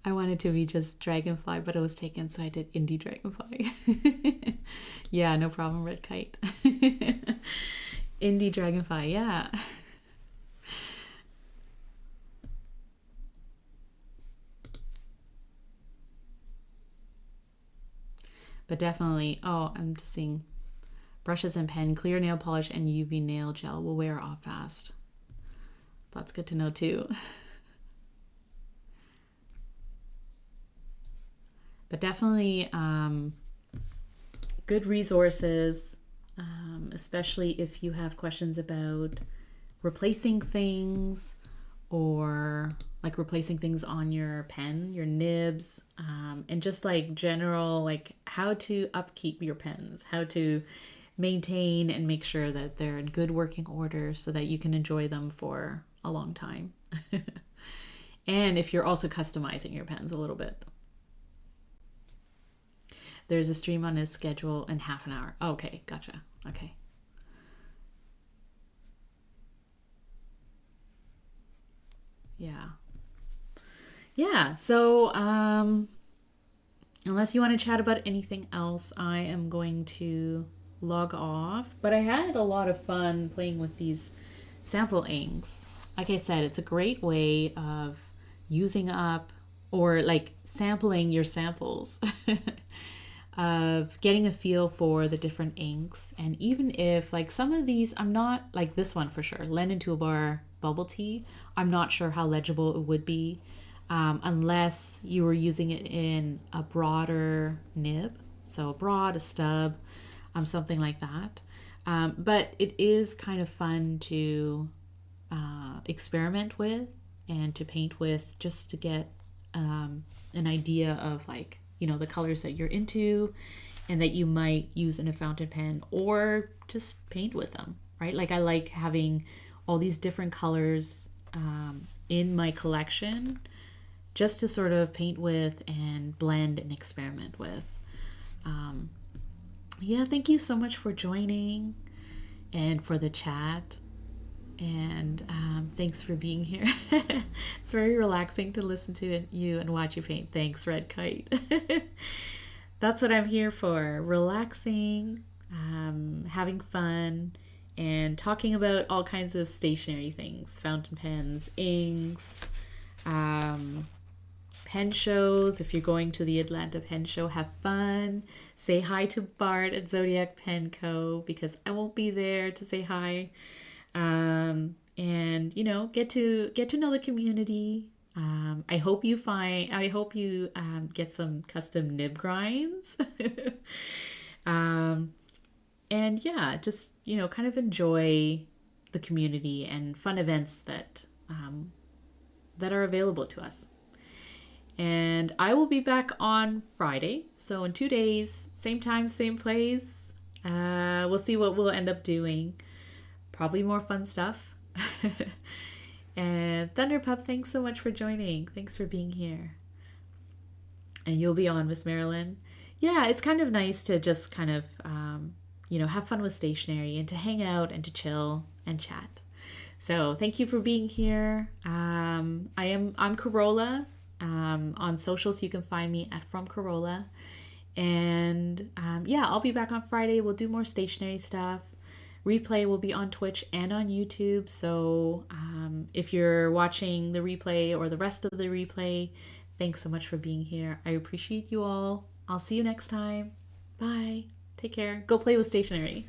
I wanted to be just Dragonfly, but it was taken, so I did Indie Dragonfly. Yeah, no problem, Red Kite. Indie Dragonfly, yeah. But definitely, oh, I'm just seeing brushes and pen, clear nail polish, and UV nail gel will wear off fast. That's good to know too. But definitely good resources, especially if you have questions about replacing things, or like replacing things on your pen, your nibs, and just like general, like how to upkeep your pens, how to maintain and make sure that they're in good working order so that you can enjoy them for a long time. And if you're also customizing your pens a little bit. There's a stream on his schedule in half an hour. Okay, gotcha. Okay. Yeah, so unless you want to chat about anything else, I am going to log off. But I had a lot of fun playing with these sample inks. Like I said, it's a great way of using up, or like sampling your samples, of getting a feel for the different inks. And even if like some of these, I'm not, like this one for sure, Lennon Tool Bar Bubble Tea, I'm not sure how legible it would be unless you were using it in a broader nib. So a broad, a stub, something like that. But it is kind of fun to experiment with and to paint with, just to get an idea of, like, you know, the colors that you're into and that you might use in a fountain pen, or just paint with them, right? Like, I like having all these different colors in my collection just to sort of paint with and blend and experiment with. Yeah, thank you so much for joining and for the chat. And thanks for being here. It's very relaxing to listen to you and watch you paint. Thanks, Red Kite. That's what I'm here for. Relaxing, having fun, and talking about all kinds of stationery things. Fountain pens, inks, pen shows. If you're going to the Atlanta Pen Show, have fun. Say hi to Bart at Zodiac Pen Co. because I won't be there to say hi. And you know, get to know the community. I hope you get some custom nib grinds. And yeah, just, you know, kind of enjoy the community and fun events that are available to us. And I will be back on Friday, so in 2 days, same time, same place. We'll see what we'll end up doing. Probably more fun stuff. And Thunderpup, thanks so much for joining. Thanks for being here. And you'll be on, Miss Marilyn. Yeah, it's kind of nice to just kind of, you know, have fun with stationery and to hang out and to chill and chat. So thank you for being here. I'm Corolla. On socials, you can find me at From Corolla. And yeah, I'll be back on Friday. We'll do more stationery stuff. Replay will be on Twitch and on YouTube. So if you're watching the replay or the rest of the replay, thanks so much for being here. I appreciate you all. I'll see you next time. Bye. Take care. Go play with stationery.